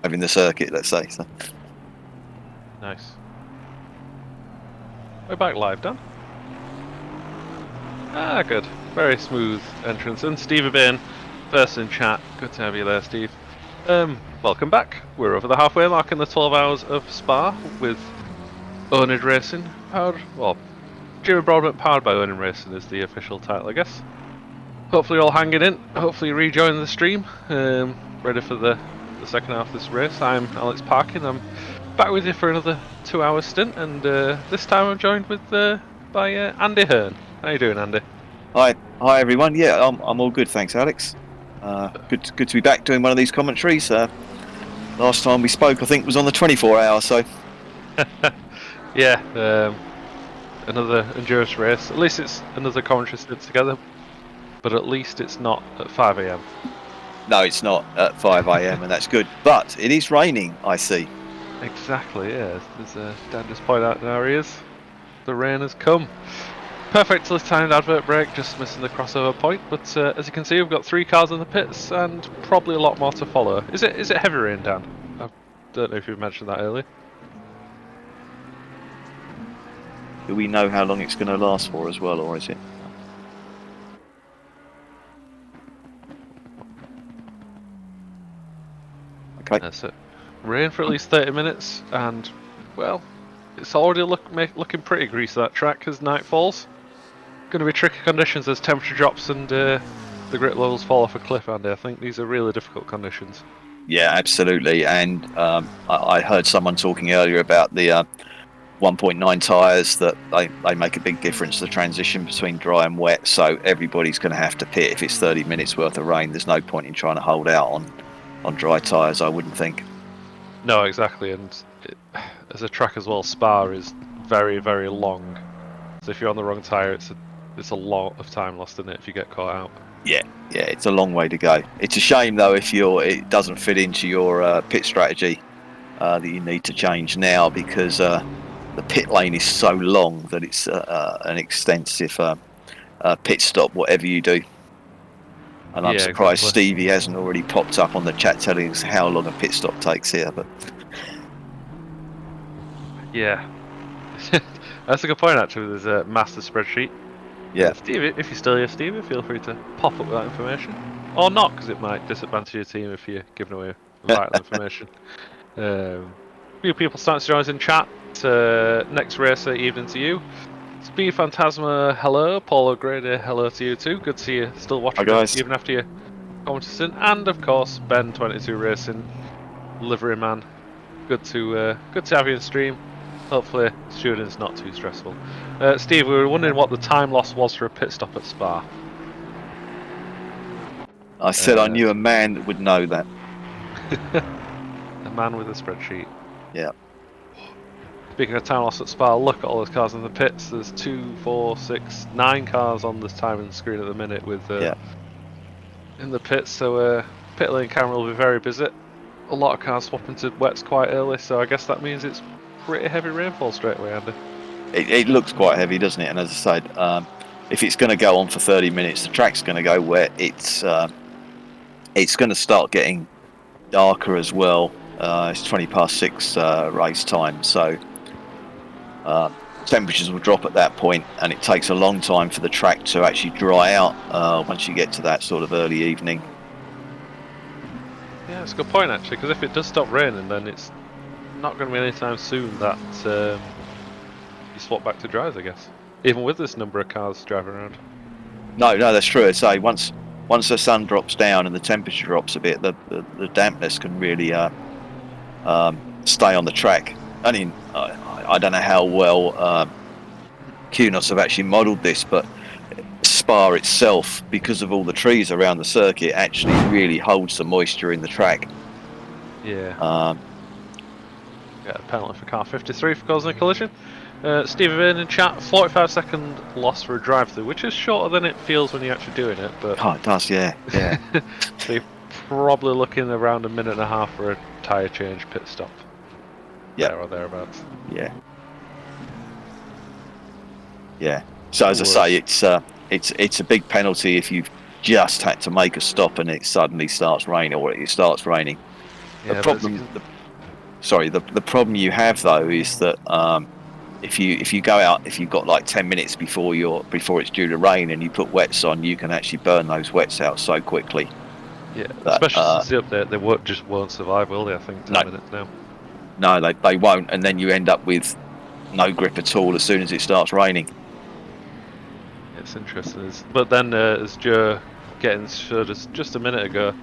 the circuit, let's say. So. Nice. We're back live, Dan. Ah, good. Very smooth entrance. And Steve Abin, first in chat. Good to have you there, Steve. Welcome back. We're over the halfway mark in the 12 hours of Spa with oNiD Racing. Jimmy Broadbent powered by oNiD Racing is the official title, I guess. Hopefully you're all hanging in. Hopefully rejoining the stream. Ready for the second half of this race. I'm Alex Parkin. I'm back with you for another 2 hour stint, and this time I'm joined with by Andy Hearn. How you doing, Andy? Hi everyone. Yeah, I'm all good, thanks, Alex. Good to be back doing one of these commentaries. Last time we spoke, I think, was on the 24 hour. So yeah, another endurance race. At least it's another commentary stint together, but at least it's not at 5 AM. No, it's not at 5 AM, and that's good. But it is raining, I see. Exactly, yeah. As Dan just pointed out in our ears, the rain has come. Perfectly timed advert break, just missing the crossover point. But as you can see, we've got 3 cars in the pits and probably a lot more to follow. Is it heavy rain, Dan? I don't know if you mentioned that earlier. Do we know how long it's going to last for as well, or is it? Okay. That's it. Rain for at least 30 minutes, and well, it's already looking pretty greasy, that track, as night falls. Going to be tricky conditions as temperature drops and the grip levels fall off a cliff, Andy. I think these are really difficult conditions. Yeah, absolutely. And I heard someone talking earlier about the 1.9 tyres, that they make a big difference, the transition between dry and wet. So everybody's going to have to pit if it's 30 minutes worth of rain. There's no point in trying to hold out on dry tyres, I wouldn't think. No, exactly. And as a track as well, Spa is very, very long. So if you're on the wrong tyre, it's a lot of time lost in it if you get caught out. Yeah, it's a long way to go. It's a shame though if it doesn't fit into your pit strategy that you need to change now, because the pit lane is so long that it's an extensive pit stop, whatever you do. And I'm surprised Stevie hasn't already popped up on the chat telling us how long a pit stop takes here. But yeah, that's a good point actually. There's a master spreadsheet. Yeah, Steve, if you're still here, Stevie, feel free to pop up with that information, or not, because it might disadvantage your team if you're giving away vital information. Few people starting to join us in chat. Next racer, evening to you. Speed Phantasma, hello. Paul O'Grady, hello to you too. Good to see you still watching, even after your commentary stint. And of course, Ben22 Racing, livery man. Good to have you in stream. Hopefully, stewarding's not too stressful. Steve, we were wondering what the time loss was for a pit stop at Spa. I said I knew a man that would know that. A man with a spreadsheet. Yeah. Speaking of time loss at Spa, look at all those cars in the pits. There's 2, 4, 6, 9 cars on this timing screen at the minute with in the pits. So pit lane camera will be very busy. A lot of cars swapping to wets quite early, so I guess that means it's pretty heavy rainfall straight away, Andy. It looks quite heavy, doesn't it? And as I said, if it's going to go on for 30 minutes, the track's going to go wet. It's going to start getting darker as well. It's 20:06 race time, so temperatures will drop at that point, and it takes a long time for the track to actually dry out once you get to that sort of early evening. Yeah, that's a good point actually, because if it does stop raining, then it's not going to be anytime soon that you swap back to dries, I guess. Even with this number of cars driving around. No, that's true. I'd say once the sun drops down and the temperature drops a bit, the dampness can really stay on the track. I mean, I don't know how well QNOS have actually modelled this, but Spa itself, because of all the trees around the circuit, actually really holds the moisture in the track. Yeah. Get a penalty for car 53 for causing a collision. Steve in chat, 45-second loss for a drive-through, which is shorter than it feels when you're actually doing it. But it does, yeah. So you're probably looking around a minute and a half for a tyre change pit stop. Yeah. There or thereabouts. Yeah. So as I say, it's a big penalty if you've just had to make a stop and it suddenly starts raining, or it starts raining. Yeah, The problem, the problem you have though is that if you go out, if you've got like 10 minutes before it's due to rain and you put wets on, you can actually burn those wets out so quickly. Yeah, That, especially since the update, they just won't survive, will they? I think 10 minutes now. No, they won't, and then you end up with no grip at all as soon as it starts raining. It's interesting, but then as Joe getting showed us just a minute ago,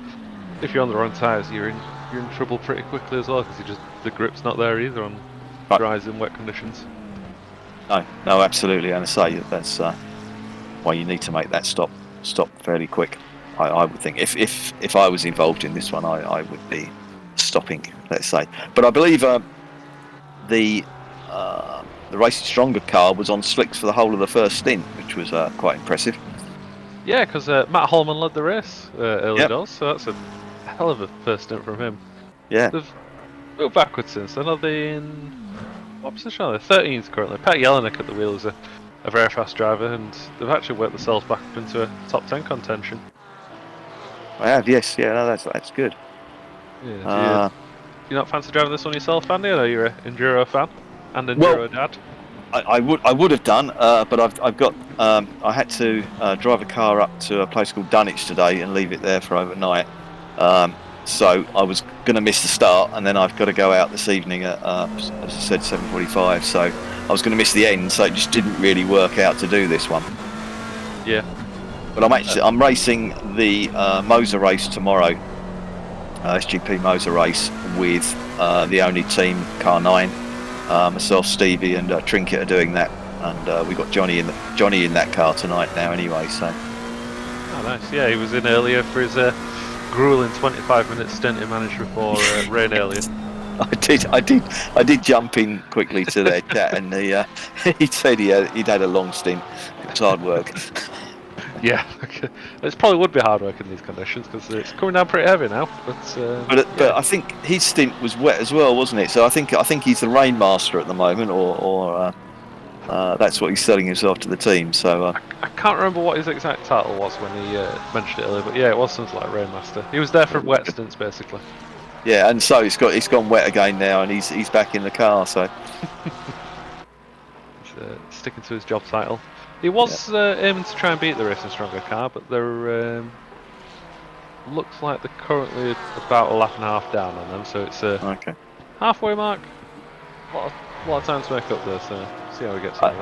if you're on the wrong tyres, you're in trouble pretty quickly as well, because the grip's not there either on dry and wet conditions. No, absolutely, and I say that's why you need to make that stop fairly quick. I would think if I was involved in this one, I would be stopping, let's say. But I believe the Racing Stronger car was on slicks for the whole of the first stint, which was quite impressive. Yeah, because Matt Holman led the race early doors, so that's a hell of a first stint from him. Yeah. They've moved backwards since then. Are they in what position are they? 13th currently. Pat Jelinek at the wheel is a very fast driver, and they've actually worked themselves back up into a top 10 contention. I have, yes, yeah, no, that's good. Yeah, do you not fancy driving this one yourself, Andy? I know you're an Enduro fan and Enduro dad. I would have done, but I've got I had to drive a car up to a place called Dunwich today and leave it there for overnight. So I was going to miss the start, and then I've got to go out this evening at, as I said, 7:45. So I was going to miss the end, so it just didn't really work out to do this one. Yeah. But I'm racing the Moser race tomorrow, SGP Moser race with the oNiD team, Car 9. Myself, Stevie, and Trinket are doing that, and we got Johnny in that car tonight now anyway. So. Oh, nice. Yeah, he was in earlier for his grueling 25-minute stint he managed before rain earlier. I did jump in quickly to their chat, and he said he'd had a long stint. It was hard work. Yeah, it probably would be hard work in these conditions because it's coming down pretty heavy now. But I think his stint was wet as well, wasn't it? So I think he's the rain master at the moment, or that's what he's selling himself to the team. So I can't remember what his exact title was when he mentioned it earlier, but yeah, it was something like rain master. He was there for wet stints basically. Yeah, and so it's gone wet again now, and he's back in the car. So sticking to his job title. He was aiming to try and beat the Racing Stronger car, but they're looks like they're currently about a lap and a half down on them, so it's okay. Halfway mark. A lot of time to make up there, so see how we get to that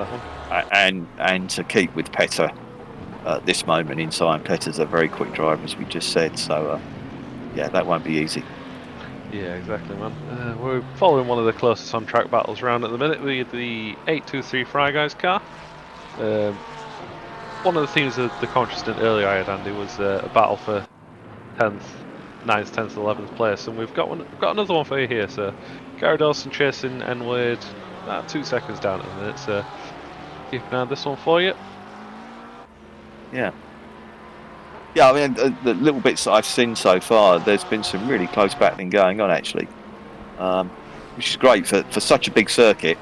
one. And to keep with Petter at this moment in time, Petter's a very quick driver, as we just said, so yeah, that won't be easy. Yeah, exactly, man. We're following one of the closest on-track battles around at the minute with the 823 Fry Guys car. One of the themes of the contest earlier I had, Andy, was a battle for 9th, 10th, 11th place, and we've got another one for you here. So, Gary Dawson chasing N Wade, 2 seconds down at the minute. So, keep an eye on this one for you. Yeah. Yeah, I mean, the little bits that I've seen so far, there's been some really close battling going on, actually, which is great for such a big circuit.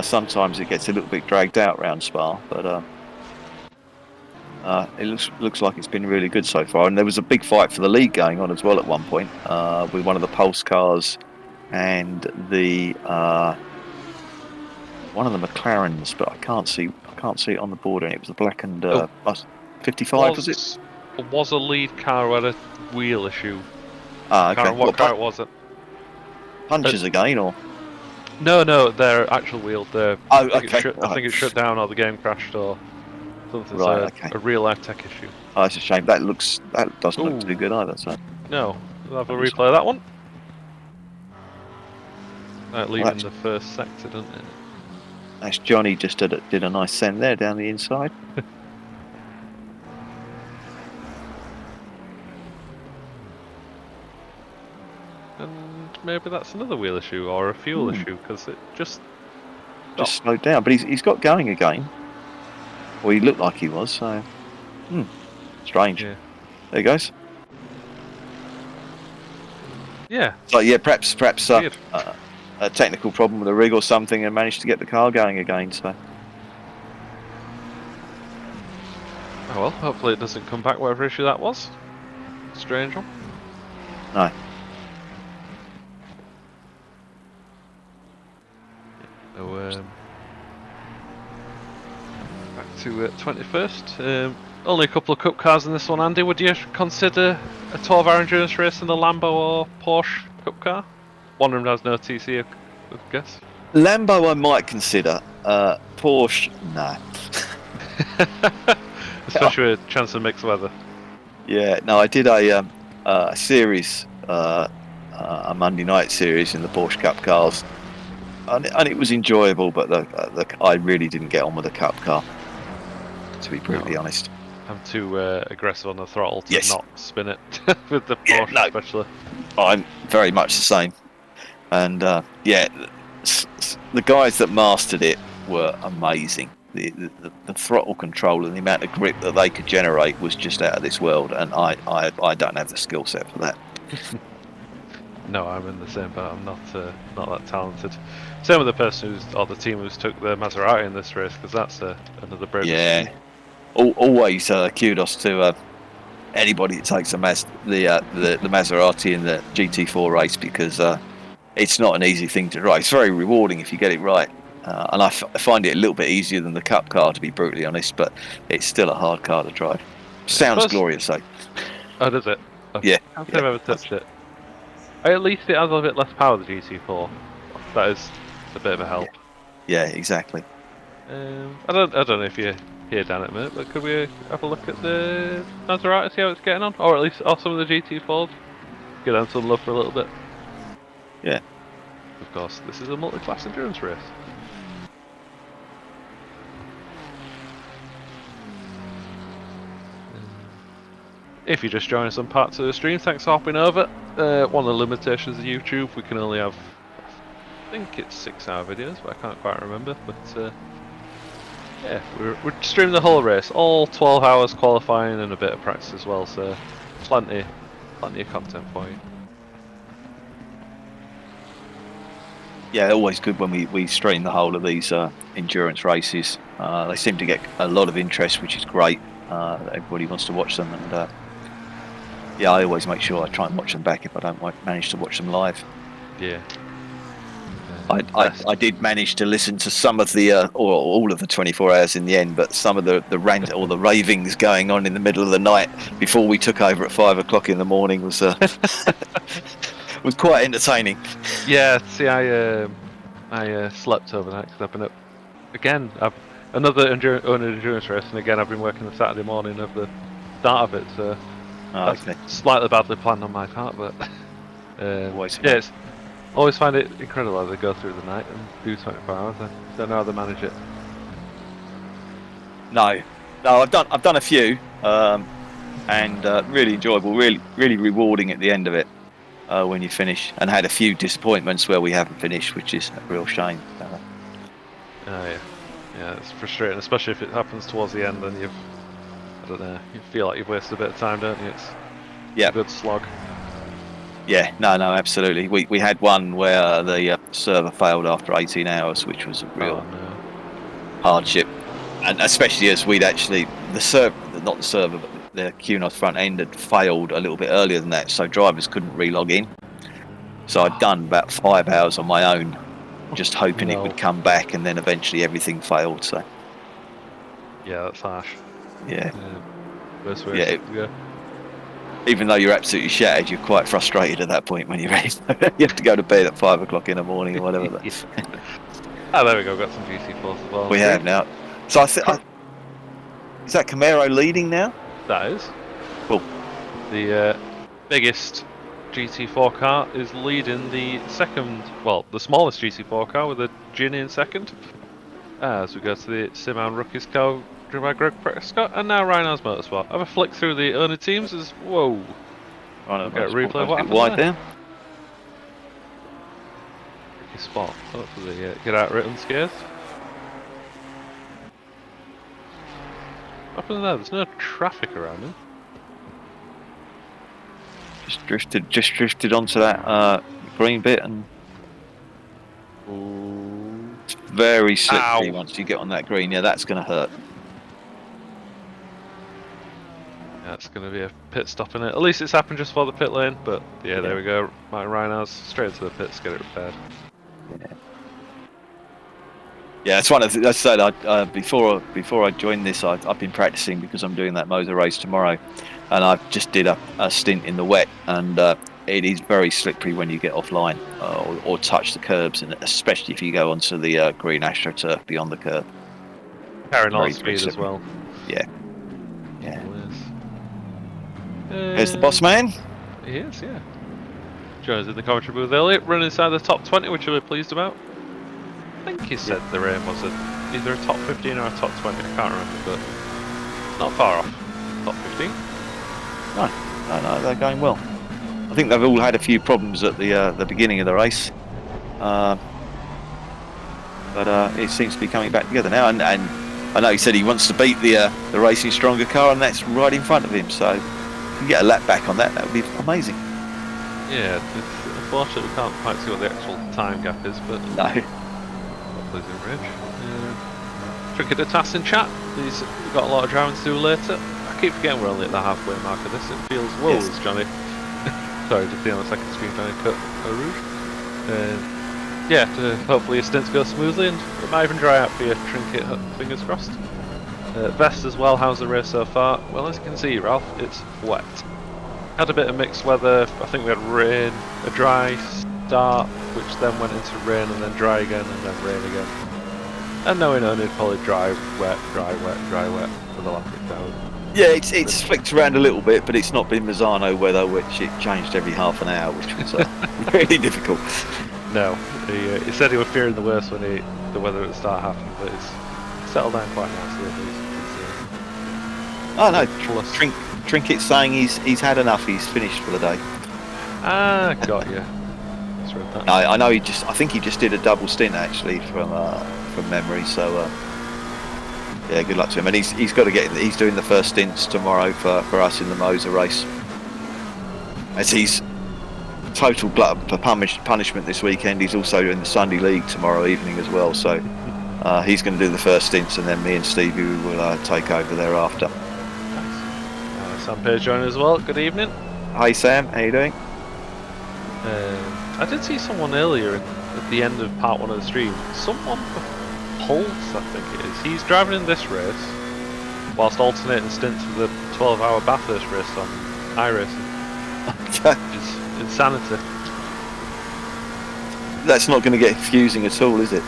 Sometimes it gets a little bit dragged out around Spa, but it looks like it's been really good so far. And there was a big fight for the lead going on as well at one point, with one of the Pulse cars and the one of the McLarens, but I can't see it on the board. And it was the black and 55, was it? It was a lead car who had a wheel issue. Okay. Can't remember what car it was. Punches again, or? No, their actual wheel. Okay. I think it shut down, or the game crashed, or something. Right, so a real life tech issue. Oh, that's a shame. That doesn't look too good either. So. No, we'll have a replay of that one. Leaving the first sector, doesn't it? That's Johnny just did a nice send there down the inside. And maybe that's another wheel issue or a fuel issue, because it just slowed down. But he's got going again. Well, he looked like he was. So, strange. Yeah. There he goes. Yeah. So yeah, perhaps a technical problem with the rig or something, and managed to get the car going again. So. Oh well, hopefully it doesn't come back, whatever issue that was. Strange one. No. to 21st. Only a couple of cup cars in this one, Andy. Would you consider a 12-hour endurance race in the Lambo or Porsche cup car? One of them has no TC, I guess. Lambo I might consider. Porsche, no. Especially with a chance of mixed weather. Yeah, no, I did a series, a Monday night series in the Porsche Cup cars, and it was enjoyable. But I really didn't get on with the Cup car, to be brutally honest. I'm too aggressive on the throttle to Yes. not spin it with the Porsche, especially. I'm very much the same, and the guys that mastered it were amazing. The throttle control and the amount of grip that they could generate was just out of this world, and I don't have the skill set for that. No, I'm in the same boat. I'm not that talented. Same with the person or the team who's took the Maserati in this race, because that's another brave. Yeah, always kudos to anybody that takes the Maserati in the GT4 race, because it's not an easy thing to drive. It's very rewarding if you get it right. And I find it a little bit easier than the Cup car, to be brutally honest, but it's still a hard car to drive. Sounds glorious, though. Oh, does it? Yeah. I don't think I've ever touched it. At least it has a bit less power, the GT4. That is a bit of a help. Yeah, exactly. I don't know if you're here down at a minute, but could we have a look at the Maserati, see how it's getting on? Or at least some of the GT4s? Get down to the love for a little bit. Yeah. Of course, this is a multi-class endurance race. If you just join us on parts of the stream, thanks for hopping over. One of the limitations of YouTube, we can only have, I think it's 6-hour videos, but I can't quite remember. But yeah, we're streaming the whole race, all 12 hours qualifying and a bit of practice as well, so plenty of content for you. Yeah, always good when we stream the whole of these endurance races. They seem to get a lot of interest, which is great. Everybody wants to watch them, and yeah, I always make sure I try and watch them back if I don't manage to watch them live. Yeah. I did manage to listen to some of the or all of the 24 hours in the end, but some of the rant or the ravings going on in the middle of the night before we took over at 5 o'clock in the morning was was quite entertaining. Yeah, see, I slept overnight because I've been up again. Another endurance race, and again I've been working the Saturday morning of the start of it, so that's slightly badly planned on my part, but always find it incredible as they go through the night and do 24 hours. I don't know how they manage it. No, I've done a few, and really enjoyable, really rewarding at the end of it when you finish. And had a few disappointments where we haven't finished, which is a real shame. Yeah, it's frustrating, especially if it happens towards the end and I don't know, you feel like you've wasted a bit of time, don't you? It's a good slog. Yeah, no, absolutely. We had one where the server failed after 18 hours, which was a real hardship. And especially as we'd actually, not the server, but the QNOS front end had failed a little bit earlier than that, so drivers couldn't re-log in. So I'd done about 5 hours on my own, just hoping it would come back, and then eventually everything failed. So yeah, that's harsh. Yeah. Worst way to go. Even though you're absolutely shattered, you're quite frustrated at that point when you're ready. You have to go to bed at 5 o'clock in the morning or whatever. Oh, there we go. Got some GT4s as well. We have now. So is that Camaro leading now? That is. Cool. The biggest GT4 car is leading the second, well, the smallest GT4 car with a Ginny in second. As we go to the Simon Rookie's car, driven by Greg Prescott, and now Rhinos Motorsport. Have a flick through the oNiD teams as whoa. Right, get a replay of what happened wide there. Tricky spot. Hopefully they get out of it unscathed. What happened there? There's no traffic around him. Just drifted onto that green bit, and it's very slippery once you get on that green. Yeah, that's going to hurt. Yeah, it's going to be a pit stop in it. At least it's happened just for the pit lane, but yeah, there we go. My Rhinos straight into the pits, get it repaired. Yeah, it's one of the, I said before I joined this, I've been practicing because I'm doing that motor race tomorrow, and I just did a stint in the wet, and it is very slippery when you get offline or touch the curbs, and especially if you go onto the green AstroTurf beyond the curb. Carrying a lot Very, of very speed as slippery. well. Yeah, yeah. Always. Here's the boss man. He is, yeah. Joins in the commentary booth earlier, running inside the top 20, which we're pleased about. I think he said the aim was either a top 15 or a top 20, I can't remember, but not far off. Top 15? No, they're going well. I think they've all had a few problems at the beginning of the race, but it seems to be coming back together now. And I know he said he wants to beat the Racing Stronger car, and that's right in front of him. So if you can get a lap back on that, that would be amazing. Yeah, unfortunately we can't quite see what the actual time gap is, but No. hopefully it's in range. Tricky to task in chat. We've got a lot of driving to do later. I keep forgetting we're only at the halfway mark of this. It feels loads, Yes. Johnny. Sorry, just being on the second screen trying to cut a rouge. Yeah, hopefully your stints go smoothly and it might even dry out for your trinket, fingers crossed. Vest as well, how's the race so far? Well, as you can see, Ralph, it's wet. Had a bit of mixed weather. I think we had rain, a dry start, which then went into rain and then dry again and then rain again. And now we know it'd probably dry, wet, dry, wet, dry, wet for the last 6 hours. Yeah, it's flicked around a little bit, but it's not been Mazzano weather, which it changed every half an hour, which was really difficult. No, he said he was fearing the worst when the weather at the start happened, but it's settled down quite nicely at least. Oh no, Trinket's saying he's had enough. He's finished for the day. Ah, got you. Read that. No, I know I think he just did a double stint actually from memory. So yeah, good luck to him. And he's got to he's doing the first stints tomorrow for us in the Moser race. As he's total glutton for punishment this weekend. He's also doing the Sunday League tomorrow evening as well. So he's going to do the first stints, and then me and Stevie will take over thereafter. Sam Page joining as well. Good evening. Hi Sam, how you doing? I did see someone earlier at the end of part 1 of the stream. Someone for Pulse, I think it is. He's driving in this race whilst alternating stints for the 12-hour Bathurst race on iRacing. Which is insanity. That's not going to get confusing at all, is it?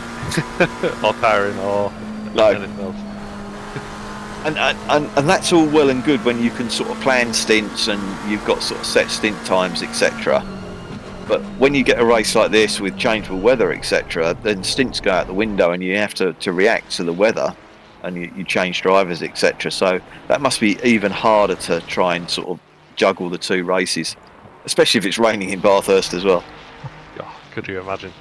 Or tiring or anything else. And that's all well and good when you can sort of plan stints and you've got sort of set stint times, etc. But when you get a race like this with changeable weather, etc., then stints go out the window and you have to react to the weather, and you change drivers, etc. So that must be even harder to try and sort of juggle the two races, especially if it's raining in Bathurst as well. Oh, could you imagine?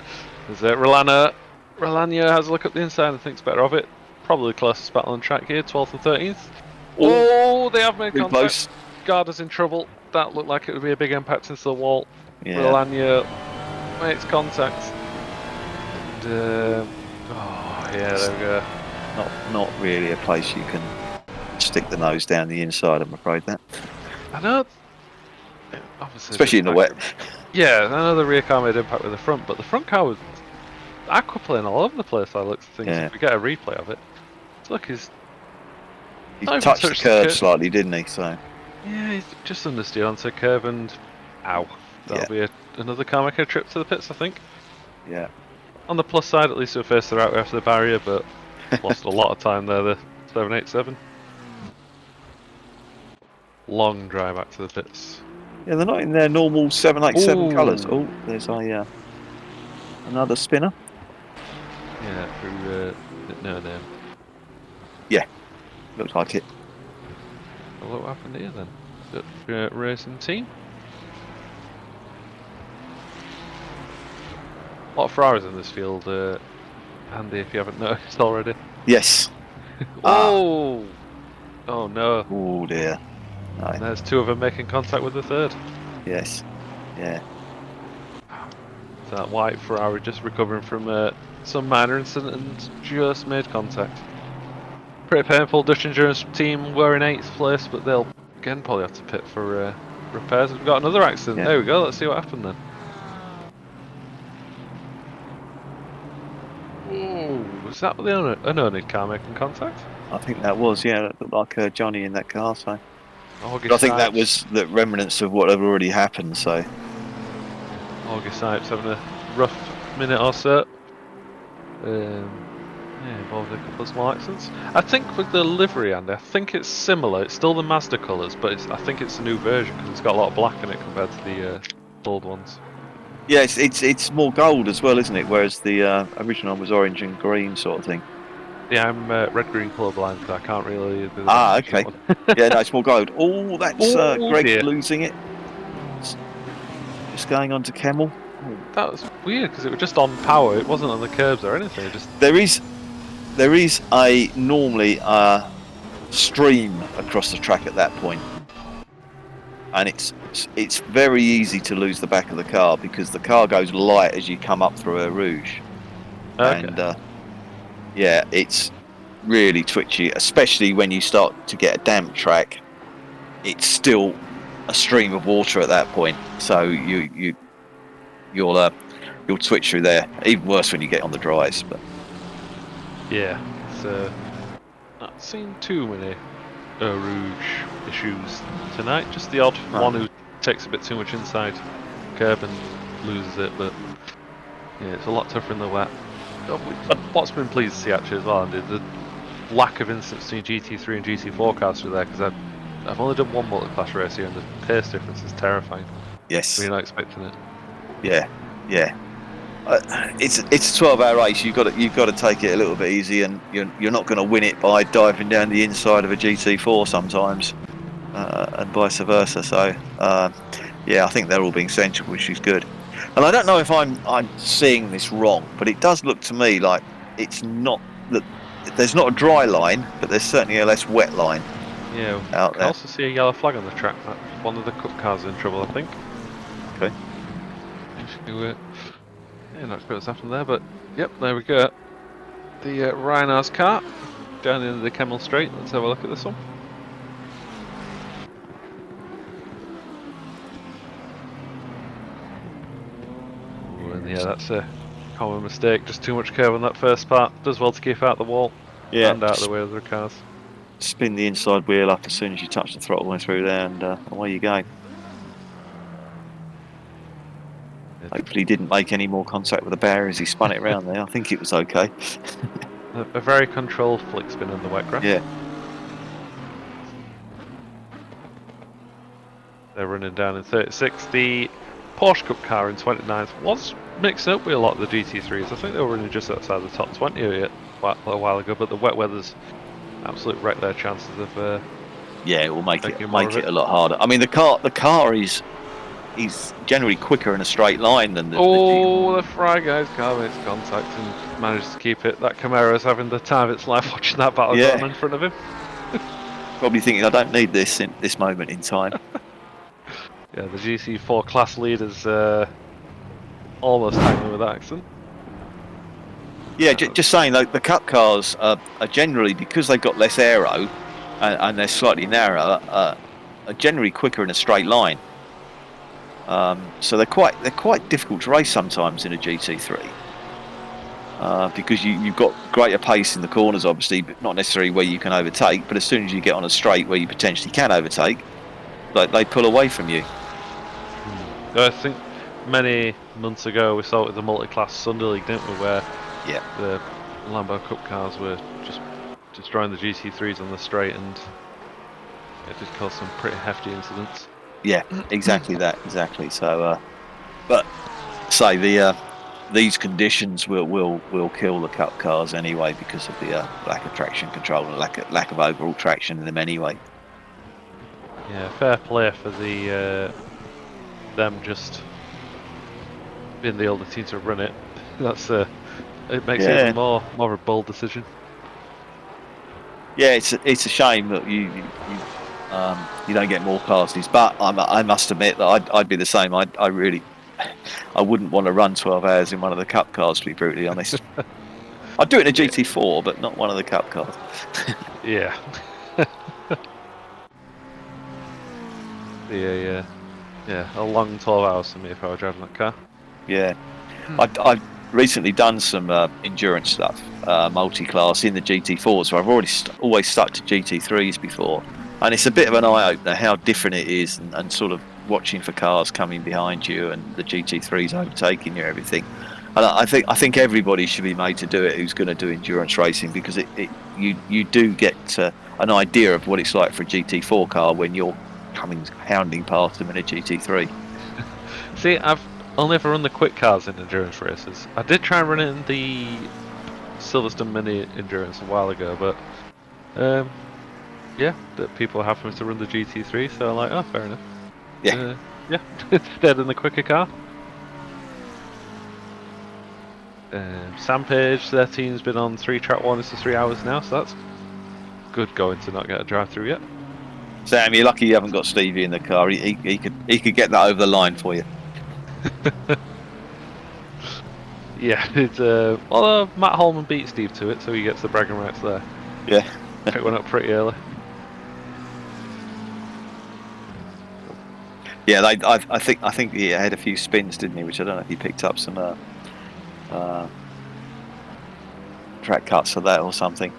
There's Rolania has a look at the inside and thinks better of it. Probably closest battle on track here, 12th and 13th. Oh, they have made contact. Close. Garda's in trouble. That looked like it would be a big impact into the wall. Yeah. Rolania makes contact. And, yeah, there we go. Not really a place you can stick the nose down the inside, I'm afraid. That. I know. Obviously, especially in the wet. Yeah, I know the rear car made impact with the front, but the front car was aquaplane all over the place. I looked at things. Yeah. If we get a replay of it, look, he touched the curb slightly, didn't he? So yeah, he's just understeered onto a curve and ow. That'll be another car making a trip to the pits, I think. Yeah. On the plus side, at least we'll face the route after the barrier, but lost a lot of time there. The 787. Long drive back to the pits. Yeah, they're not in their normal 787 colours. Oh, there's another spinner. Yeah, through no name. Yeah, looks like it. Well, what happened here then? Racing team. A lot of Ferraris in this field, Andy, if you haven't noticed already. Yes. Oh! Oh no. Oh dear. No. And there's two of them making contact with the third. Yes. Yeah. So that white Ferrari just recovering from some minor incident and just made contact. Pretty painful. Dutch Endurance team were in 8th place, but they'll again probably have to pit for repairs. We've got another accident. Yeah. There we go. Let's see what happened then. Oh, was that the an oNiD car making contact? I think that was, yeah, it looked like Johnny in that car. So, August but I think that Snipes. was the remnants of what had already happened. So, August Snipes having a rough minute or so. Yeah, involved in a couple of small accidents. I think with the livery, Andy, I think it's similar. It's still the Mazda colours, but I think it's a new version because it's got a lot of black in it compared to the old ones. yeah, it's more gold as well, isn't it? Whereas the original one was orange and green sort of thing. Yeah, I'm red-green colourblind because I can't really do the Ah, difference okay. between that Yeah, no, it's more gold. Oh, that's Oh Greg dear, losing it. Just going on to Kemmel. that was weird because it was just on power. It wasn't on the curbs or anything. It just There is a normally stream across the track at that point, and it's very easy to lose the back of the car because the car goes light as you come up through a rouge, okay. and yeah, it's really twitchy, especially when you start to get a damp track. It's still a stream of water at that point, so you'll twitch through there. Even worse when you get on the dries. But Yeah, it's not seen too many Rouge issues tonight. Just the odd one who takes a bit too much inside curb and loses it, but yeah, it's a lot tougher in the wet. What's been pleased to see actually as well, Andy, the lack of incidents between GT3 and GT4 cars through there, because I've only done one multi-class race here and the pace difference is terrifying. yes, We're not expecting it. yeah. It's a 12-hour race. You've got to take it a little bit easy, and you're not going to win it by diving down the inside of a GT4 sometimes, and vice versa. So yeah, I think they're all being sensible, which is good. And I don't know if I'm seeing this wrong, but it does look to me like it's not that there's not a dry line, but there's certainly a less wet line. Yeah, out I there. also see a yellow flag on the track. One of the cup cars in trouble, I think. Okay. Yeah, not sure what's happened there, but yep, there we go. The Rhinos car down into the Kemmel Straight. Let's have a look at this one. Ooh, and yeah, that's a common mistake. Just too much curve on that first part. Does well to keep out the wall and out of the way of the cars. Spin the inside wheel up as soon as you touch the throttle went through there, and away you go. Hopefully he didn't make any more contact with the barrier as he spun it around there. I think it was okay. A very controlled flick spin in the wet grass. Yeah. They're running down in 36. The Porsche Cup car in 29th was mixed up with a lot of the GT3s. I think they were running just outside the top 20 a while ago, but the wet weather's absolutely wrecked their chances of. Yeah, it will make it a lot harder. I mean, the car is generally quicker in a straight line than the Fry guy's car makes contact and manages to keep it. That Camaro's having the time of its life watching that battle go on in front of him. Probably thinking, I don't need this in this moment in time. Yeah, the GC4 class leaders almost hanging with that accident. Yeah, just saying, though, the Cup cars are generally, because they've got less aero and they're slightly narrower, are generally quicker in a straight line. So they're quite difficult to race sometimes in a GT3 because you've got greater pace in the corners, obviously, but not necessarily where you can overtake. But as soon as you get on a straight where you potentially can overtake, they pull away from you. I think many months ago we saw it with the multi-class Sunday League, didn't we? Where the Lambo Cup cars were just destroying the GT3s on the straight, and it did cause some pretty hefty incidents. Yeah, exactly that. Exactly. So, but say these conditions will kill the Cup cars anyway because of the lack of traction control and lack of overall traction in them anyway. Yeah, fair play for the them just being the older team to run it. That's it makes it even more of a bold decision. Yeah, it's a shame that you don't get more classes, but I must admit that I'd be the same. I wouldn't want to run 12 hours in one of the Cup cars, to be brutally honest. I'd do it in a GT4, but not one of the Cup cars. Yeah. Yeah, a long 12 hours for me if I were driving that car. Yeah, recently done some endurance stuff, multi-class in the GT4s. So I've already always stuck to GT3s before, and it's a bit of an eye-opener how different it is, and sort of watching for cars coming behind you and the GT3s overtaking you, everything. And I think everybody should be made to do it who's going to do endurance racing, because you do get an idea of what it's like for a GT4 car when you're coming hounding past them in a GT3. See, I've only ever run the quick cars in endurance races. I did try and run it in the Silverstone Mini Endurance a while ago, but yeah, that people are happy to run the GT3, so I'm like, oh, fair enough. Yeah, yeah, instead in the quicker car. Sampage, their team's been on 3-track warnings for 3 hours now, so that's good going to not get a drive-through yet. Sam, you're lucky you haven't got Stevie in the car. He could get that over the line for you. Yeah, it's although Matt Holman beat Steve to it, so he gets the bragging rights there. Yeah, Pick one up pretty early. yeah. I think he had a few spins, didn't he? Which I don't know if he picked up some track cuts for that or something.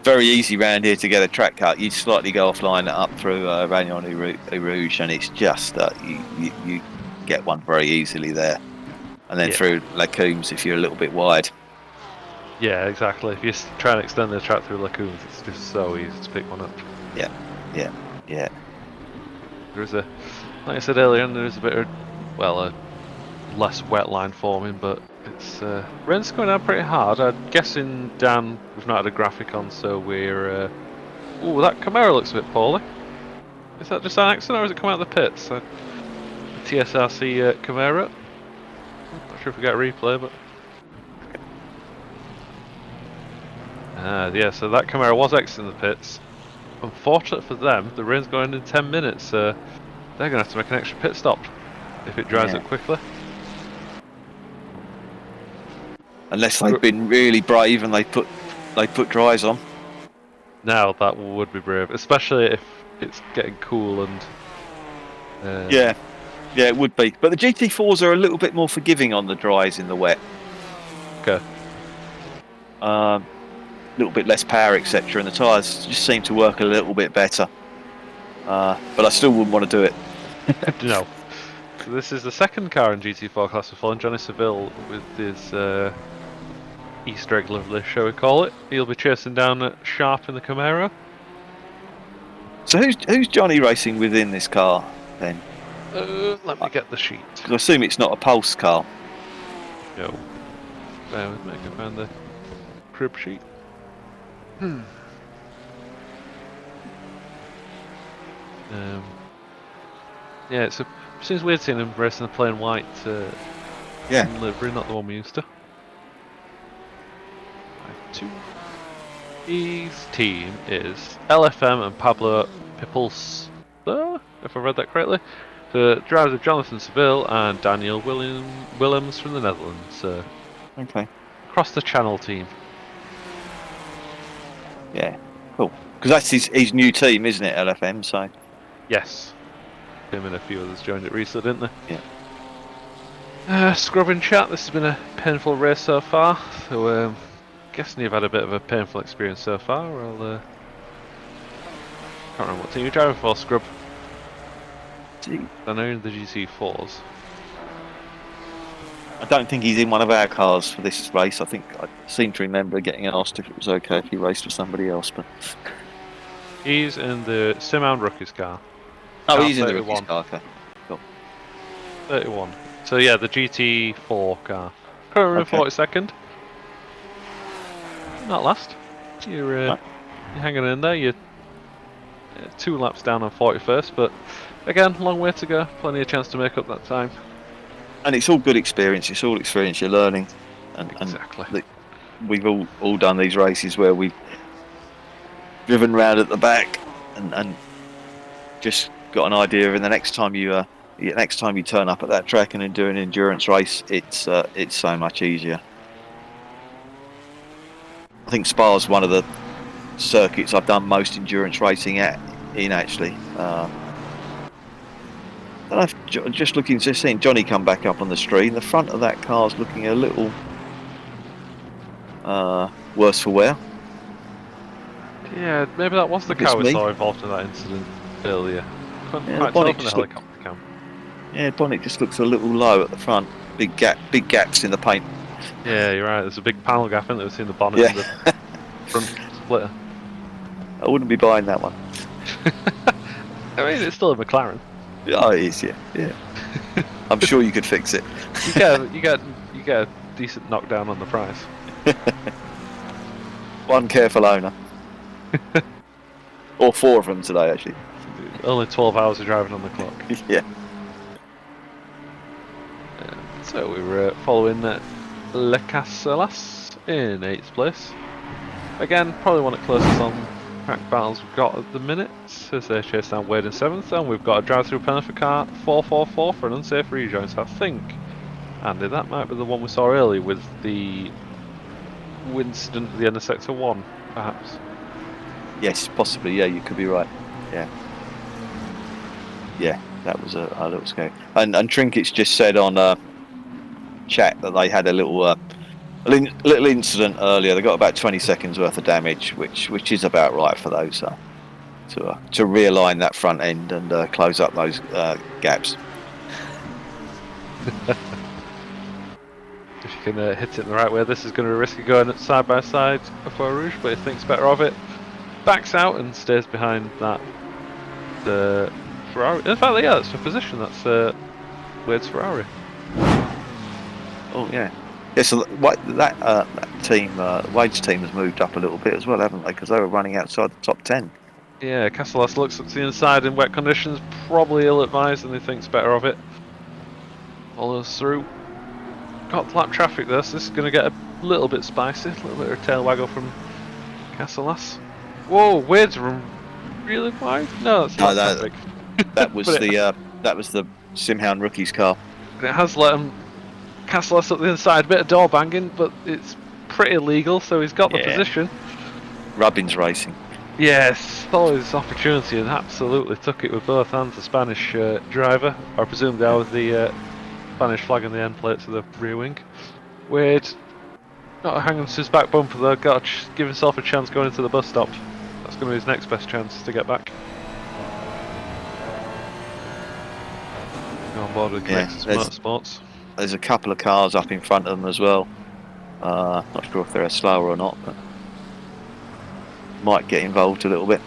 Very easy round here to get a track cut. You slightly go offline up through Raceroom Rouge, and it's just you get one very easily there, and then through Lacumes if you're a little bit wide. Yeah, exactly. If you try and extend the track through Lacumes, it's just so easy to pick one up. Yeah. There's like I said earlier, there's a bit of, well, a less wet line forming, but it's rain's going down pretty hard. I'm guessing, Dan, we've not had a graphic on, so we're oh, that Camaro looks a bit poorly. Is that just an accident, or has it come out of the pits? The TSRC Camaro. Not sure if we get a replay, but yeah, so that Camaro was exiting the pits. Unfortunate for them, the rain's going in 10 minutes, so they're going to have to make an extra pit stop if it dries up quickly. Unless they've been really brave and they put dries on. Now that would be brave, especially if it's getting cool and. Yeah, it would be. But the GT4s are a little bit more forgiving on the dries in the wet. Okay. A little bit less power, etc., and the tyres just seem to work a little bit better. But I still wouldn't want to do it. No. So this is the second car in GT4 class we've following Johnny Seville with his Easter egg lovely, shall we call it. He'll be chasing down Sharp in the Camaro. So who's Johnny racing within this car then? Let me get the sheet. Because I assume it's not a Pulse car. No. Bear with me, I can find the crib sheet. Yeah, it seems weird seeing him racing a plain white livery, not the one we used to. 5-2. His team is LFM and Pablo Pipulsa, if I read that correctly. The drivers are Jonathan Seville and Daniel Willems from the Netherlands. Okay. Across the channel team. Yeah, cool. Because that's his new team, isn't it, LFM? So. Yes. Him and a few others joined it recently, didn't they? Yeah. Scrubbing chat, this has been a painful race so far. So, guessing you've had a bit of a painful experience so far. Well, can't remember what team you're driving for, Scrub. I know you're in the GT4s. I don't think he's in one of our cars for this race. I think I seem to remember getting asked if it was okay if he raced for somebody else, but he's in the Simon Rookie's car. Oh, he's in the Rookie's car. Okay, cool. 31. So yeah, the GT4 car. Currently 42nd. Not last. You're hanging in there. You're 2 laps down on 41st, but again, long way to go. Plenty of chance to make up that time. And it's all good experience. It's all experience you're learning. And Exactly. We've all done these races where we've driven round at the back and just got an idea. And the next time you turn up at that track and do an endurance race, it's so much easier. I think Spa's one of the circuits I've done most endurance racing in actually. don't know if, just seeing Johnny come back up on the screen. The front of that car's looking a little worse for wear. Yeah, maybe that was the car we saw involved in that incident earlier. Couldn't quite tell from the helicopter cam. Yeah, bonnet just looks a little low at the front. Big gaps in the paint. Yeah, you're right. There's a big panel gap in there between the bonnet and the front splitter. I wouldn't be buying that one. I mean, it's still a McLaren. Oh, it is, yeah. I'm sure you could fix it. You get a decent knockdown on the price. One careful owner. Or 4 of them today, actually. Only 12 hours of driving on the clock. Yeah. So we were following Le Castellas in 8th place. Again, probably one of the closest on track battles we've got at the minute, as they chase down Wade in 7th, and we've got a drive-through penalty for car 444 for an unsafe rejoin. So I think, Andy, that might be the one we saw earlier with the incident at the end of Sector 1, perhaps. Yes, possibly. Yeah, you could be right. Yeah, that was a little scary. And Trinkets just said on chat that they had a little incident earlier. They got about 20 seconds worth of damage, which is about right for those to realign that front end and close up those gaps. If you can hit it in the right way, this is going to be risky going side by side for Rouge, but he thinks better of it. Backs out and stays behind that Ferrari. In fact, yeah, that's the position. That's Wade's Ferrari. Oh yeah. Yeah, so that team, Wade's team, has moved up a little bit as well, haven't they? Because they were running outside the top 10. Yeah, Castellas looks up to the inside in wet conditions, probably ill-advised, and he thinks better of it. Follows through. Got lap traffic there, so this is going to get a little bit spicy. A little bit of a tail waggle from Castellas. Whoa, Wade's really wide? No, that's not traffic. That was that was the Simhound rookie's car. It has let him Castellas up the inside, bit of door banging, but it's pretty legal, so he's got the position. Rubbins Racing. Yes, saw his opportunity and absolutely took it with both hands. The Spanish driver, or presumably out with the Spanish flag on the end plates of the rear wing. Wade, not hanging to his back bumper though, got to give himself a chance going into the bus stop. That's going to be his next best chance to get back. Go on board with Connected Motorsports. There's a couple of cars up in front of them as well. Not sure if they're slower or not, but might get involved a little bit.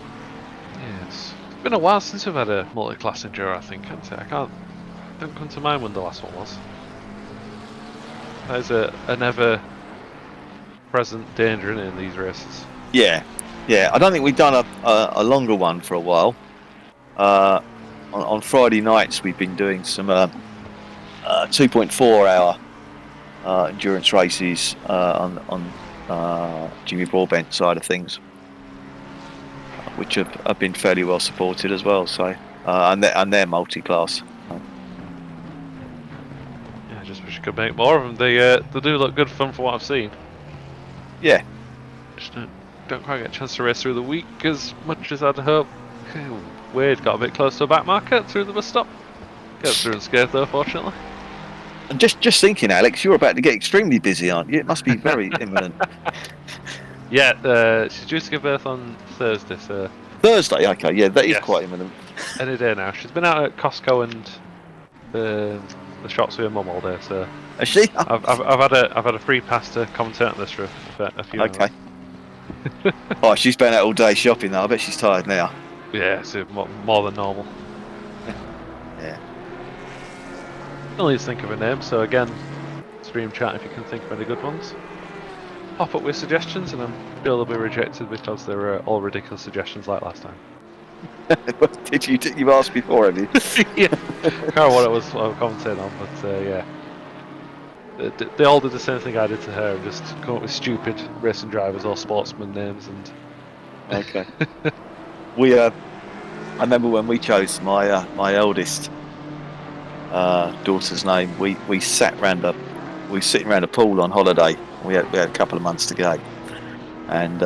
Yes, it's been a while since we've had a multi-class enduro, I think, hasn't it? Don't come to mind when the last one was. There's an ever-present danger in these races. Yeah. I don't think we've done a longer one for a while. On Friday nights, we've been doing some 2.4 hour endurance races on Jimmy Broadbent side of things, which have been fairly well supported as well. So and they're multi-class. Yeah, I just wish I could make more of them. They do look good fun for what I've seen. Yeah. Just don't quite get a chance to race through the week as much as I'd hope. Wade got a bit close to a back market through the bus stop. Gets through unscathed though, fortunately. And just thinking, Alex, you're about to get extremely busy, aren't you? It must be very imminent. Yeah, she's due to give birth on Thursday, so... Thursday? Okay, yeah, that is quite imminent. Any day now. She's been out at Costco and the shops with her mum all day, so... Has she? I've had a free pass to commentate on this for a few minutes. Okay. Oh, she's been out all day shopping though. I bet she's tired now. Yeah, so more than normal. Yeah. I'll need to think of a name, so again, stream chat if you can think of any good ones. Pop up with suggestions, and I'm sure they'll be rejected because they're all ridiculous suggestions like last time. You've asked before, have you? Yeah. I can't remember what I was commenting on, but yeah. They all did the same thing I did to her, and just come up with stupid racing drivers or sportsman names. And okay. I remember when we chose my eldest daughter's name. We sat round sitting around a pool on holiday. We had a couple of months to go, and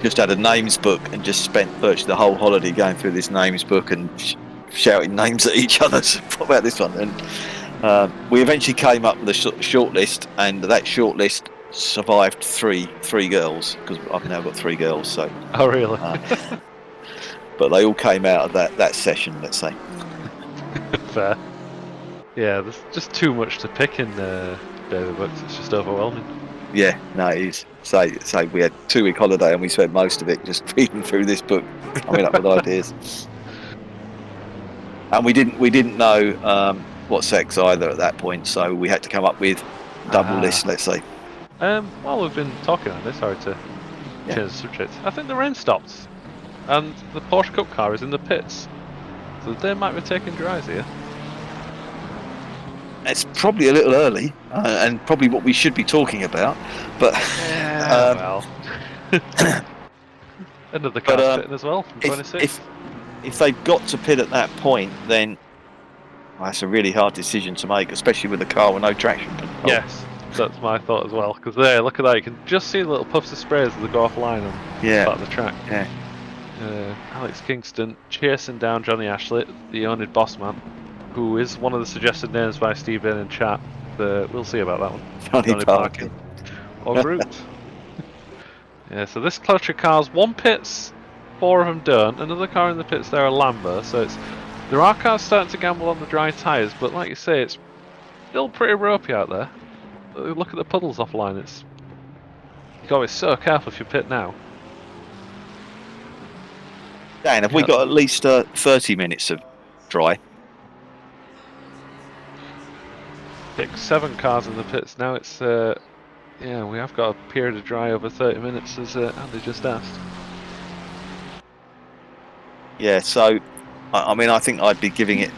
just had a names book and just spent virtually the whole holiday going through this names book and shouting names at each other. What about this one? And we eventually came up with a short list, and that short list survived three girls, because I've now got 3 girls. So. Oh really? But they all came out of that session, let's say. Fair. Yeah, there's just too much to pick in Daily Books. It's just overwhelming. Yeah, no, it is. So we had 2-week holiday, and we spent most of it just reading through this book, coming up with ideas. And we didn't know what sex either at that point, so we had to come up with a double list, let's say. While we've been talking on this, sorry to change the subject. I think the rain stopped, and the Porsche Cup car is in the pits, so they might be taking dries here. It's probably a little early, and probably what we should be talking about, but well, end of the car pitting as well from 26. If they've got to pit at that point, then that's a really hard decision to make, especially with the car with no traction control. Yes, that's my thought as well. Because there, look at that, you can just see the little puffs of spray as they go offline on the start of the track. Yeah. Alex Kingston chasing down Johnny Ashley, the oNiD boss man, who is one of the suggested names by Steve in chat. We'll see about that one. Johnny Parkin. Or Groot. Yeah, so this clutch of cars, 1 pits, 4 of them don't. Another car in the pits there, a Lambo. So there are cars starting to gamble on the dry tyres, but like you say, it's still pretty ropey out there. Look at the puddles offline. You've got to be so careful if you pit now. Dan, have we got at least 30 minutes of dry? 7 cars in the pits now. It's yeah, we have got a period of dry over 30 minutes, as Andy just asked. Yeah, so I mean, I think I'd be giving it,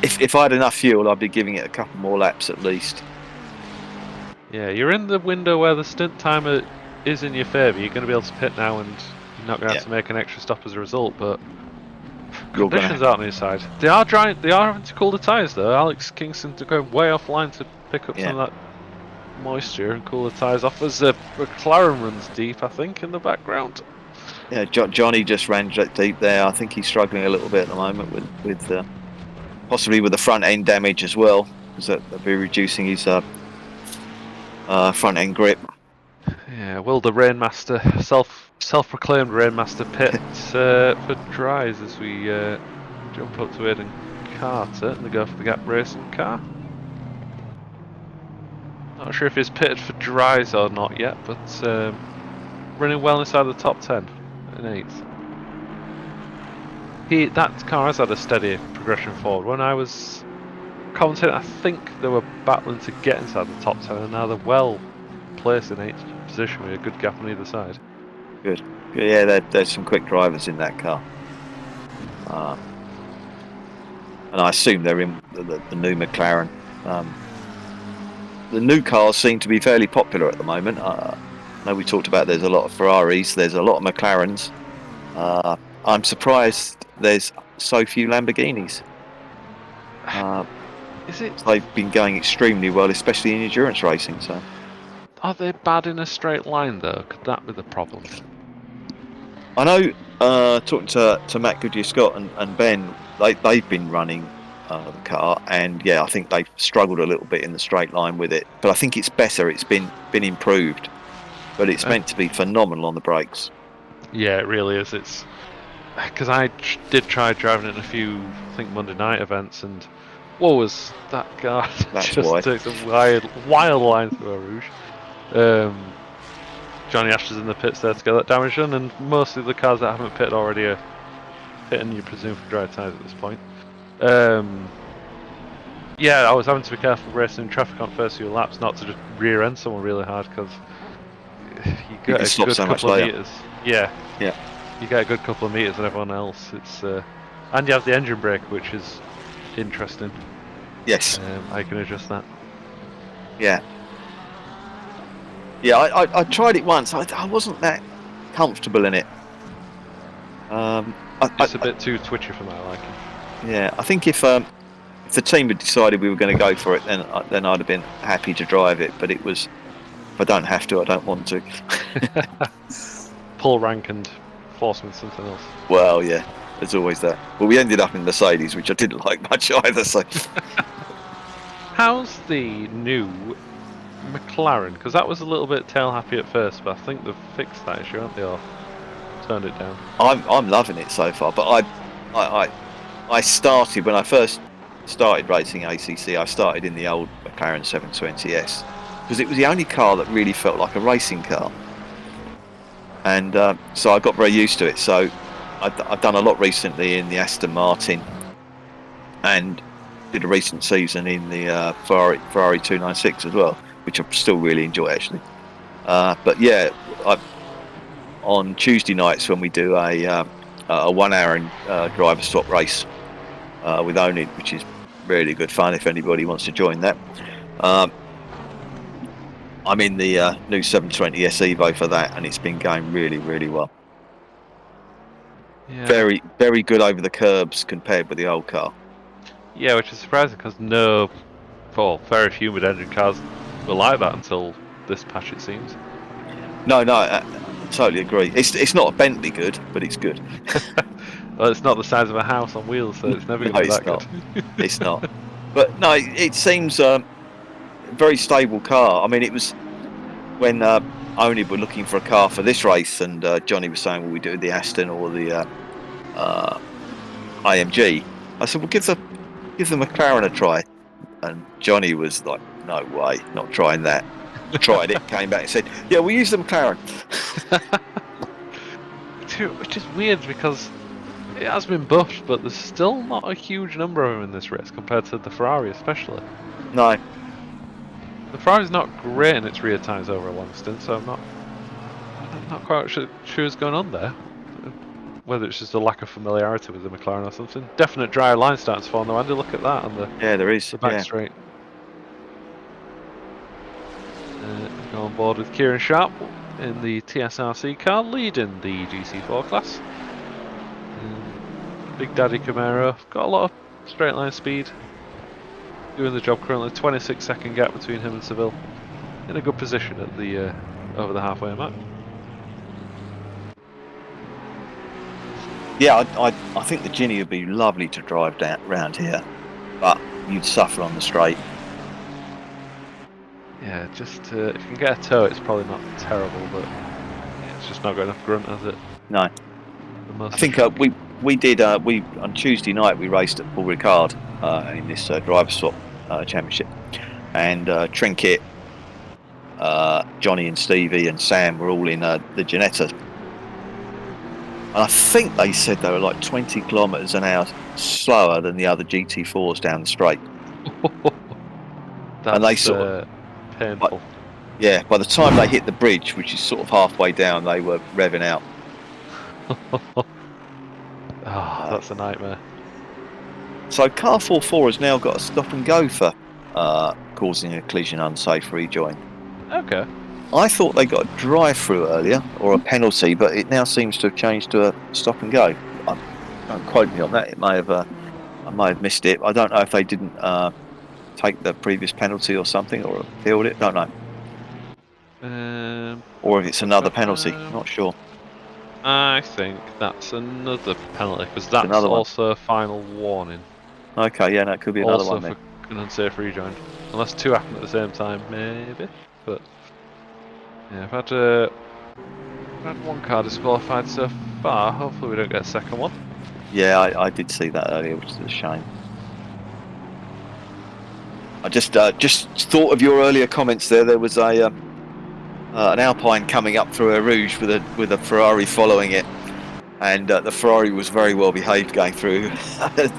if I had enough fuel, I'd be giving it a couple more laps at least. Yeah, you're in the window where the stint timer is in your favour. You're going to be able to pit now, and you're not going to have to make an extra stop as a result. But conditions aren't on your side. They are drying. They are having to cool the tyres though. Alex Kingston to go way offline to pick up some of that moisture and cool the tyres off as McLaren runs deep, I think, in the background. Yeah, Johnny just ran deep there. I think he's struggling a little bit at the moment with possibly with the front end damage as well, because they'll be reducing his front end grip. Yeah, will the Rainmaster, self-proclaimed Rainmaster, pit for dries as we jump up to Aidan Carter and they go for the gap racing car. Not sure if he's pitted for dries or not yet, but running well inside the top 10 in 8th. That car has had a steady progression forward. When I was commentating, I think they were battling to get inside the top 10, and now they're well placed in 8th position with a good gap on either side. Good. Yeah, there's some quick drivers in that car. And I assume they're in the new McLaren. The new cars seem to be fairly popular at the moment. I know we talked about there's a lot of Ferraris, there's a lot of McLarens. I'm surprised there's so few Lamborghinis. Is it? They've been going extremely well, especially in endurance racing. So, are they bad in a straight line though? Could that be the problem? I know, talking to Matt Goodyear Scott and Ben, they've been running the car, and yeah, I think they've struggled a little bit in the straight line with it. But I think it's better. It's been improved, but it's meant to be phenomenal on the brakes. Yeah, it really is. It's because I did try driving it in a few, I think, Monday night events, and what was that car? That's just why. takes a wild line through a rouge. Johnny Ashley's in the pits there to get that damage done, and most of the cars that haven't pitted already are pitting, you presume, for dry tyres at this point. Yeah, I was having to be careful racing in traffic on first few laps, not to just rear end someone really hard, because you get a good couple of meters. Yeah, you get a good couple of meters than everyone else. It's and you have the engine brake, which is interesting. Yes, I can adjust that. Yeah. Yeah, I tried it once. I wasn't that comfortable in it. It's a bit too twitchy for my liking. Yeah, I think if the team had decided we were going to go for it, then I'd have been happy to drive it. But it was, if I don't have to, I don't want to. Pull rank and force with something else. Well, yeah. There's always that. But we ended up in Mercedes, which I didn't like much either. So How's the new McLaren? Because that was a little bit tail happy at first, but I think they've fixed that issue, haven't they? Or turned it down. I'm loving it so far. But I started when I first started racing ACC. I started in the old McLaren 720S because it was the only car that really felt like a racing car, and so I got very used to it. So I've done a lot recently in the Aston Martin, and did a recent season in the Ferrari 296 as well, which I still really enjoy actually. But yeah, on Tuesday nights when we do a 1 hour driver swap race with oNiD, which is really good fun if anybody wants to join that. I'm in the new 720S Evo for that, and it's been going really well. Yeah. Very, very good over the curbs compared with the old car. Yeah, which is surprising because very few mid-engine cars were like that until this patch, it seems. No, I totally agree. It's not a Bentley good, but it's good. Well, it's not the size of a house on wheels, so it's never going to be that good. It's not. But no, it seems a very stable car. I mean, it was when oNiD were looking for a car for this race, and Johnny was saying, "Will we do the Aston or the AMG?" I said, "Well, give the McLaren a try." And Johnny was like, "No way, not trying that." Tried it, came back and said, "Yeah, we'll use the McLaren." Which is weird because it has been buffed, but there's still not a huge number of them in this race compared to the Ferrari, especially. No. The Ferrari's not great in its rear tyres over a long stint, so I'm not quite sure what's going on there. Whether it's just a lack of familiarity with the McLaren or something. Definite dry line starting to form though, Andy. Look at that on the there is the back straight. Go on board with Kieran Sharp in the TSRC car, leading the GC4 class. Big Daddy Camaro, got a lot of straight line speed. Doing the job currently, 26-second gap between him and Seville. In a good position at the over the halfway mark. Yeah, I think the Ginny would be lovely to drive down around here, but you'd suffer on the straight. Yeah, just if you can get a tow, it's probably not terrible, but yeah, it's just not got enough grunt, has it? No. I think we did on Tuesday night we raced at Paul Ricard in this driver swap championship, and Trinket, Johnny and Stevie and Sam were all in the Ginetta. And I think they said they were like 20 kilometres an hour slower than the other GT4s down the straight. That's, and they sort of painful. By the time they hit the bridge, which is sort of halfway down, they were revving out. That's a nightmare. So car 44 has now got a stop and go for causing a collision unsafe rejoin. Okay. I thought they got a drive-through earlier, or a penalty, but it now seems to have changed to a stop and go. Don't quote me on that. I may have missed it. I don't know if they didn't take the previous penalty or something, or appealed it. Don't know. Or if it's another penalty. Not sure. I think that's another penalty because that's also a final warning. Okay, yeah, that could be another one then. Also for an unsafe rejoin, unless two happen at the same time, maybe. But yeah, I've had one car disqualified so far. Hopefully, we don't get a second one. Yeah, I did see that earlier, which is a shame. I just thought of your earlier comments there. There was an Alpine coming up through Eau Rouge with a Ferrari following it, and the Ferrari was very well behaved going through.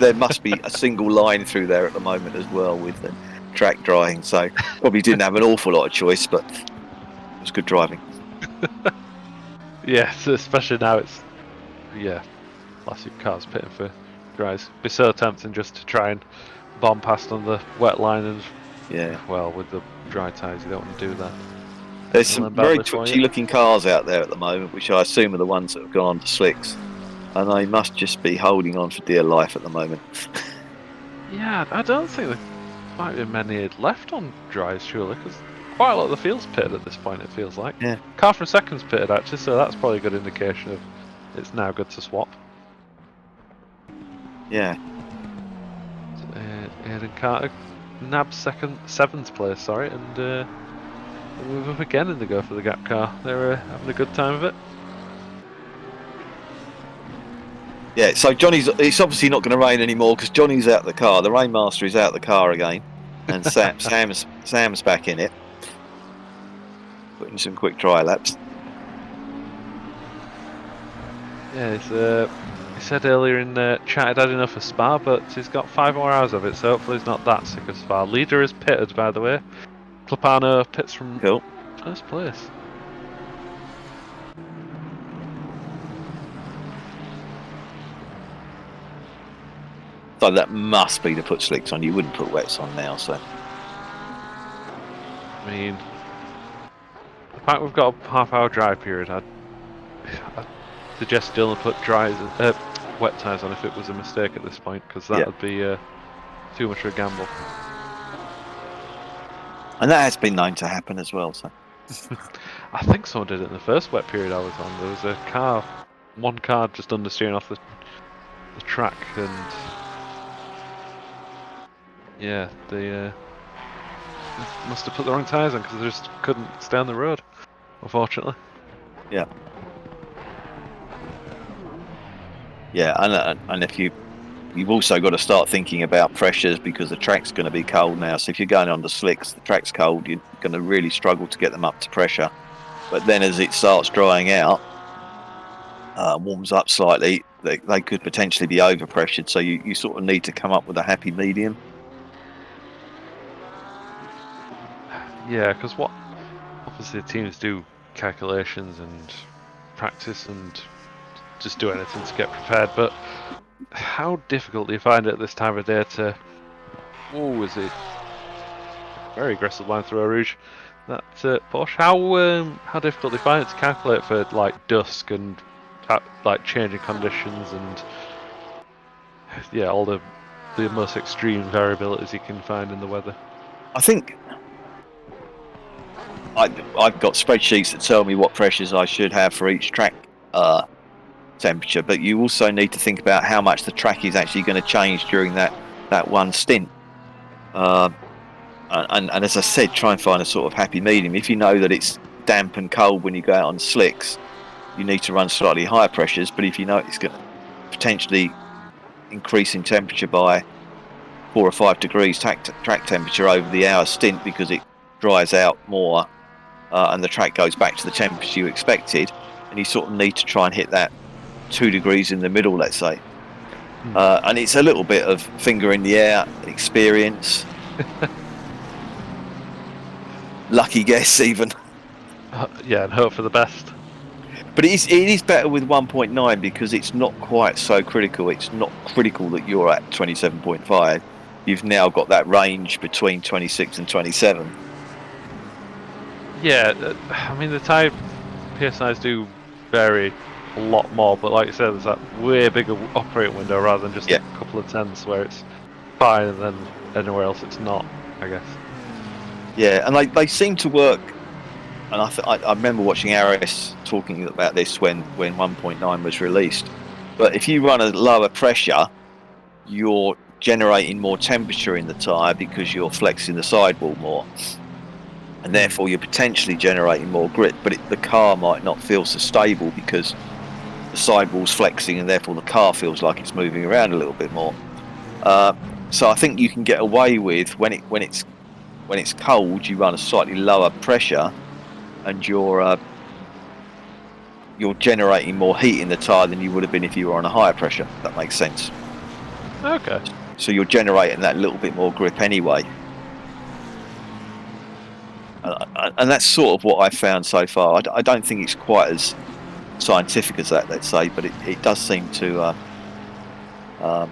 There must be a single line through there at the moment as well with the track drying, so probably didn't have an awful lot of choice, but it was good driving. Yes, especially now it's classic cars pitting for dries. It'd be so tempting just to try and bomb past on the wet line, and well, with the dry tyres you don't want to do that. There's some very twitchy looking cars out there at the moment, which I assume are the ones that have gone on to slicks, and they must just be holding on for dear life at the moment. Yeah, I don't think there might be many left on dries, surely, because quite a lot of the field's pitted at this point, it feels like. Yeah. Car from second's pitted actually, so that's probably a good indication of it's now good to swap. Yeah. Aidan Carter nabbed seventh place, and move up again in the go for the gap car. They're having a good time of it. Yeah, so it's obviously not going to rain anymore because Johnny's out the car. The Rainmaster is out the car again, and Sam's back in it, putting some quick dry laps. Yeah, he said earlier in chat he'd had enough of Spa, but he's got 5 more hours of it, so hopefully he's not that sick of Spa. Leader is pitted, by the way. Clapano pits from first place. So that must be to put slicks on. You wouldn't put wets on now, so. I mean, the fact we've got a half-hour dry period, I'd suggest Dylan put wet tyres on if it was a mistake at this point, because that would be too much of a gamble. And that has been known to happen as well. So. I think someone did it in the first wet period I was on. There was one car just understeering off the track, and yeah, they must have put the wrong tyres on because they just couldn't stay on the road, unfortunately. Yeah. Yeah, and if you've also got to start thinking about pressures because the track's going to be cold now. So if you're going on the slicks, the track's cold, you're going to really struggle to get them up to pressure. But then as it starts drying out, warms up slightly, they could potentially be overpressured. So you sort of need to come up with a happy medium. Yeah, because obviously the teams do calculations and practice and just do anything to get prepared, but how difficult do you find it at this time of day to... Oh, is it very aggressive line through Rouge? That Porsche. How difficult do you find it to calculate for like dusk and like changing conditions and all the most extreme variabilities you can find in the weather? I think I've got spreadsheets that tell me what pressures I should have for each track temperature, but you also need to think about how much the track is actually going to change during that one stint. And as I said, try and find a sort of happy medium. If you know that it's damp and cold when you go out on slicks, you need to run slightly higher pressures. But if you know it's going to potentially increase in temperature by 4 or 5 degrees track temperature over the hour stint because it dries out more and the track goes back to the temperature you expected, and you sort of need to try and hit that 2 degrees in the middle, let's say. And it's a little bit of finger in the air experience. Lucky guess even. And hope for the best. But it is better with 1.9 because it's not quite so critical. It's not critical that you're at 27.5. You've now got that range between 26 and 27. Yeah, I mean the tyre PSIs do vary a lot more, but like you said, there's that way bigger operating window rather than just a couple of tenths where it's fine and then anywhere else it's not, I guess. Yeah, and they seem to work. And I remember watching RS talking about this when 1.9 was released. But if you run a lower pressure, you're generating more temperature in the tyre because you're flexing the sidewall more. And therefore you're potentially generating more grip, but the car might not feel so stable because the sidewall's flexing and therefore the car feels like it's moving around a little bit more. So I think you can get away with when it's cold, you run a slightly lower pressure and you're generating more heat in the tyre than you would have been if you were on a higher pressure. If that makes sense. Okay. So you're generating that little bit more grip anyway. And that's sort of what I've found so far. I don't think it's quite as scientific as that, let's say, but it does seem to... I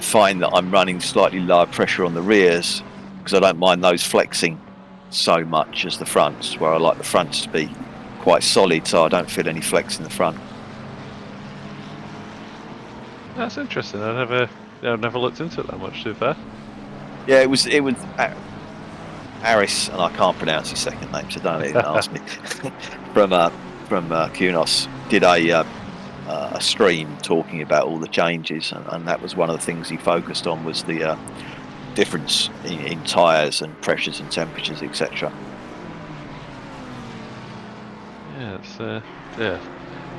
find that I'm running slightly lower pressure on the rears because I don't mind those flexing so much as the fronts, where I like the fronts to be quite solid so I don't feel any flex in the front. That's interesting. I've never looked into it that much, to be fair. Yeah, it was Aris, and I can't pronounce his second name, so don't even ask me. from Kunos did a a stream talking about all the changes, and that was one of the things he focused on, was the difference in tyres and pressures and temperatures, etc. Yeah, it's yeah.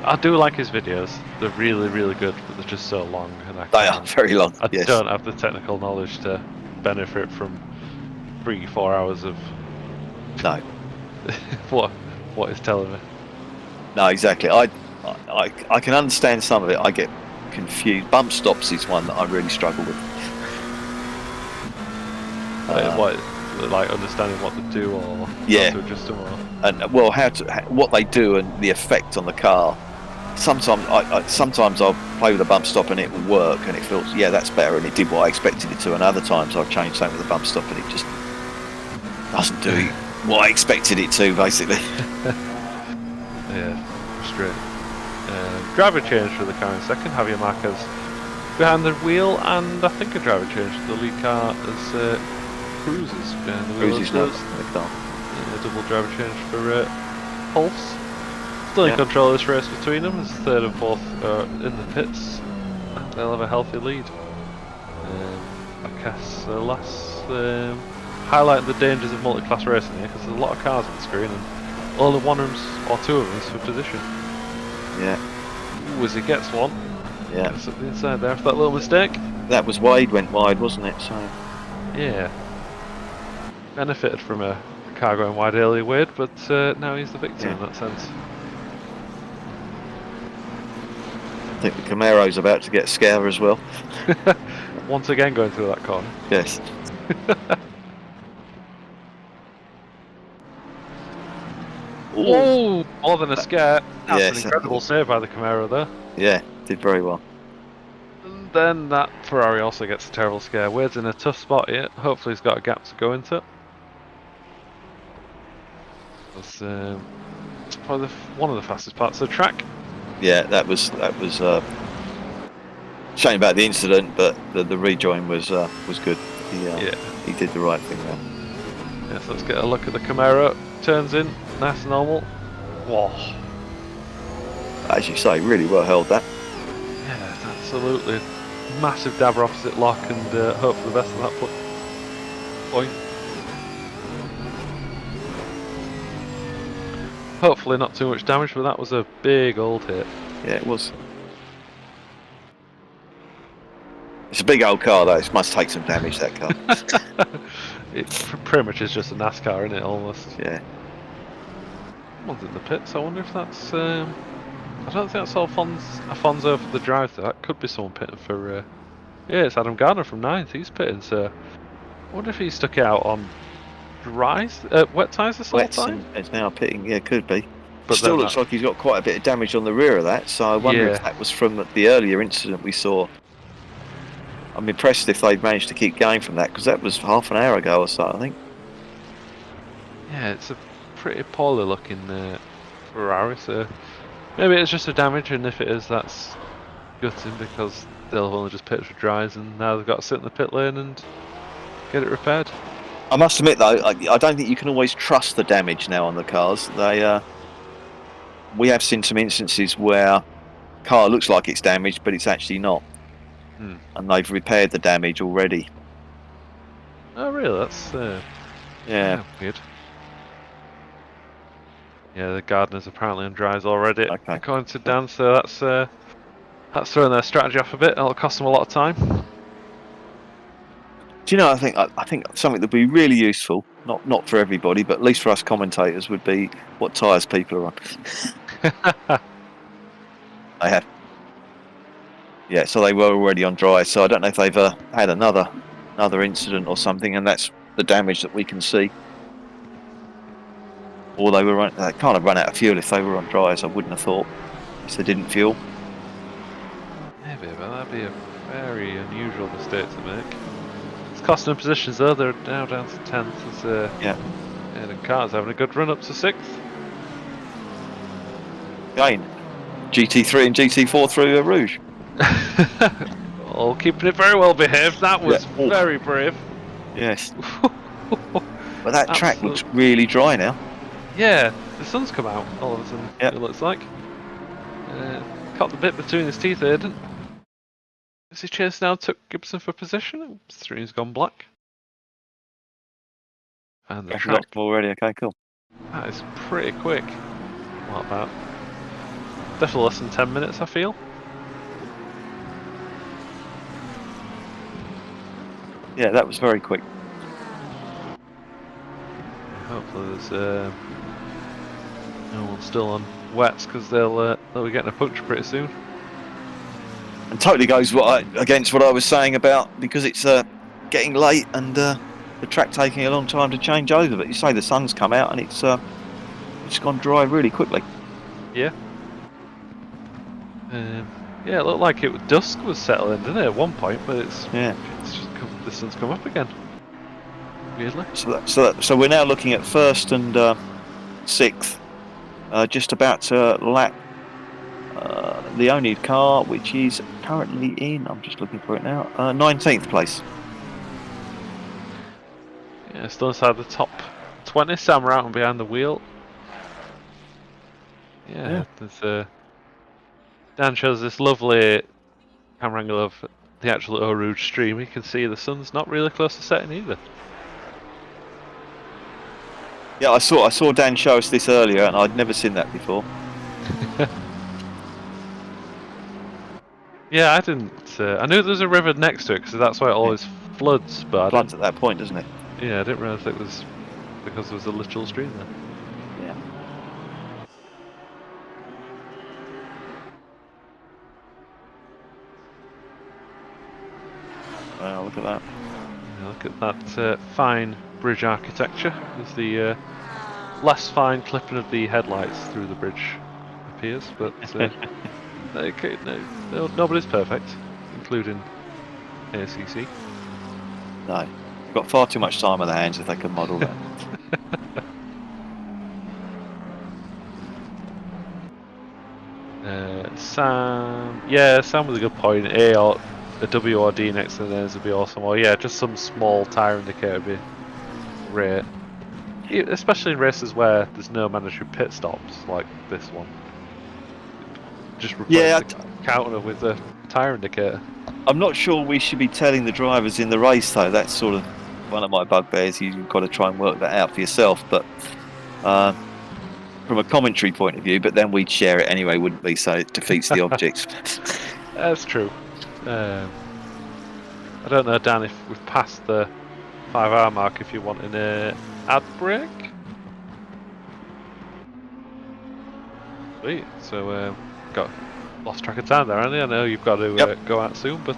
I do like his videos. They're really, really good, but they're just so long, and They are very long. I Yes. don't have the technical knowledge to benefit from 3-4 hours of No. what he's telling me. No, exactly. I can understand some of it. I get confused. Bump stops is one that I really struggle with. Like understanding what to do, or yeah, how to adjust them, or and well, what they do and the effect on the car. Sometimes I'll play with a bump stop and it will work and it feels, yeah, that's better, and it did what I expected it to. And other times I'll change something with a bump stop and it just doesn't do what I expected it to, basically. Yeah, straight. Driver change for the car in second. Javier Marquez behind the wheel, and I think a driver change for the lead car as Cruises behind the wheel. Cruises not a double driver change for Pulse. Still in control of this race between them, as third and fourth in the pits, and they'll have a healthy lead. I guess last highlight the dangers of multi-class racing here, because there's a lot of cars on the screen and only one of them or two of them is for position. Yeah. Ooh, as he gets one. Yeah. Gets up the inside there for that little mistake. That was Wade went wide, wasn't it? So. Yeah. Benefited from a car going wide earlier, Wade, but now he's the victim in that sense. I think the Camaro's about to get a scare as well. Once again going through that corner. Yes. Oh, more than a scare. That's yes, an incredible save by the Camaro there. Yeah, did very well. And then that Ferrari also gets a terrible scare. Wade's in a tough spot here. Hopefully he's got a gap to go into. It's probably one of the fastest parts of the track. Yeah, that was shame about the incident, but the rejoin was good. He did the right thing there. Yes, let's get a look at the Camaro. Turns in, nice and normal. Whoa. As you say, really well held that. Yeah, absolutely. Massive dabber opposite lock, and hope for the best of that point. Hopefully not too much damage, but that was a big old hit. Yeah, it was. It's a big old car though, it must take some damage, that car. It pretty much is just a NASCAR, isn't it, almost? Yeah. Someone's in the pits, I wonder if that's... I don't think that's Alfonso for the drive, though. That could be someone pitting for... yeah, it's Adam Gardner from 9th, he's pitting, so... I wonder if he stuck it out on wet tyres this whole time? It's now pitting, yeah, could be. But still looks like he's got quite a bit of damage on the rear of that, so I wonder if that was from the earlier incident we saw. I'm impressed if they've managed to keep going from that, because that was half an hour ago or so, I think. Yeah, it's a pretty poorly looking Ferrari, so maybe it's just a damage, and if it is, that's gutting, because they'll have only just pitted for dries, and now they've got to sit in the pit lane and get it repaired. I must admit though, I don't think you can always trust the damage now on the cars. We have seen some instances where car looks like it's damaged, but it's actually not. And they've repaired the damage already. Oh really? That's yeah, weird. Yeah, the Gardeners apparently on dries already, according to Dan. So that's throwing their strategy off a bit. It'll cost them a lot of time. Do you know? I think something that'd be really useful, not for everybody, but at least for us commentators, would be what tyres people are on. I have. Yeah, so they were already on dry, so I don't know if they've had another incident or something, and that's the damage that we can see. Or they kind of run out of fuel if they were on dries, I wouldn't have thought, if they didn't fuel. Maybe, but that'd be a very unusual mistake to make. It's costing them positions though, they're now down to 10th, as the car's having a good run up to 6th. Again, GT3 and GT4 through Rouge. Oh, keeping it very well behaved. That was very brave. Yes. But that track looks really dry now. Yeah, the sun's come out all of a sudden. It looks like. caught the bit between his teeth there, didn't? As he chased down, took Gibson for position. Screen's gone black. And the track already. Okay, cool. That is pretty quick. What about? Definitely less than 10 minutes, I feel. Yeah, that was very quick. Hopefully there's no one still on wets, because they'll be getting a puncture pretty soon. And totally goes against what I was saying about, because it's getting late and the track taking a long time to change over. But you say the sun's come out and it's gone dry really quickly. Yeah. Yeah, it looked like dusk was settling, didn't it, at one point? But it's just the sun's come up again. Weirdly. So we're now looking at first and sixth, just about to lap the oNiD car, which is currently in, I'm just looking for it now, 19th place. Yeah, still inside the top 20. Sam out and behind the wheel. Yeah. There's Dan shows this lovely camera angle of the actual Eau Rouge stream. You can see the sun's not really close to setting either. Yeah, I saw Dan show us this earlier, and I'd never seen that before. Yeah, I didn't. I knew there was a river next to it, because that's why it always floods. But floods at that point, doesn't it? Yeah, I didn't realise it was because there was a literal stream there. Yeah. Wow, look at that. Yeah, look at that fine bridge architecture. There's the less fine clipping of the headlights through the bridge appears, but nobody's perfect, including ACC. No, we've got far too much time on their hands if they can model that. Sam with a good point. A W or D next to the names would be awesome. Or yeah, just some small tyre indicator would be great. Especially in races where there's no mandatory pit stops like this one. Just replace the counter with a tyre indicator. I'm not sure we should be telling the drivers in the race though. That's sort of one of my bugbears. You've got to try and work that out for yourself. But from a commentary point of view, but then we'd share it anyway, wouldn't we? So it defeats the object. That's true. I don't know, Dan, if we've passed the 5-hour mark, if you're wanting an ad break. Sweet. So got lost track of time there, Andy. I know you've got to go out soon, but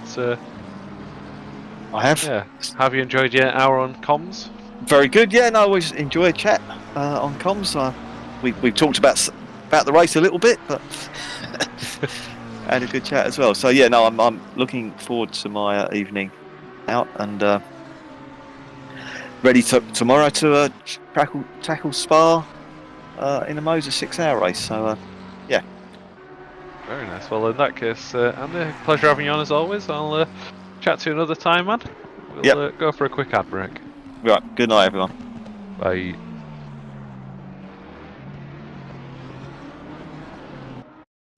I have. Yeah. Have you enjoyed your hour on comms? Very good. Yeah, no, I always enjoy a chat on comms. We've talked about the race a little bit, but had a good chat as well. So yeah, no, I'm looking forward to my evening out and ready tomorrow to tackle Spa in a Moser 6-hour race. So yeah. Very nice. Well, in that case, Andy, pleasure having you on as always. I'll chat to you another time, man. We'll go for a quick ad break. Right. Good night, everyone. Bye.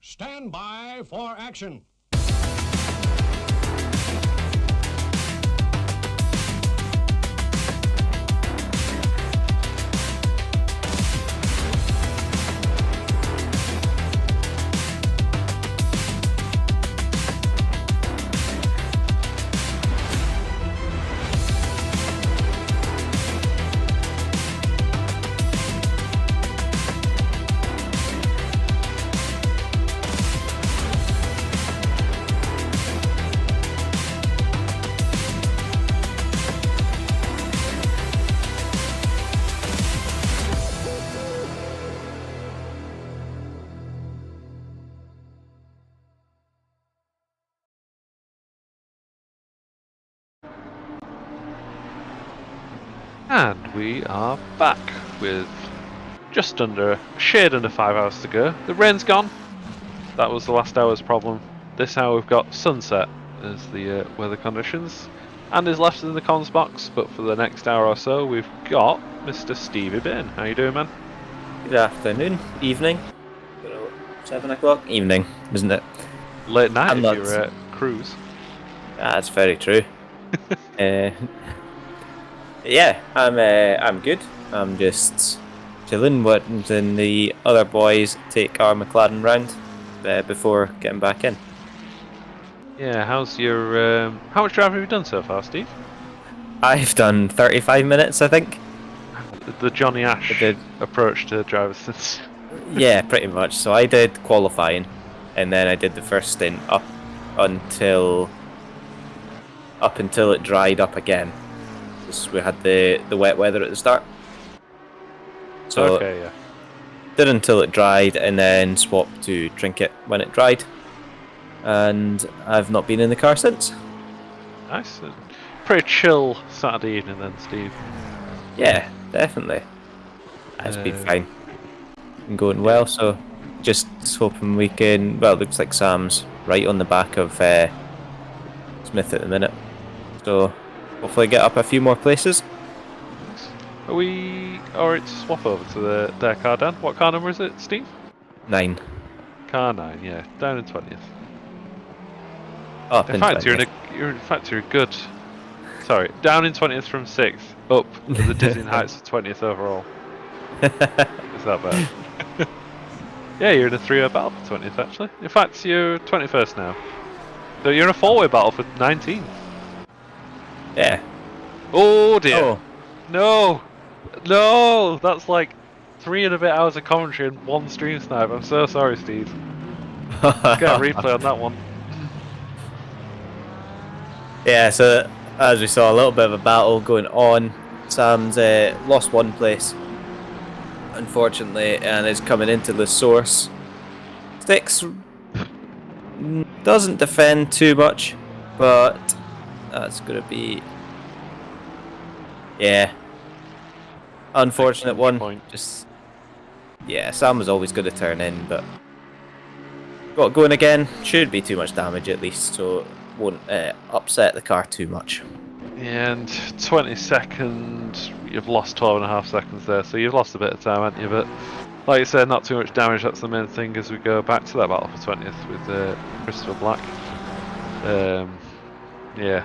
Stand by for action. And we are back with just under, a shade under 5 hours to go. The rain's gone. That was the last hour's problem. This hour we've got sunset as the weather conditions. And is left in the comms box, but for the next hour or so we've got Mr. Stevie Bain. How you doing, man? Good afternoon, evening. 7 o'clock evening, isn't it? Late night I'm if not- you're at cruise. That's very true. Yeah, I'm good. I'm just chilling, watching the other boys take our McLaren round before getting back in. Yeah, how's your how much driving have you done so far, Steve? I've done 35 minutes, I think. The Johnny Ash I did. approach to driver's since. Yeah, pretty much. So I did qualifying, and then I did the first stint until it dried up again. Because we had the wet weather at the start. So Okay, yeah. did until it dried, and then swapped to Trinket when it dried. And I've not been in the car since. Nice. Pretty chill Saturday evening then, Steve. Yeah, definitely. It's been Uh, fine. Been going well, so just hoping we can. Well, it looks like Sam's right on the back of Smith at the minute. So hopefully get up a few more places. Are we alright to swap over to their car, Dan? What car number is it, Steve? 9. Car 9, yeah. Down in 20th. Up In in fact, 20th. you're a good. Sorry, down in 20th from 6th, up to the dizzying heights of 20th overall. Is that bad? Yeah, you're in a 3-way battle for 20th actually. In fact, you're 21st now. So you're in a 4-way battle for 19th. Yeah. Oh dear. Oh. No! No! That's like 3 and a bit hours of commentary and 1 stream snipe. I'm so sorry, Steve. Get a replay on that one. Yeah, so as we saw, a little bit of a battle going on. Sam's lost 1 place, unfortunately, and is coming into the source. Sticks doesn't defend too much, but that's going to be... Yeah. Unfortunate one. Point. Just... Yeah, Sam was always going to turn in, but... Got going again. Shouldn't be too much damage at least, so won't upset the car too much. Yeah, and 22nd, you've lost 12.5 seconds there, so you've lost a bit of time, haven't you? But like you said, not too much damage, that's the main thing as we go back to that battle for 20th with Christopher Black. Yeah,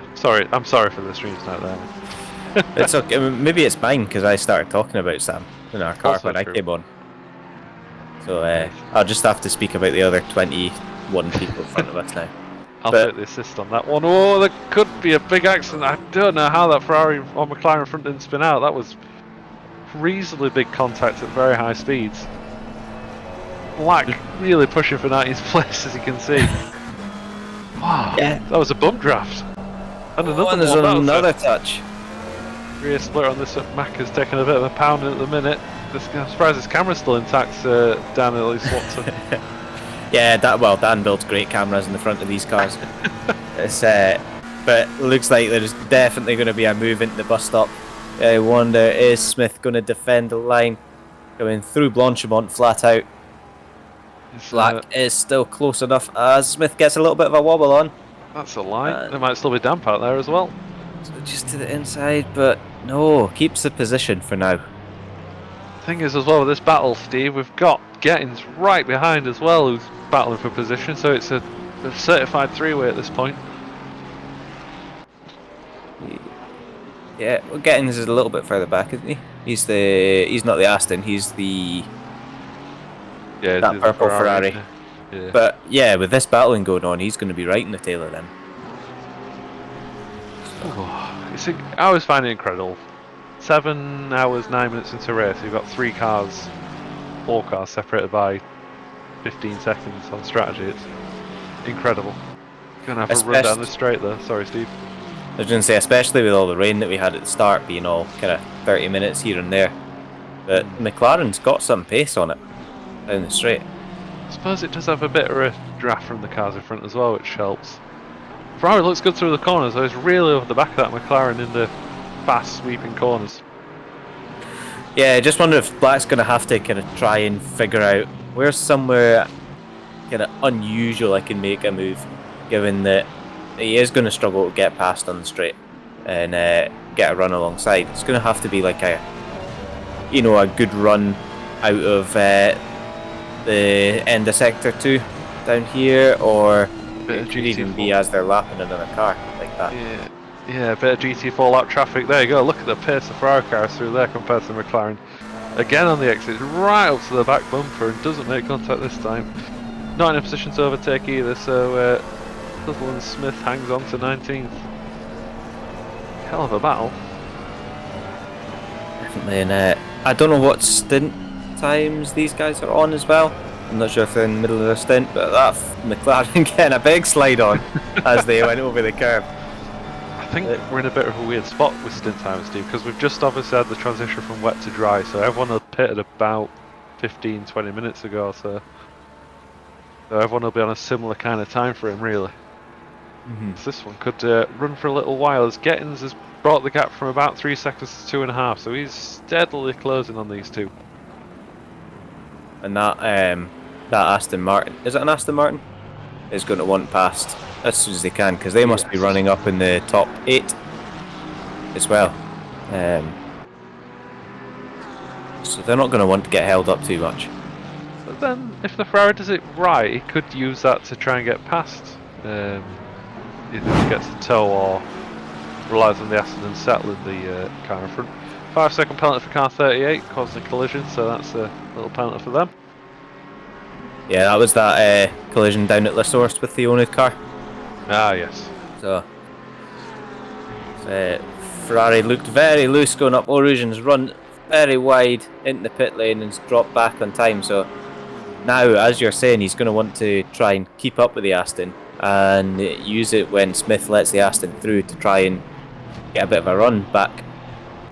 I'm sorry for the stream tonight there. It's okay. Maybe it's mine because I started talking about Sam in our car Also when I true. came on. So I'll just have to speak about the other 21 people in front of us now. I'll But- take the assist on that one. Oh, there could be a big accident. I don't know how that Ferrari or McLaren front didn't spin out. That was reasonably big contact at very high speeds. Black really pushing for 19th place, as you can see. Wow, Yeah. that was a bump draft. And another And there's one. That was another touch. rear split on this. Mac has taken a bit of a pounding at the minute. I'm surprised his camera's still intact down at Lee Watson. Yeah, Dan builds great cameras in the front of these cars. It's but it looks like there's definitely going to be a move into the bus stop. I wonder, is Smith going to defend the line? Going through Blanchimont flat out. Black is still close enough as Smith gets a little bit of a wobble on. That's a lie. There might still be damp out there as well. So just to the inside, but no, keeps the position for now. Thing is, as well, with this battle, Steve, we've got Gettins right behind as well, who's battling for position. So it's a certified 3-way at this point. Yeah, well, Gettins is a little bit further back, isn't he? He's not the Aston, he's the Yeah, that the purple Ferrari. Yeah. But yeah, with this battling going on, he's going to be right in the tail of them. I always find it incredible. 7 hours, 9 minutes into a race, you've got 4 cars separated by 15 seconds on strategy. It's incredible. Gonna have a run down the straight there. Sorry, Steve. I was going to say, especially with all the rain that we had at the start, being all kind of 30 minutes here and there. But McLaren's got some pace on it down the straight. I suppose it does have a bit of a draft from the cars in front as well, which helps. Ferrari looks good through the corners, though. It's really over the back of that McLaren in the fast sweeping corners. Yeah, I just wonder if Black's going to have to kind of try and figure out where's somewhere kind of unusual I can make a move, given that he is going to struggle to get past on the straight and get a run alongside. It's going to have to be like a good run out of the end of sector 2 down here, or Bit it of could even be GT4. as they're lapping another car like that. Yeah, a bit of GT4 lap traffic. There you go. Look at the pace the Ferrari cars through there compared to the McLaren. Again on the exit, right up to the back bumper and doesn't make contact this time. Not in a position to overtake either, so Sutherland Smith hangs on to 19th. Hell of a battle. Definitely, and I don't know what stint times these guys are on as well. I'm not sure if they're in the middle of their stint, but that McLaren getting a big slide on as they went over the curb. I think we're in a bit of a weird spot with stint time, Steve, because we've just obviously had the transition from wet to dry, so everyone had pitted about 15-20 minutes ago, so everyone will be on a similar kind of time frame, really. So this one could run for a little while, as Gettins has brought the gap from about 3 seconds to 2.5, so he's steadily closing on these two. And that Aston Martin, is it an Aston Martin? Is going to want past as soon as they can, because they must be running up in the top 8 as well. So they're not going to want to get held up too much. But then, if the Ferrari does it right, he could use that to try and get past. Either he gets the tow or relies on the Aston and settling the car in front. 5-second penalty for car 38, causing a collision, so that's a little penalty for them. Yeah, that was that collision down at La Source with the oNiD car. Ah, yes. So Ferrari looked very loose going up Eau Rouge and has run very wide into the pit lane and dropped back on time. So now, as you're saying, he's going to want to try and keep up with the Aston and use it when Smith lets the Aston through to try and get a bit of a run back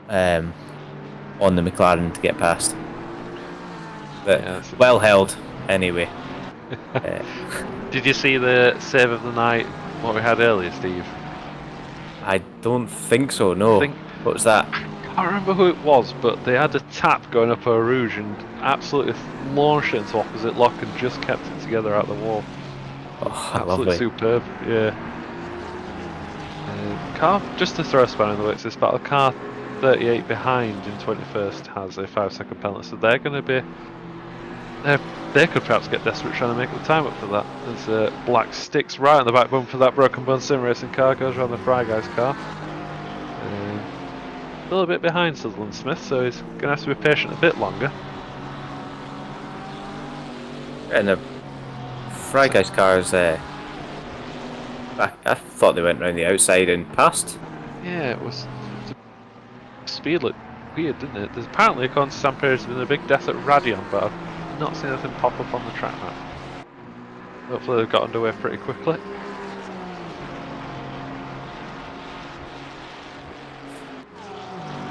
on the McLaren to get past. But Yeah, well held anyway. Did you see the save of the night, what we had earlier, Steve? I don't think so, no. What was that? I can't remember who it was, but they had a tap going up Eau Rouge and absolutely launched it into opposite lock and just kept it together out the wall. Oh, Absolutely lovely. superb, yeah. Car, just to throw a spanner in the works, this battle, car 38 behind in 21st has a 5-second penalty, so they're going to be... They could perhaps get desperate trying to make the time up for that. There's black sticks right on the back bumper for that broken bone SimRacing car, goes around the Fry Guys car. Still a bit behind Sutherland Smith, so he's going to have to be patient a bit longer. And the Fry Guys cars, I thought they went round the outside and passed. Yeah, it was... The speed looked weird, didn't it? There's apparently, according to Sam Perez, been a big death at Radion, but I've not seen anything pop up on the track map. Hopefully they've got underway pretty quickly.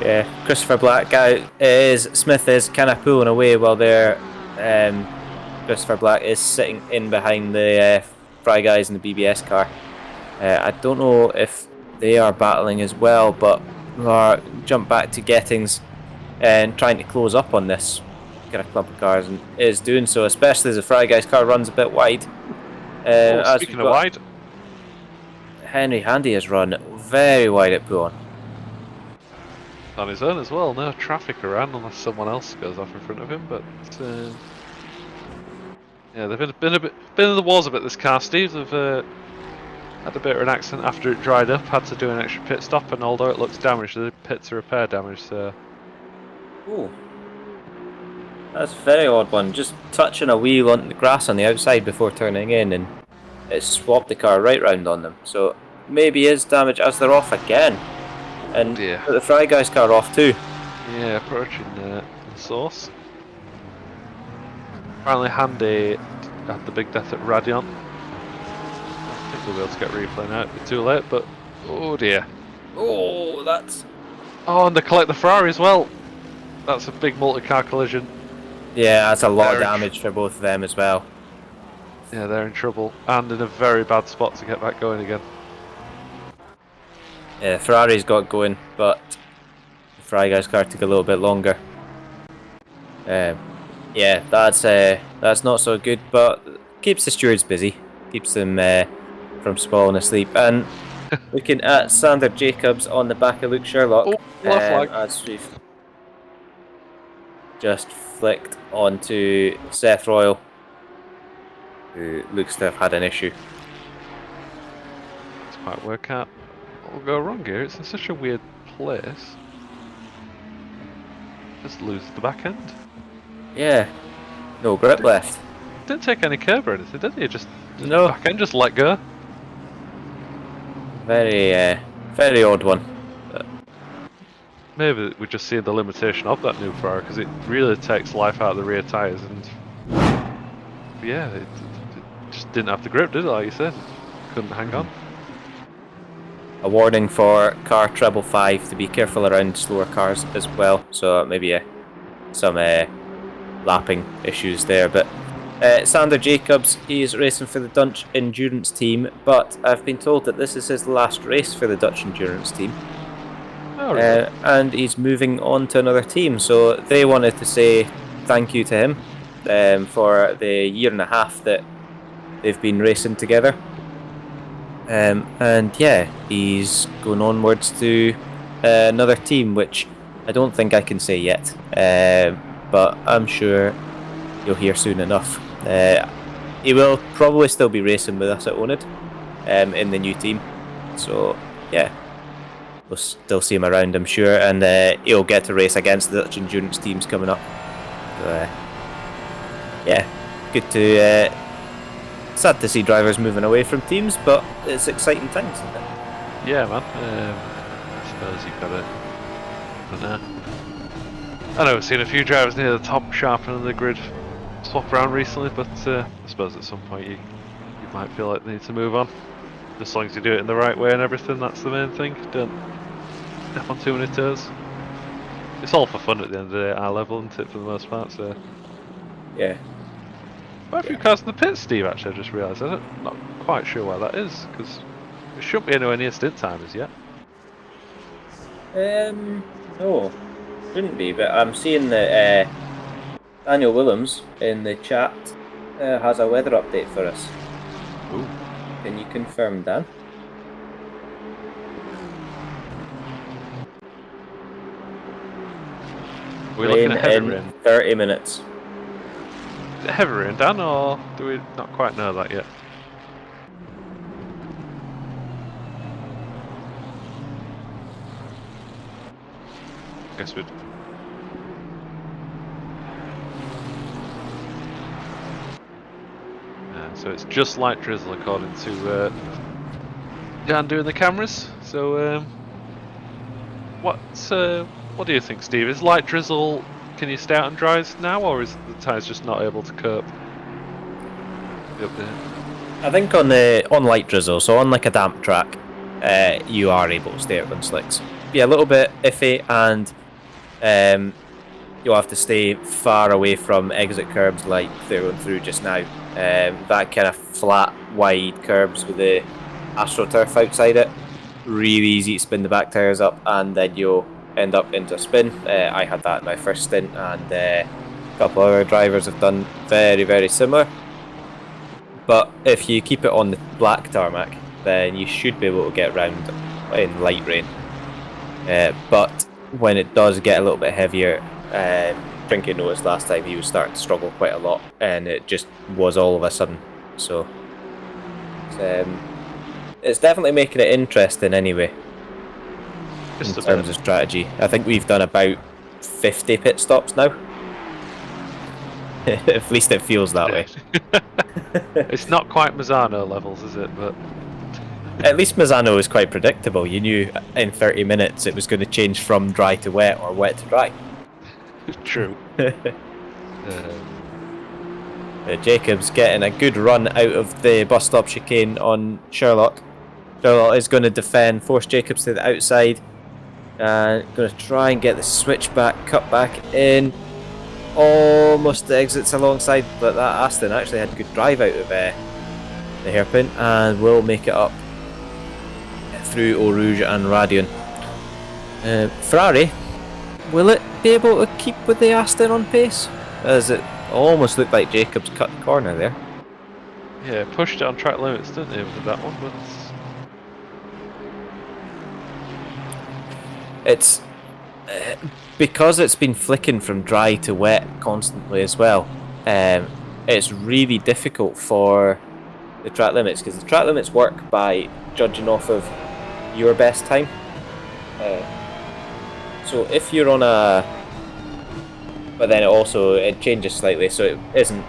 Yeah, Christopher Black Smith is kind of pulling away while they're Christopher Black is sitting in behind the Fry Guys in the BBS car. I don't know if they are battling as well, but we'll jump back to Gettings and trying to close up on this kind of clump of cars, and is doing so, especially as the Fry Guys car runs a bit wide. Speaking of wide, Henry Handy has run very wide at Puon. on his own as well, no traffic around unless someone else goes off in front of him, but yeah, they've been in the wars a bit, this car, Steve. They've had a bit of an accident after it dried up, had to do an extra pit stop, and although it looks damaged, they did pit to repair damage, so... Ooh. That's a very odd one, just touching a wheel on the grass on the outside before turning in, and it swapped the car right round on them, so maybe is damage as they're off again. And Yeah. the Fry Guys car off too. Yeah, approaching the source. Apparently Handy had the big death at Radion. I think they'll be able to get replay now, it'll be too late, but oh dear. Oh, that's... Oh, and they collect the Ferrari as well. That's a big multi-car collision. Yeah, that's a lot of damage for both of them as well. Yeah, they're in trouble, and in a very bad spot to get back going again. Yeah, Ferrari's got going, but the Fry Guys car took a little bit longer. Yeah, that's not so good, but keeps the stewards busy, keeps them from falling asleep. And looking at Sander Jacobs on the back of Luke Sherlock, left flag. as we've just flicked onto Seth Royal who looks to have had an issue. Let's quite work out what will go wrong here. It's in such a weird place. Just lose the back end. Yeah, no grip left. Didn't take any curb or anything, did he? Just No. back end, just let go. Very, very odd one. Maybe we just see the limitation of that new Ferrari because it really takes life out of the rear tyres and yeah, it just didn't have the grip, did it? Like you said, couldn't hang on. A warning for car treble 5 to be careful around slower cars as well. So maybe some lapping issues there. But Sander Jacobs, he's racing for the Dutch Endurance team, but I've been told that this is his last race for the Dutch Endurance team. Oh, really? And he's moving on to another team, so they wanted to say thank you to him for the year and a half that they've been racing together. And yeah, he's going onwards to another team, which I don't think I can say yet, but I'm sure you'll hear soon enough. He will probably still be racing with us at oNiD in the new team, so yeah. We'll still see him around, I'm sure, and he'll get to race against the Dutch Endurance teams coming up. So, yeah, good to... sad to see drivers moving away from teams, but it's exciting times, isn't it? Yeah, man. I suppose you've got to... I don't know. I know we've seen a few drivers near the top sharpening the grid swap around recently, but I suppose at some point you might feel like they need to move on. As long as you do it in the right way and everything, that's the main thing. Don't step on too many toes. It's all for fun at the end of the day at our level, isn't it, for the most part, so... Yeah. Quite a few cars in the pit, Steve, actually, I just realised. I'm not quite sure why that is, because it shouldn't be anywhere near stint timers yet. No, shouldn't be, but I'm seeing that Daniel Willems in the chat has a weather update for us. Ooh. Can you confirm, Dan? We're looking at heavy in rain. 30 minutes. Is it heavy rain, Dan, or do we not quite know that yet? Guess we'd... So it's just light drizzle according to Dan doing the cameras. So what do you think, Steve? Is light drizzle, can you stay out and dries now, or is the tyres just not able to cope? I think on light drizzle, so on like a damp track, you are able to stay out on slicks. Be a little bit iffy, and you'll have to stay far away from exit curbs like they're going through just now. That kind of flat, wide curbs with the AstroTurf outside it, really easy to spin the back tyres up, and then you'll end up into a spin. I had that in my first stint, and a couple of other drivers have done very, very similar. But if you keep it on the black tarmac, then you should be able to get round in light rain. But when it does get a little bit heavier, Trinket noticed last time he was starting to struggle quite a lot, and it just was all of a sudden. So it's definitely making it interesting anyway. Just in terms of strategy, I think we've done about 50 pit stops now. At least it feels that way. It's not quite Mazzano levels, is it? But at least Mazzano was quite predictable. You knew in 30 minutes it was going to change from dry to wet or wet to dry. True. Jacobs getting a good run out of the bus stop chicane on Sherlock. Sherlock is going to defend, force Jacobs to the outside, and going to try and get the switchback cut back in. Almost exits alongside, but that Aston actually had a good drive out of the hairpin and will make it up through Eau Rouge and Radion. Ferrari, will it be able to keep with the Aston on pace? As it almost looked like Jacobs cut the corner there. Yeah, pushed it on track limits, didn't they, with that one? But it's because it's been flicking from dry to wet constantly as well. it's really difficult for the track limits, because the track limits work by judging off of your best time. So if you're on a, but then it changes slightly, so it isn't,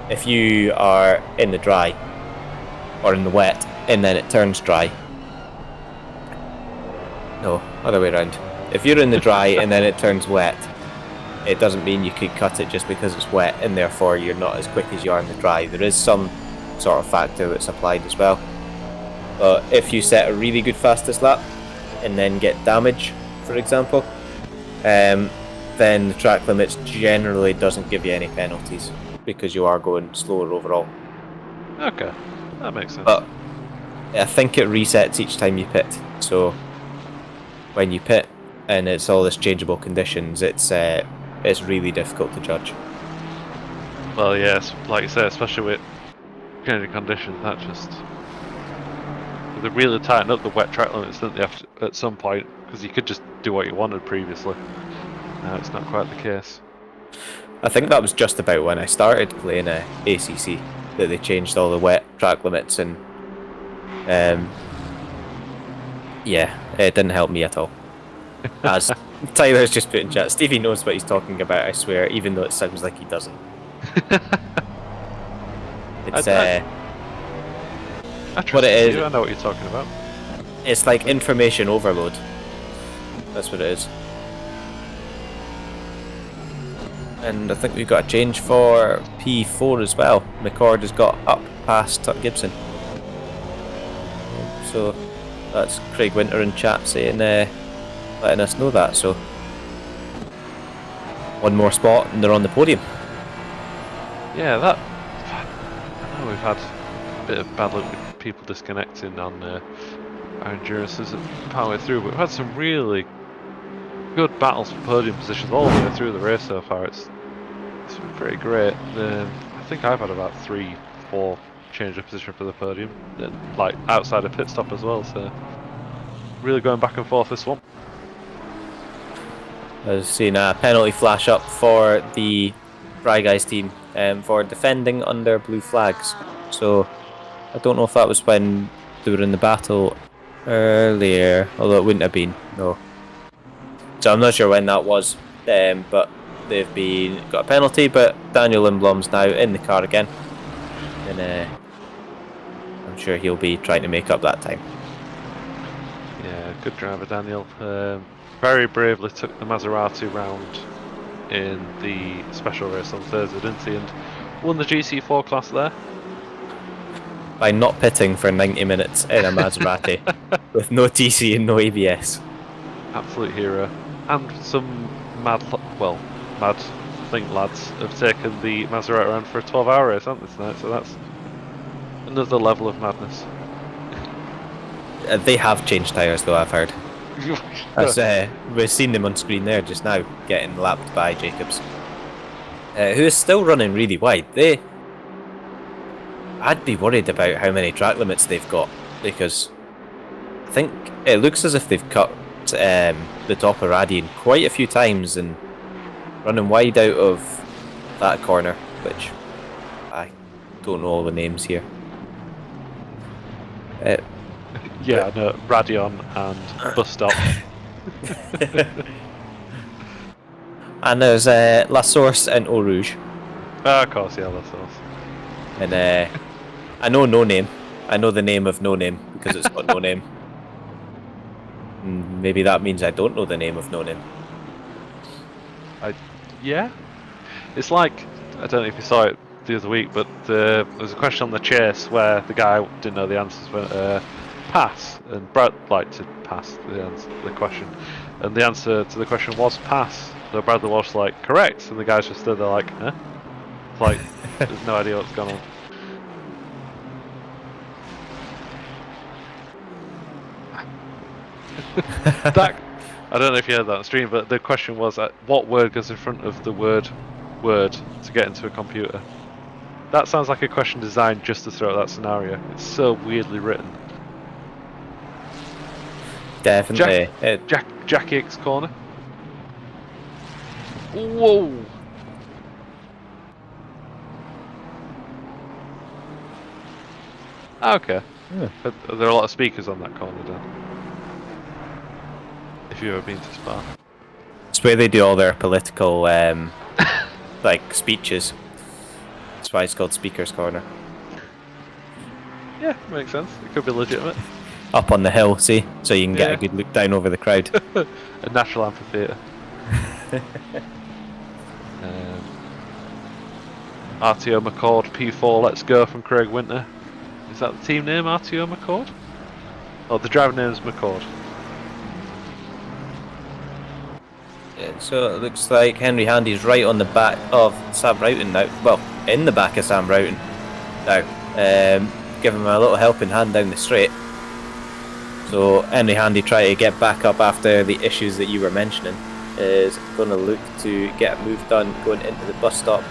if you are in the dry or in the wet and then it turns dry. No, other way around. If you're in the dry and then it turns wet, it doesn't mean you could cut it just because it's wet and therefore you're not as quick as you are in the dry. There is some sort of factor that's applied as well. But if you set a really good fastest lap and then get damage, for example, then the track limits generally doesn't give you any penalties because you are going slower overall. Okay, that makes sense. But I think it resets each time you pit. So when you pit and it's all this changeable conditions, it's really difficult to judge. Well, yes, like you said, especially with changing conditions, that just they really tighten up the wet track limits, didn't they? At some point, because you could just do what you wanted previously. Now it's not quite the case. I think that was just about when I started playing ACC that they changed all the wet track limits, and yeah, it didn't help me at all. As Tyler's just put in chat, Stevie knows what he's talking about, I swear, even though it sounds like he doesn't. It's what it is. I know what you're talking about. It's like information overload. That's what it is. And I think we've got a change for P4 as well. McCord has got up past Tuck Gibson. So that's Craig Winter in chat saying, letting us know that. So one more spot and they're on the podium. Yeah, that. I know we've had a bit of bad luck with people disconnecting on our endurances partway through, but we've had some really good battles for podium positions all the way through the race so far. It's been pretty great. I think I've had about 3-4 change of position for the podium, like outside of pit stop as well. So really going back and forth this one. I've seen a penalty flash up for the Fry Guys team for defending under blue flags. So I don't know if that was when they were in the battle earlier, although it wouldn't have been, no. So I'm not sure when that was, but they've got a penalty, but Daniel Lindblom's now in the car again. And I'm sure he'll be trying to make up that time. Yeah, good driver Daniel. Very bravely took the Maserati round in the special race on Thursday, didn't he? And won the GC4 class there. By not pitting for 90 minutes in a Maserati with no TC and no ABS. Absolute hero. And some mad lads have taken the Maserati around for a 12-hour race, haven't they, tonight? So that's another level of madness. They have changed tyres though, I've heard. We've seen them on screen there just now, getting lapped by Jacobs, who is still running really wide. I'd be worried about how many track limits they've got, because I think it looks as if they've cut the top of Radian quite a few times and running wide out of that corner, which I don't know all the names here. Yeah, no, Radion and Bus Stop. And there's La Source and Eau Rouge. Oh, of course, yeah, La Source. And I know No Name. I know the name of No Name because it's got No Name. Maybe that means I don't know the name of No Name. Yeah? It's like, I don't know if you saw it the other week, but there was a question on the chase where the guy didn't know the answers, but pass, and Brad liked to pass the question, and the answer to the question was pass. So Bradley Walsh like, correct, and the guys just stood there like, huh? It's like, there's no idea what's going on. I don't know if you heard that on stream, but the question was, what word goes in front of the word to get into a computer? That sounds like a question designed just to throw out that scenario. It's so weirdly written. Definitely. Jackie X corner. Whoa! Okay. Yeah. But there are a lot of speakers on that corner then. If you've ever been to Spa. It's where they do all their political, like, speeches. That's why it's called Speaker's Corner. Yeah, makes sense. It could be legitimate. Up on the hill, see? So you can get Yeah. a good look down over the crowd. A natural amphitheatre. RTO McCord P4 Let's Go from Craig Winter. Is that the team name, RTO McCord? Oh, the driver name's McCord. Yeah, so it looks like Henry Handy's right on the back of Sam Roughton now. Well, in the back of Sam Roughton now. Give him a little helping hand down the straight. So Henry Handy trying to get back up after the issues that you were mentioning. Is going to look to get a move done going into the bus stop.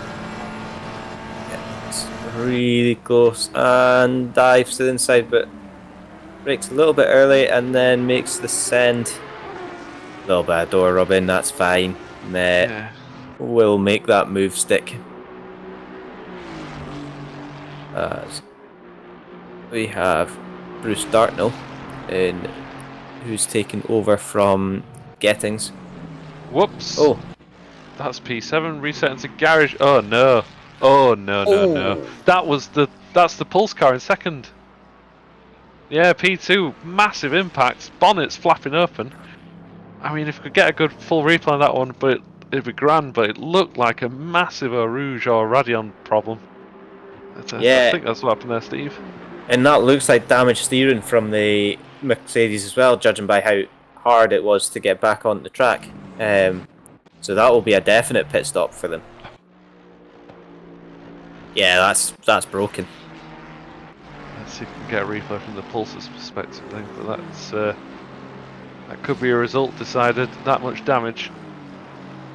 It's really close and dives to the inside, but brakes a little bit early and then makes the send. A little bit of door rubbing, that's fine. Yeah. We'll make that move stick. As we have Bruce Dartnell who's taken over from Gettings. Whoops. Oh, That's P7 resetting to garage. Oh no. Oh no. That's the pulse car in second. Yeah, P2, massive impact. Bonnet's flapping open. I mean, if we could get a good full replay on that one, but it'd be grand. But it looked like a massive Eau Rouge or Radeon problem. yeah. I think that's what happened there, Steve. And that looks like damaged steering from the Mercedes as well, judging by how hard it was to get back on the track. So that will be a definite pit stop for them. Yeah, that's broken. Let's see if we can get a replay from the Pulse's perspective then, but that could be a result decided. That much damage.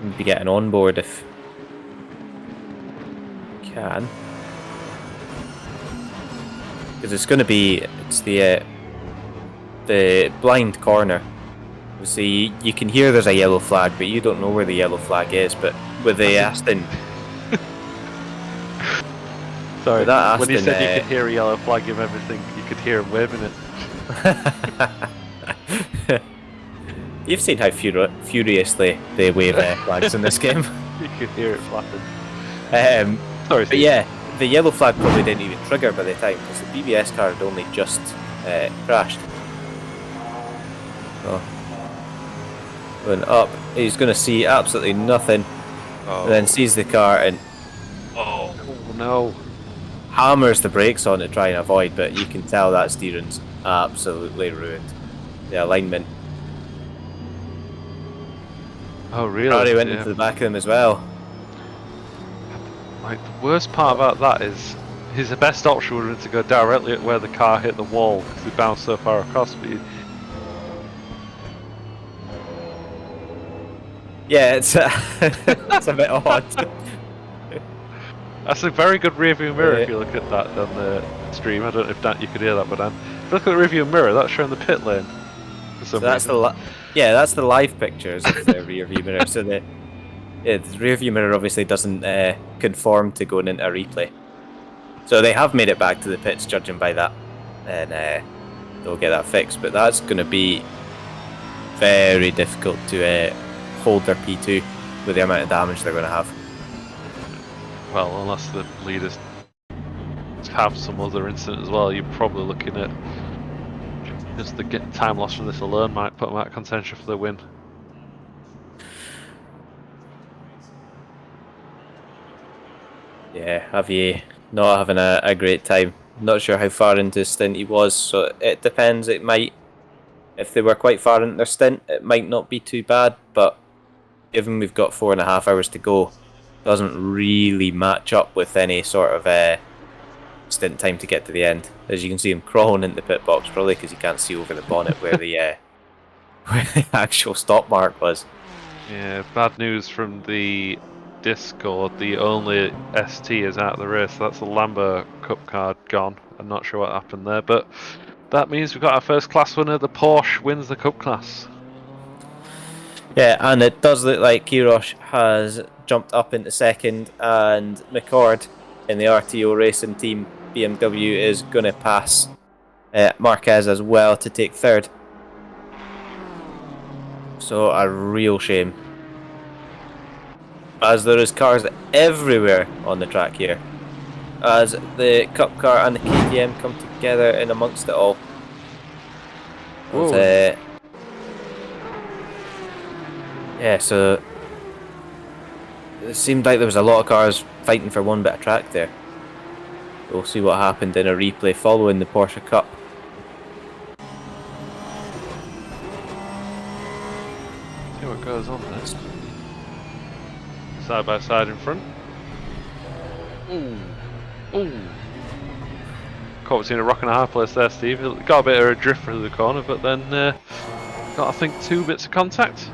We'll be getting on board if we can. Because it's the blind corner. See, you can hear there's a yellow flag, but you don't know where the yellow flag is. But with the Aston, sorry, that when you Aston, said you could hear a yellow flag of everything, you could hear him waving it. You've seen how furiously they wave flags in this game. You could hear it flapping. Sorry, But Steve. yeah, the yellow flag probably didn't even trigger by the time, because the BBS car had only just crashed. Oh. Going up, he's going to see absolutely nothing, Oh. and then sees the car and Oh no. hammers the brakes on to try and avoid, but you can tell that steering's absolutely ruined. The alignment. Oh really? Already went Yeah. into the back of them as well. Like, the worst part about that is his best option would have been to go directly at where the car hit the wall because he bounced so far across. But Yeah, it's it's a bit odd. that's a very good rearview mirror Yeah. if you look at that on the stream. I don't know if Dan, you could hear that, but Dan, if you look at the rearview mirror, that's showing the pit lane. For So some that's reason. that's the live pictures of the rear view mirror. So the rear view mirror obviously doesn't conform to going into a replay. So they have made it back to the pits, judging by that, and they'll get that fixed. But that's going to be very difficult to hold their P2 with the amount of damage they're going to have. Well, unless the leaders have some other incident as well, you're probably looking at just the time loss from this alone might put them out of contention for the win. Yeah, Javier not having a great time. Not sure how far into his stint he was, so it depends. It might, if they were quite far into their stint, it might not be too bad, but given we've got 4.5 hours to go, doesn't really match up with any sort of stint time to get to the end. As you can see him crawling into the pit box, probably because he can't see over the bonnet where the where the actual stop mark was. Yeah, bad news from the Discord. The only ST is out of the race. That's the Lambo Cup card gone. I'm not sure what happened there, but that means we've got our first class winner. The Porsche wins the Cup class. Yeah, and it does look like Kirosh has jumped up into second, and McCord in the RTO Racing team BMW is going to pass Marquez as well to take third. So a real shame, as there is cars everywhere on the track here, as the Cup car and the KTM come together in amongst it all. Yeah, so it seemed like there was a lot of cars fighting for one bit of track there. We'll see what happened in a replay following the Porsche Cup. See what goes on next. Side by side in front. Ooh. Ooh. Caught between a rock and a hard place there, Steve. Got a bit of a drift through the corner, but then got, I think, 2 bits of contact.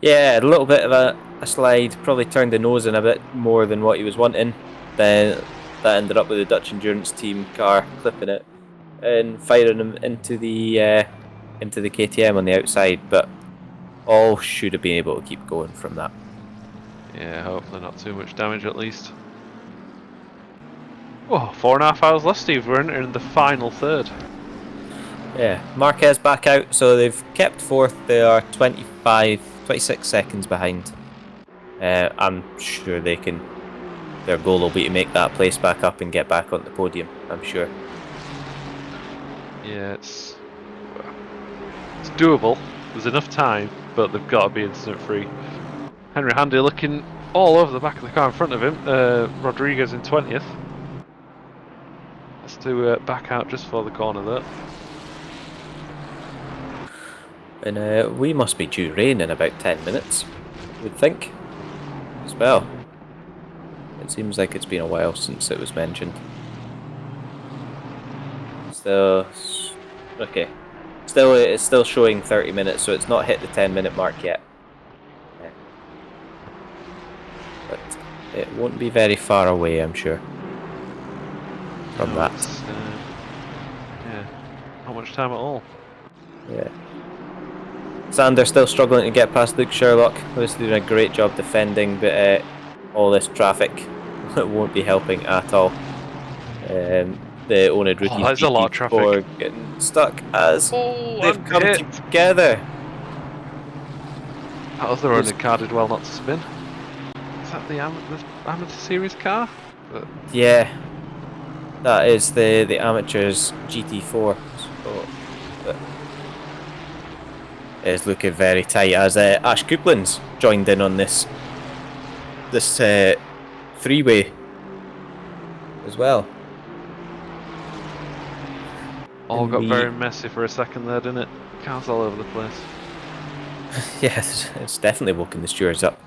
Yeah, a little bit of a slide. Probably turned the nose in a bit more than what he was wanting. Then that ended up with the Dutch Endurance Team car clipping it and firing him into the KTM on the outside. But all should have been able to keep going from that. Yeah, hopefully not too much damage at least. Oh, 4.5 hours left, Steve. We're entering the final third. Yeah, Marquez back out, so they've kept fourth. They are 26 seconds behind. I'm sure they can. Their goal will be to make that place back up and get back on the podium, I'm sure. Yeah, it's doable. There's enough time, but they've got to be incident free. Henry Handy looking all over the back of the car in front of him. Rodriguez in 20th. Has to back out just for the corner there. And we must be due rain in about 10 minutes, would think, as well. It seems like it's been a while since it was mentioned. Still, okay. It's still showing 30 minutes, so it's not hit the 10-minute mark yet. Yeah. But it won't be very far away, I'm sure, from that. Yeah, not much time at all. Yeah. Sander still struggling to get past Luke Sherlock. Obviously doing a great job defending, but all this traffic won't be helping at all. The oNiD rookies there's a lot of traffic. Getting stuck as they've come hit. together. That other oNiD car did well not to spin. Is that the amateur series car? Yeah, that is the amateurs GT4. So, it's looking very tight as Ash Coupland's joined in on this three-way as well. All got very messy for a second there, didn't it? Cars all over the place. Yes, it's definitely woken the stewards up.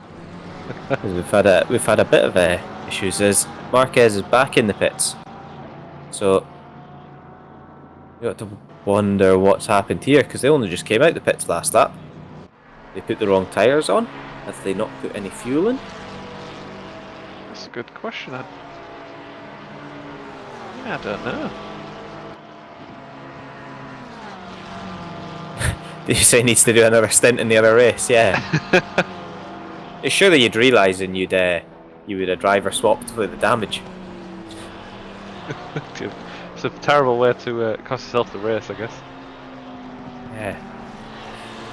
we've had a bit of issues as Marquez is back in the pits. So you got to wonder what's happened here, because they only just came out the pits last lap. They put the wrong tyres on. Have they not put any fuel in? That's a good question. I don't know. Did you say he needs to do another stint in the other race? Yeah. Surely you'd realise and you would have driver swapped for the damage. It's a terrible way to cost yourself the race, I guess. Yeah.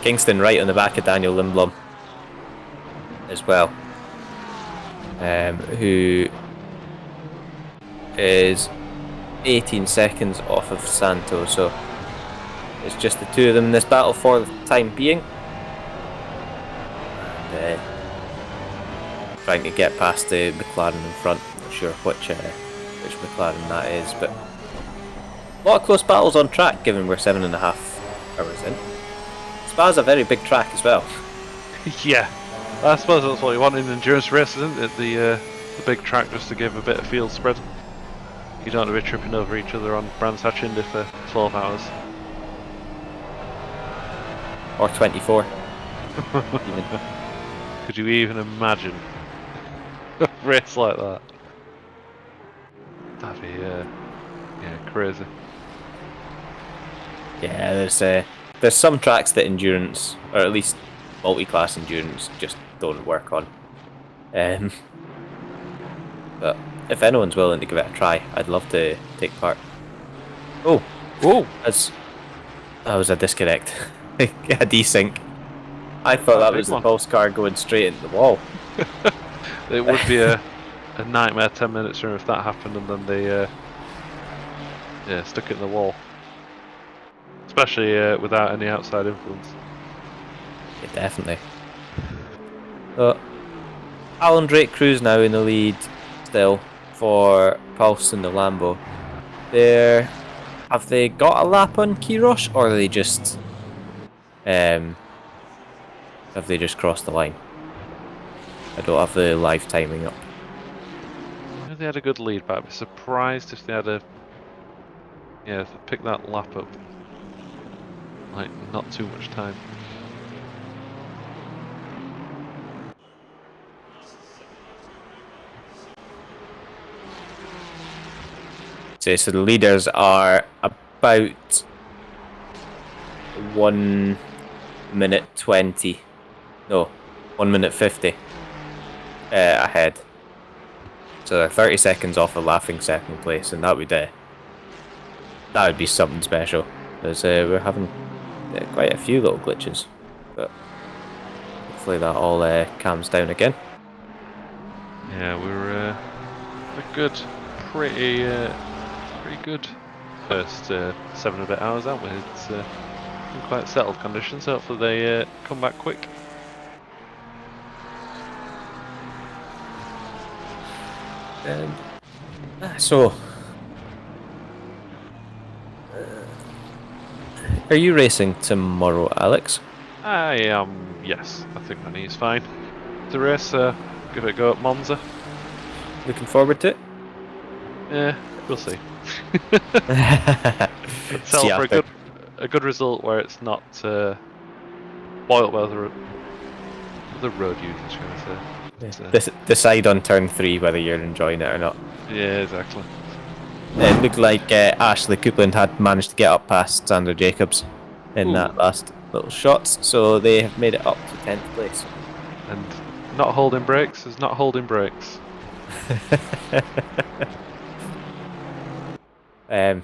Kingston right on the back of Daniel Lindblom as well. Who is 18 seconds off of Santo, so it's just the two of them in this battle for the time being. And trying to get past the McLaren in front. Not sure which McLaren that is, but a lot of close battles on track given we're 7.5 hours in. Spa's a very big track as well. Yeah, I suppose that's what you want in endurance races, isn't it? The big track, just to give a bit of field spread. You don't want to be tripping over each other on Brands Hatch Indy for 12 hours. Or 24. Could you even imagine a race like that? That'd be crazy. Yeah, there's some tracks that endurance, or at least multi-class endurance, just don't work on. But if anyone's willing to give it a try, I'd love to take part. Oh, that was a disconnect. A desync. I thought that was the pulse car going straight into the wall. It would be a nightmare 10 minutes from if that happened and then they stuck it in the wall. Especially without any outside influence. Yeah, definitely. So, Alan Drake Crew's now in the lead still for Pulse and the Lambo. Have they got a lap on Kirosh, or are they just have they just crossed the line? I don't have the live timing up. I know they had a good lead, but I'd be surprised if they had if they picked that lap up. Like, not too much time. So the leaders are about 1 minute 20. No, 1 minute 50 ahead. So they're 30 seconds off of laughing second place, and that would be something special. Because we're having quite a few little glitches, but hopefully that all calms down again. Yeah, we're a good, pretty good first 7 and a bit hours, aren't we? It's been quite settled conditions. Hopefully they come back quick. So, are you racing tomorrow, Alex? I am, yes. I think my knee's fine to race. Give it a go at Monza. Looking forward to it? Yeah, we'll see. Let's sell for a good result where it's not spoiled by the road users, shall I say. Decide on turn 3 whether you're enjoying it or not. Yeah, exactly. It looked like Ashley Coupland had managed to get up past Sandra Jacobs in that last little shot, so they have made it up to 10th place. And not holding brakes is not holding brakes. I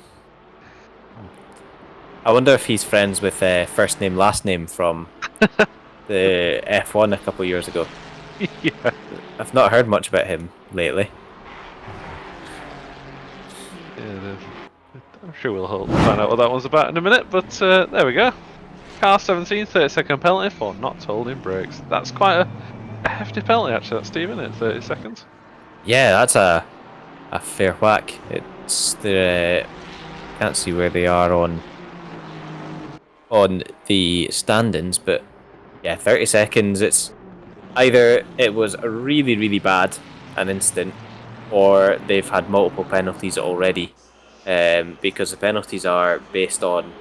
wonder if he's friends with first name last name from the F1 a couple of years ago. Yeah. I've not heard much about him lately. Yeah, I'm sure we'll find out what that one's about in a minute, but there we go. Car 17, 30-second penalty for not holding brakes. That's quite a hefty penalty, actually, that's Steve, isn't it? 30 seconds. Yeah, that's a fair whack. It's the can't see where they are on the standings, but yeah, 30 seconds. It's either it was a really, really bad an instant, or they've had multiple penalties already, because the penalties are based on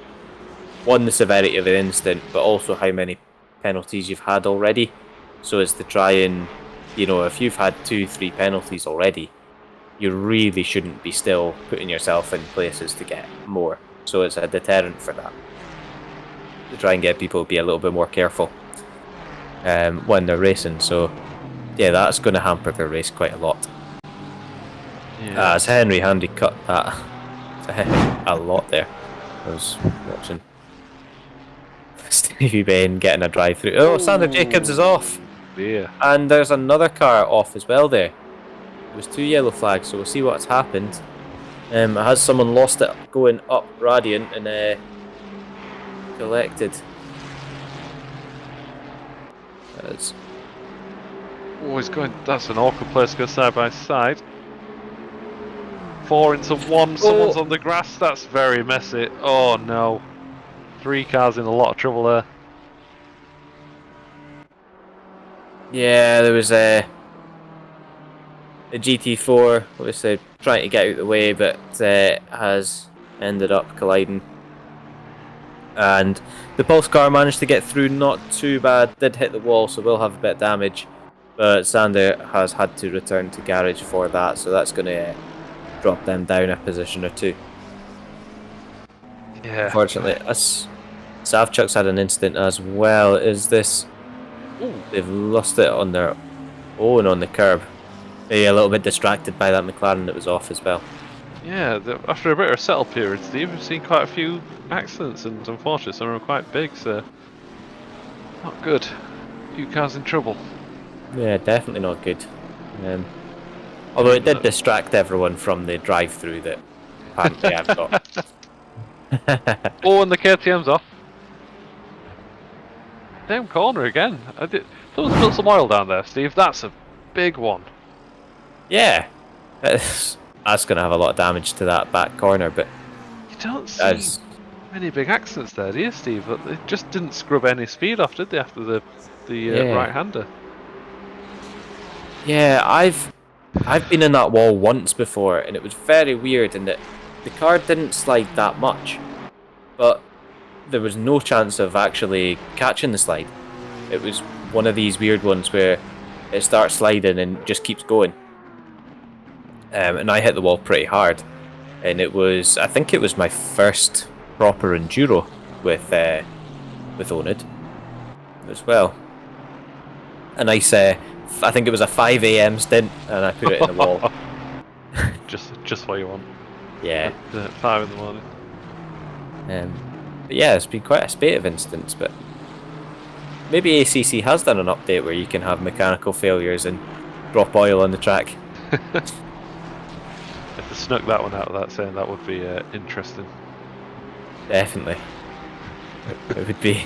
one, the severity of an instant, but also how many penalties you've had already. So it's to try and, if you've had 2-3 penalties already, you really shouldn't be still putting yourself in places to get more. So it's a deterrent for that, to try and get people to be a little bit more careful when they're racing. So yeah, that's going to hamper their race quite a lot. Yeah. As Henry Handy cut that a lot there. I was watching Stevie Bain getting a drive through. Oh, Sandra Jacobs is off. Yeah. And there's another car off as well there. There was 2 yellow flags, so we'll see what's happened. Has someone lost it going up Radiant and collected? Oh, he's going. That's an awkward place to go side by side. 4 into 1. Someone's on the grass. That's very messy. Oh no. 3 cars in a lot of trouble there. Yeah, there was a GT4, obviously trying to get out of the way, but has ended up colliding. And the Pulse car managed to get through, not too bad. Did hit the wall, so will have a bit of damage. But Sander has had to return to garage for that, so that's going to drop them down a position or 2. Yeah. Unfortunately, Savchuk's had an instant as well. Is this? Ooh. They've lost it on their own on the curb. Yeah, a little bit distracted by that McLaren that was off as well. Yeah, after a bit of a settle period, Steve, we've seen quite a few accidents, and unfortunately some are quite big, so not good. A few cars in trouble. Yeah, definitely not good. Although it did distract everyone from the drive-through that apparently I've got. Oh, and the KTM's off. Damn corner again. Someone's spilled some oil down there, Steve. That's a big one. Yeah, that's going to have a lot of damage to that back corner, but You don't see many big accidents there, do you, Steve? But they just didn't scrub any speed off, did they, after the right-hander? Yeah, I've been in that wall once before, and it was very weird in that the car didn't slide that much, but there was no chance of actually catching the slide. It was one of these weird ones where it starts sliding and just keeps going. And I hit the wall pretty hard, and I think it was my first proper enduro with oNiD as well. A nice, I think it was a 5 AM stint, and I put it in the wall. just what you want. Yeah. At 5 in the morning. But yeah, it's been quite a spate of incidents, but maybe ACC has done an update where you can have mechanical failures and drop oil on the track. If they snuck that one out of that saying, that would be interesting. Definitely. It would be.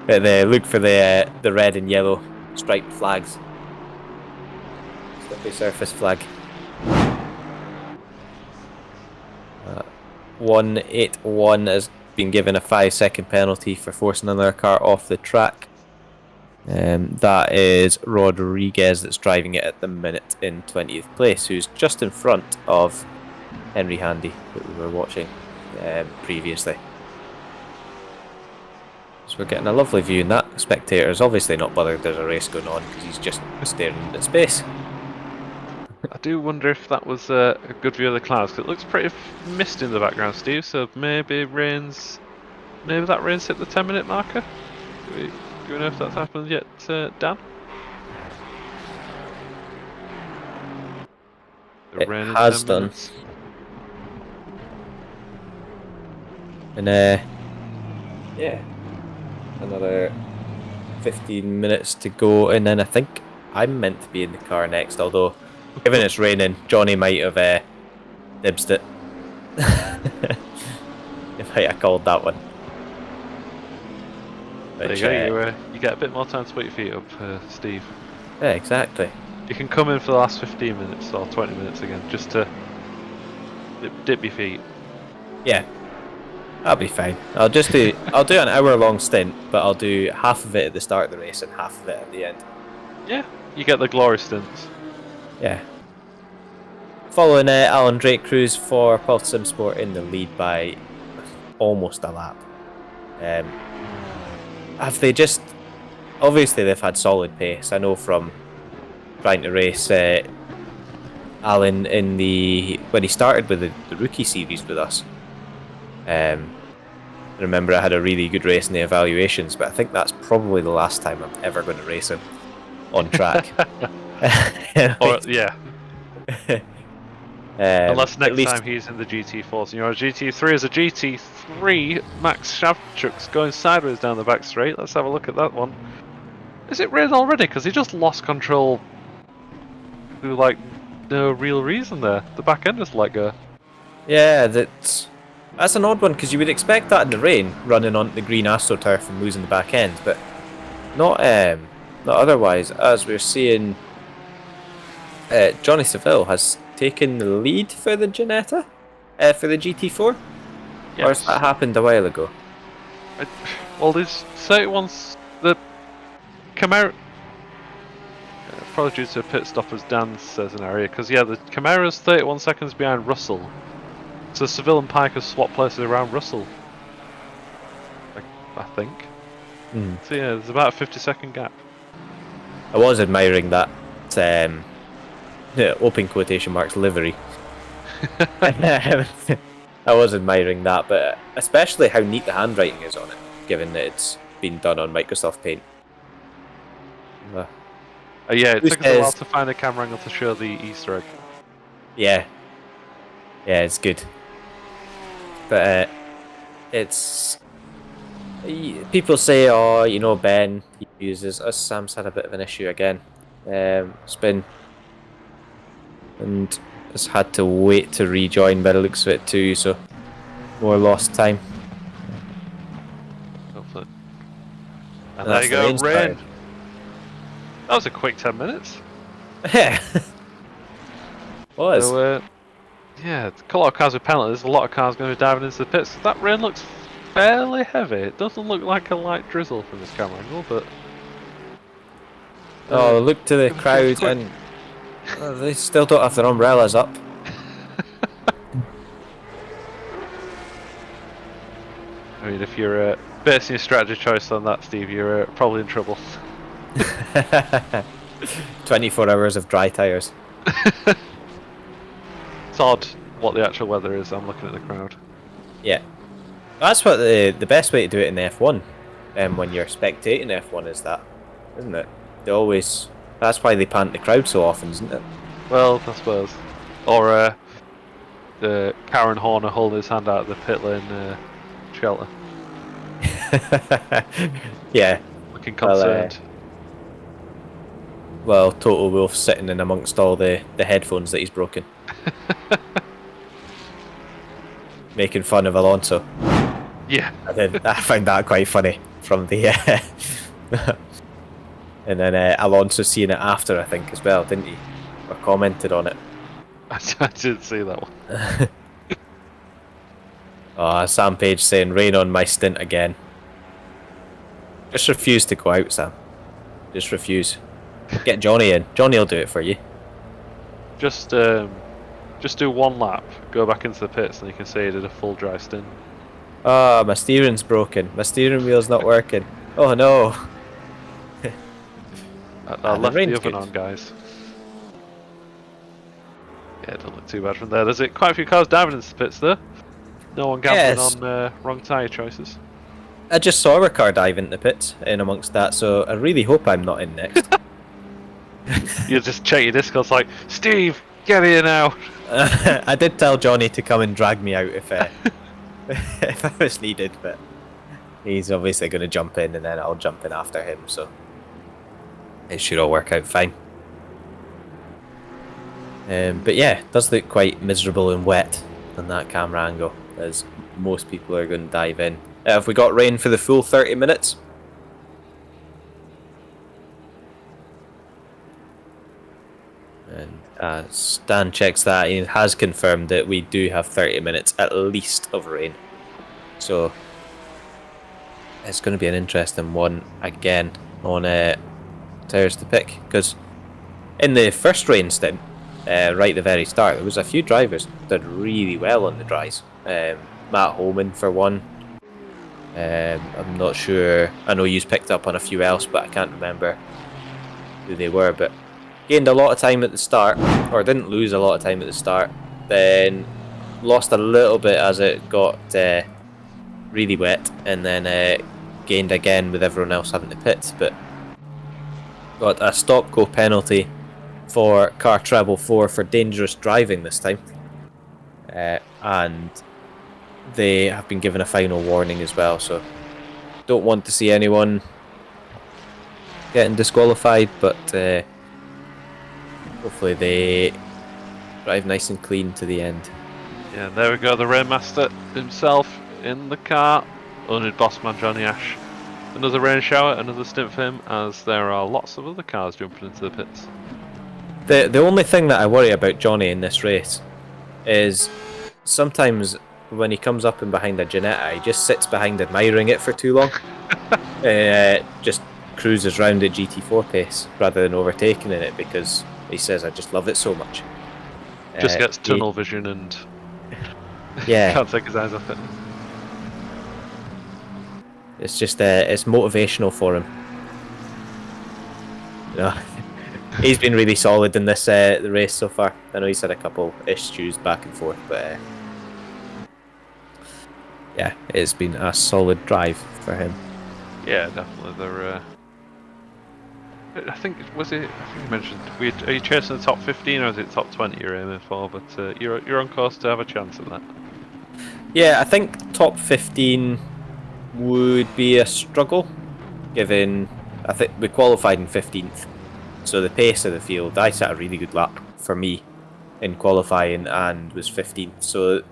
But look for the red and yellow striped flags. Slippery surface flag. 181 has been given a 5-second penalty for forcing another car off the track. That is Rodriguez that's driving it at the minute in 20th place, who's just in front of Henry Handy that we were watching previously. So we're getting a lovely view in that. Spectator's obviously not bothered there's a race going on because he's just staring into space. I do wonder if that was a good view of the clouds, because it looks pretty misty in the background, Steve, so maybe that rain's hit the 10-minute marker? Do we know if that's happened yet, Dan? It has done. And yeah, another 15 minutes to go, and then I think I'm meant to be in the car next, although given it's raining, Johnny might have dibsed it. If I called that one. There you go, you get a bit more time to put your feet up, Steve. Yeah, exactly. You can come in for the last 15 minutes or 20 minutes again, just to dip your feet. Yeah, that'll be fine. I'll do an hour-long stint, but I'll do half of it at the start of the race and half of it at the end. Yeah, you get the glory stints. Yeah. Following Alan Drake Cruz for Pulse Sim Sport in the lead by almost a lap. Have they just... Obviously they've had solid pace. I know from trying to race Alan when he started with the rookie series with us. I remember I had a really good race in the evaluations, but I think that's probably the last time I'm ever going to race him on track. Yeah. Unless next time he's in the GT4s. You know, a GT3 is a GT3. Max Shavchuk's going sideways down the back straight. Let's have a look at that one. Is it raining already? Because he just lost control through, like, no real reason there. The back end just let go. Yeah, that's an odd one, because you would expect that in the rain, running on the green AstroTurf and losing the back end, but not otherwise, as we're seeing Johnny Seville has taken the lead for the Ginetta, for the GT4? Yes. Or has that happened a while ago? Well, there's 31s, the Camaro, probably due to a pit stop as Dan says in our area, because yeah, the Camaro's 31 seconds behind Russell, so Seville and Pike have swapped places around Russell, I think. So yeah, there's about a 50-second gap. I was admiring that open quotation marks livery. I was admiring that, but especially how neat the handwriting is on it, given that it's been done on Microsoft Paint. Yeah, it Who took us a while says- to find a camera angle to show the Easter egg. Yeah. Yeah, it's good. But it's... People say, oh, you know, Ben, he uses... Sam's had a bit of an issue again. Spin. And has had to wait to rejoin by the looks of it too, so... More lost time. Hopefully. And And there that's you the go, rain rain. started. That was a quick 10 minutes. Yeah. Was. So, yeah, a lot of cars with penalties. There's a lot of cars going to be diving into the pits. That rain looks fairly heavy. It doesn't look like a light drizzle from this camera angle, but... Oh, look to the give us crowd, quick. and they still don't have their umbrellas up. I mean, if you're basing your strategy choice on that, Steve, you're probably in trouble. 24 hours of dry tyres. It's odd what the actual weather is. I'm looking at the crowd. Yeah. That's what the best way to do it in F1. When you're spectating F1 is that, isn't it? They always... That's why they pant the crowd so often, isn't it? Well, I suppose. Or the Karen Horner holding his hand out of the pit lane shelter. Yeah. Looking concerned. Well, Total Wolf sitting in amongst all the headphones that he's broken. Making fun of Alonso. Yeah. I found that quite funny from the... and then Alonso seeing it after, I think, as well, didn't he? Or commented on it. I didn't see that one. Sam Page saying, rain on my stint again. Just refuse to go out, Sam. Just refuse. Get Johnny in. Johnny will do it for you. Just do one lap, go back into the pits, and you can say you did a full dry stint. Oh, my steering's broken. My steering wheel's not working. Oh no. I left the rain's oven good. on, guys. Yeah, it doesn't look too bad from there. There's quite a few cars diving into the pits there. No one gambling Yes. on wrong tyre choices. I just saw a car dive into the pits in amongst that, so I really hope I'm not in next. You just check your Discord, it's like, Steve, get here now. I did tell Johnny to come and drag me out if if I was needed, but he's obviously going to jump in and then I'll jump in after him, so it should all work out fine. But yeah, it does look quite miserable and wet on that camera angle, as most people are going to dive in. Have we got rain for the full 30 minutes? And Stan checks that, he has confirmed that we do have 30 minutes at least of rain. So it's going to be an interesting one again on tyres to pick, because in the first rain stint, right at the very start, there was a few drivers that did really well on the dries. Matt Holman for one. I'm not sure, I know you've picked up on a few else, but I can't remember who they were, but gained a lot of time at the start, or didn't lose a lot of time at the start, then lost a little bit as it got really wet, and then gained again with everyone else having to pit, but got a stop-go penalty for car treble 4 for dangerous driving this time, and they have been given a final warning as well, so don't want to see anyone getting disqualified, but hopefully they drive nice and clean to the end. Yeah, there we go, the Rainmaster himself in the car. oNiD bossman Johnny Ash. Another rain shower, another stint for him, as there are lots of other cars jumping into the pits. The only thing that I worry about Johnny in this race is sometimes when he comes up and behind a Ginetta, he just sits behind admiring it for too long. Just cruises round at GT4 pace rather than overtaking in it, because he says, I just love it so much. Just gets tunnel vision and yeah, can't take his eyes off it. it's just it's motivational for him. You know, he's been really solid in this the race so far. I know he's had a couple issues back and forth, but yeah, it's been a solid drive for him. Yeah, definitely. I think I think you mentioned. Are you chasing the top 15 or is it top 20 you're aiming for? But you're on course to have a chance at that. Yeah, I think top 15 would be a struggle, given I think we qualified in 15th. So the pace of the field, I set a really good lap for me in qualifying and was 15th. So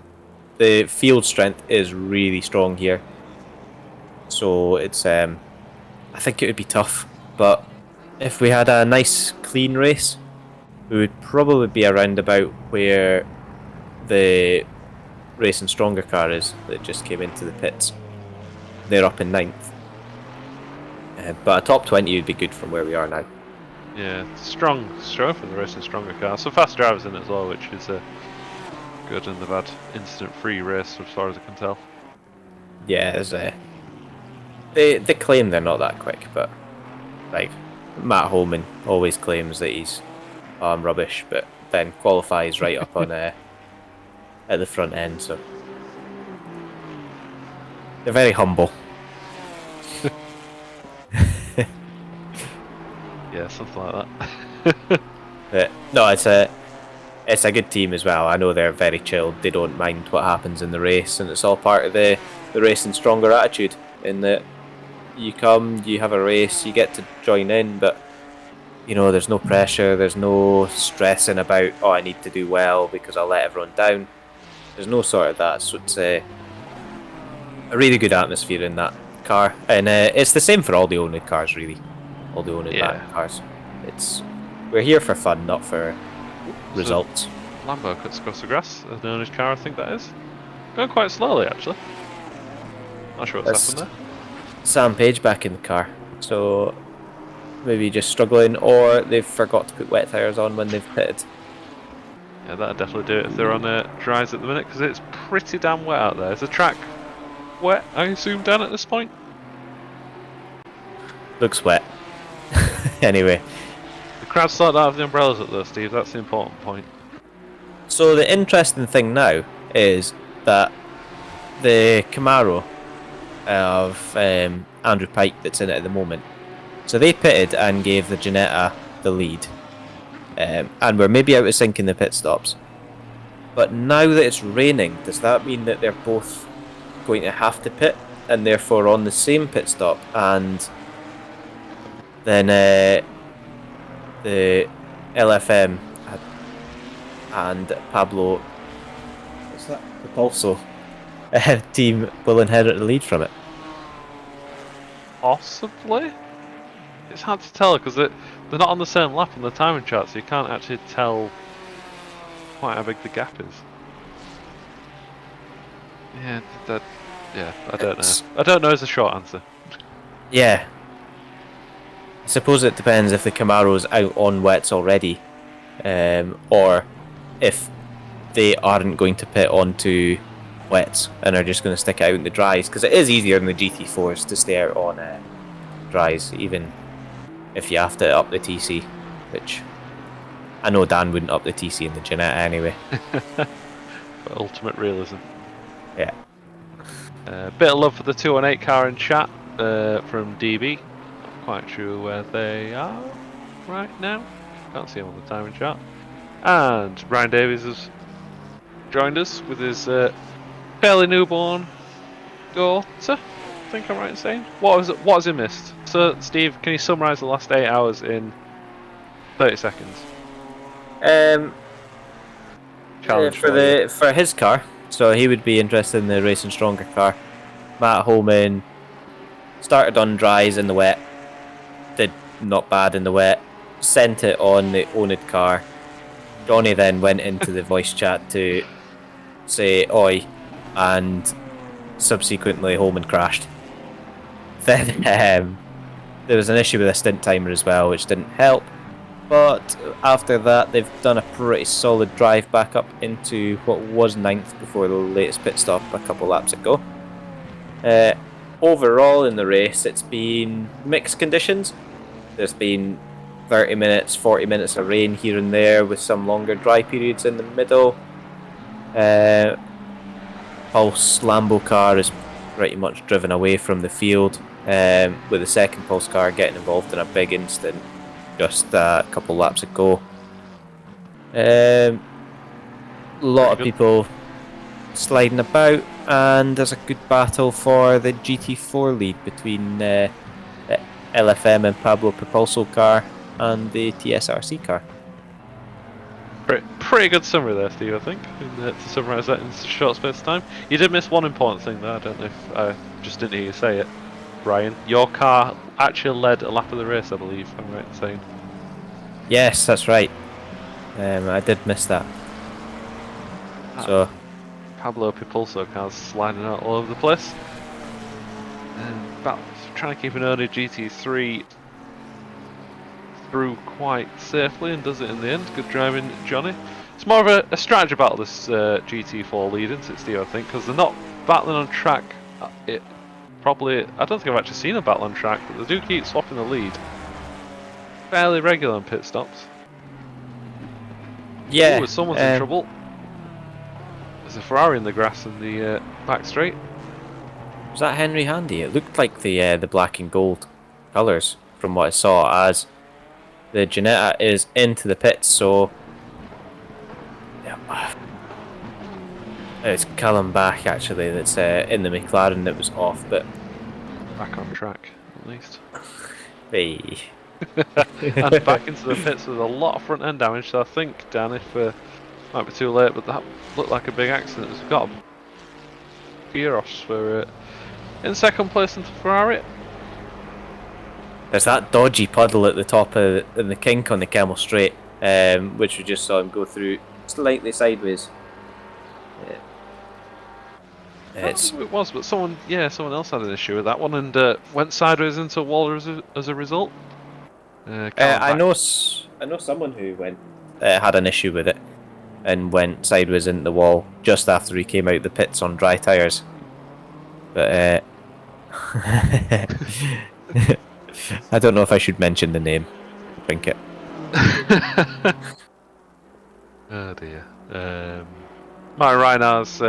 the field strength is really strong here. So it's I think it would be tough, but if we had a nice clean race, we would probably be around about where the Racing Stronger car is that just came into the pits. They're up in 9th. But a top 20 would be good from where we are now. Yeah, strong for the Racing Stronger car. Some fast drivers in it as well, which is good, and they've had incident-free race as far as I can tell. Yeah, there's they claim they're not that quick, but like Matt Holman always claims that he's rubbish, but then qualifies right up on at the front end, so they're very humble. Yeah, something like that. But no, it's a good team as well. I know they're very chilled. They don't mind what happens in the race, and it's all part of the Racing Stronger attitude. In that you come, you have a race, you get to join in, but you know there's no pressure, there's no stressing about I need to do well because I'll let everyone down. There's no sort of that. So it's a really good atmosphere in that car, and it's the same for all the oNiD cars really. All the oNiD cars. We're here for fun, not for results. Lambo cuts across the grass, an oNiD car I think that is. Going quite slowly actually. Not sure what's happened there. Sam Page back in the car, so maybe just struggling, or they've forgot to put wet tyres on when they've pitted. Yeah, that'd definitely do it if they're on dries at the minute, because it's pretty damn wet out there. Is the track wet, I assume, down at this point? Looks wet. Anyway. The crowd started out of the umbrellas up there, Steve, that's the important point. So the interesting thing now is that the Camaro of Andrew Pike that's in it at the moment, so they pitted and gave the Ginetta the lead, and we're maybe out of sync in the pit stops, but now that it's raining, does that mean that they're both going to have to pit and therefore on the same pit stop, and then the LFM and Pablo, what's that, Propulso team will inherit the lead from it? Possibly? It's hard to tell because they're not on the same lap on the timing chart, so you can't actually tell quite how big the gap is. Yeah, I don't know. I don't know is the short answer. Yeah. I suppose it depends if the Camaro's out on wets already, or if they aren't going to pit onto wets and are just going to stick it out in the dries, because it is easier in the GT4s to stay out on dries, even if you have to up the TC, which I know Dan wouldn't up the TC in the Ginetta anyway. But ultimate realism. Yeah. Bit of love for the 218 car in chat from DB. Not quite sure where they are right now. Can't see them on the timing chart. And Brian Davies has joined us with his fairly newborn daughter. I think I'm right in saying. What has he missed? So, Steve, can you summarise the last 8 hours in 30 seconds? Challenge for his car. So he would be interested in the Racing Stronger car. Matt Holman started on dries in the wet, did not bad in the wet, sent it on the oNiD car. Johnny then went into the voice chat to say oi, and subsequently Holman crashed. Then there was an issue with a stint timer as well, which didn't help. But after that, they've done a pretty solid drive back up into what was 9th before the latest pit stop a couple laps ago. Overall in the race, it's been mixed conditions. There's been 30 minutes, 40 minutes of rain here and there with some longer dry periods in the middle. Pulse Lambo car is pretty much driven away from the field, with the second Pulse car getting involved in a big incident just a couple laps ago. A lot of good. people sliding about, and there's a good battle for the GT4 lead between the LFM and Pablo Propulso car and the TSRC car. Pretty good summary there, Steve, I think, to summarise that in a short space of time. You did miss one important thing there, I don't know if I just didn't hear you say it, Brian. Your car actually led a lap of the race, I believe, if I'm right in saying. Yes, that's right. I did miss that. So Pablo Propulso cars sliding out all over the place. But trying to keep an oNiD GT3 through quite safely and does it in the end. Good driving, Johnny. It's more of a strategy battle, this GT4 lead, isn't it, Steve, I think, because they're not battling on track. I don't think I've actually seen a battle on track, but they do keep swapping the lead. Fairly regular on pit stops. yeah, Ooh, someone's in trouble. There's a Ferrari in the grass in the back straight. Was that Henry Handy? It looked like the black and gold colours from what I saw, as the Ginetta is into the pits, so yeah. It's Callum Back actually that's in the McLaren that was off, but Back on track, at least. hey. And back into the pits with a lot of front end damage, so I think, Dan, if might be too late, but that looked like a big accident. We've got Kyrgios for in second place into Ferrari. There's that dodgy puddle at the top of the kink on the Camel Straight, which we just saw him go through slightly sideways. It's It was, but someone else had an issue with that one and went sideways into a wall as a result. I know someone who had an issue with it and went sideways into the wall just after he came out the pits on dry tyres. But I don't know if I should mention the name. Think it. Oh dear. My Reinhar's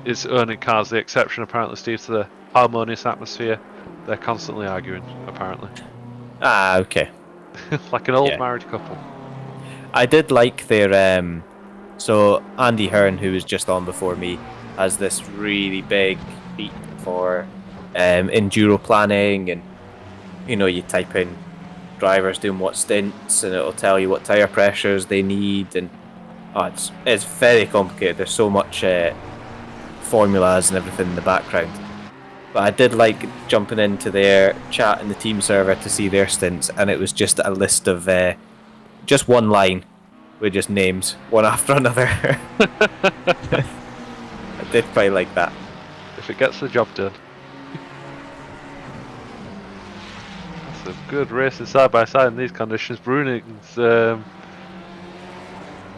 is earning cars the exception, apparently, Steve, to the harmonious atmosphere. They're constantly arguing, apparently. Ah, okay. Like an old married couple. I did like their so Andy Hearn, who was just on before me, has this really big beat for enduro planning, and you type in drivers doing what stints and it'll tell you what tyre pressures they need, and it's very complicated. There's so much formulas and everything in the background. But I did like jumping into their chat in the team server to see their stints, and it was just a list of just one line with just names, one after another. I did quite like that. If it gets the job done. That's a good racing side by side in these conditions. Bruning's I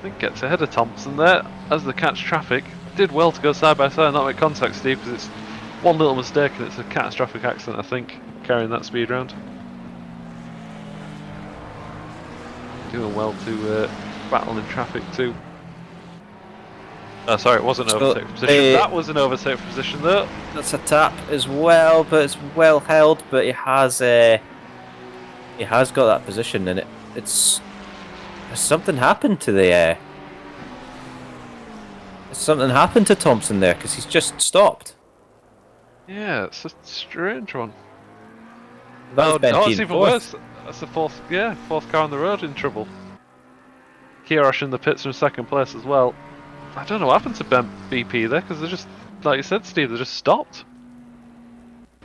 think gets ahead of Thompson there as they catch traffic. Did well to go side by side and not make contact, Steve, because it's one little mistake and it's a catastrophic accident, I think, carrying that speed round. Doing well to battle in traffic too. Oh, sorry, it wasn't an overtake position. That was an overtake position though. That's a tap as well, but it's well held. But he has got that position, and it's something happened to the something happened to Thompson there, because he's just stopped. Yeah, it's a strange one. It's even worse. That's the fourth car on the road in trouble. Kyrgios in the pits from second place as well. I don't know what happened to BP there, because they're just, like you said, Steve, they just stopped.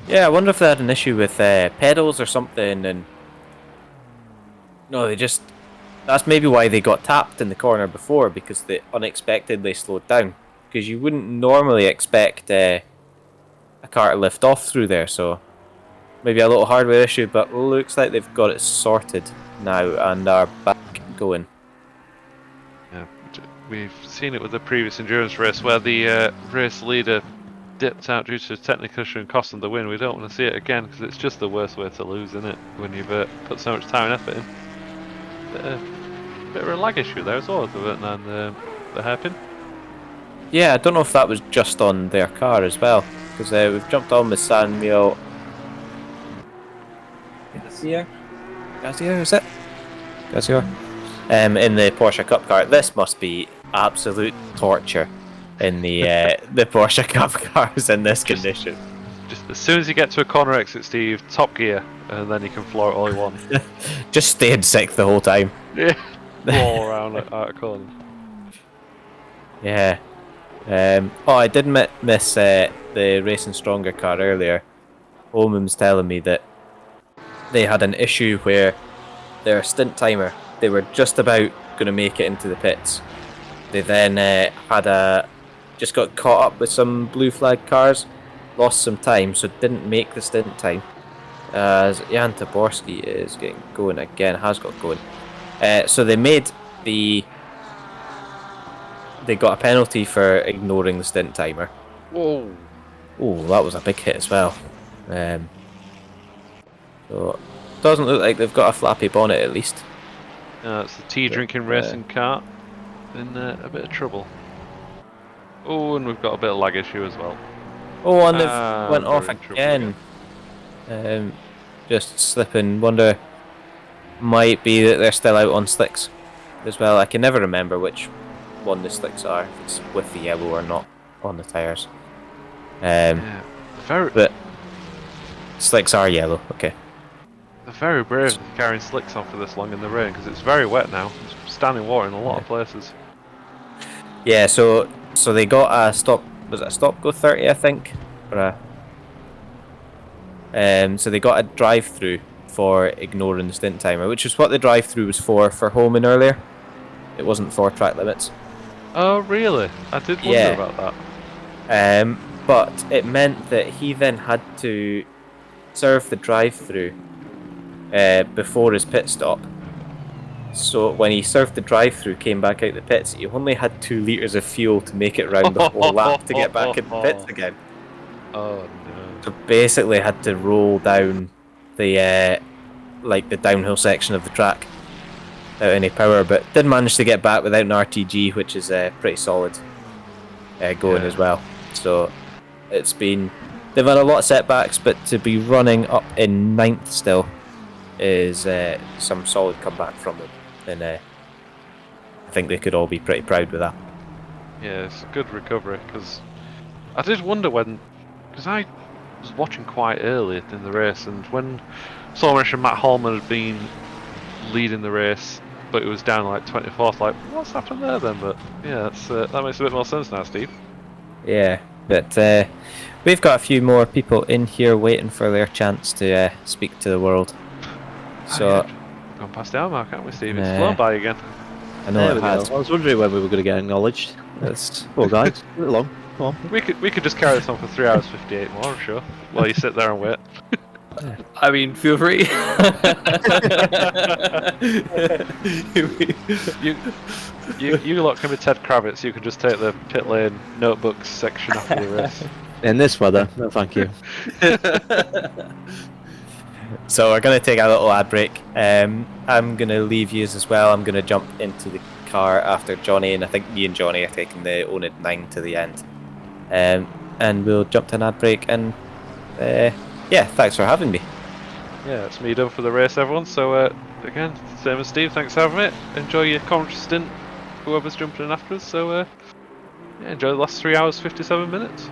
Yeah, I wonder if they had an issue with pedals or something, and no, that's maybe why they got tapped in the corner before, because they unexpectedly slowed down. Because you wouldn't normally expect a car to lift off through there, so maybe a little hardware issue, but looks like they've got it sorted now and are back going. Yeah, we've seen it with the previous endurance race where the race leader dipped out due to a technical issue and cost them the win. We don't want to see it again, because it's just the worst way to lose, isn't it? When you've put so much time and effort in. Bit of a lag issue there as well, and the hairpin. Yeah, I don't know if that was just on their car as well, because we've jumped on with Samuel. Gazier, is it? Gazier. In the Porsche Cup car. This must be absolute torture in the Porsche Cup cars in this condition. Just as soon as you get to a corner exit, Steve, top gear, and then you can floor it all you want. Just stay in sixth the whole time. Yeah, all around out of corner. Yeah. I did miss the Racing Stronger car earlier. Omen was telling me that they had an issue where their stint timer, they were just about going to make it into the pits. They then just got caught up with some blue flag cars, lost some time, so didn't make the stint time. As Jan Taborski is getting going again, has got going. So they got a penalty for ignoring the stint timer. Whoa! Oh, that was a big hit as well. So doesn't look like they've got a flappy bonnet at least. It's the tea drinking racing car in a bit of trouble. Oh, and we've got a bit of lag issue as well. Oh, and they've went off again. Just slipping. Wonder, might be that they're still out on slicks as well. I can never remember which one the slicks are, if it's with the yellow or not on the tyres. Yeah, but slicks are yellow. Okay. They're very brave carrying slicks on for this long in the rain because it's very wet now. It's standing water in a lot of places. Yeah, so they got a stop. Was it a stop go 30? I think. Or so they got a drive-through for ignoring the stint timer, which is what the drive-through was for Holman earlier. It wasn't for track limits. Oh, really? I did wonder about that. But it meant that he then had to serve the drive-through before his pit stop. So when he served the drive-through, came back out the pits, he only had 2 litres of fuel to make it round the whole lap to get back in the pits again. Oh no! So basically, had to roll down the the downhill section of the track without any power, but did manage to get back without an RTG, which is pretty solid going as well. So it's been, they've had a lot of setbacks, but to be running up in 9th still is some solid comeback from them, and I think they could all be pretty proud with that. Yeah, it's a good recovery, because I did wonder because I was watching quite early in the race, and when SimRacing and Matt Holman had been leading the race, but it was down like 24th, like, what's happened there then? But yeah, that makes a bit more sense now, Steve. Yeah, but we've got a few more people in here waiting for their chance to speak to the world. So we've gone past the hour mark, haven't we, Steve? It's flown by again. I know it has. I was wondering when we were going to get acknowledged. Poor guys, a bit long. Come on. We could just carry this on for 3 hours 58 more, I'm sure, while you sit there and wait. I mean, feel free. you lot can be Ted Kravitz. You can just take the pit lane notebooks section after the race. In this weather, no thank you. So we're going to take a little ad break. I'm going to leave you as well. I'm going to jump into the car after Johnny, and I think me and Johnny are taking the oNiD 9 to the end. And we'll jump to an ad break, and yeah, thanks for having me. Yeah, it's me done for the race, everyone. So again, same as Steve, thanks for having me. Enjoy your commentary stint, whoever's jumping in after us. So yeah, enjoy the last 3 hours 57 minutes.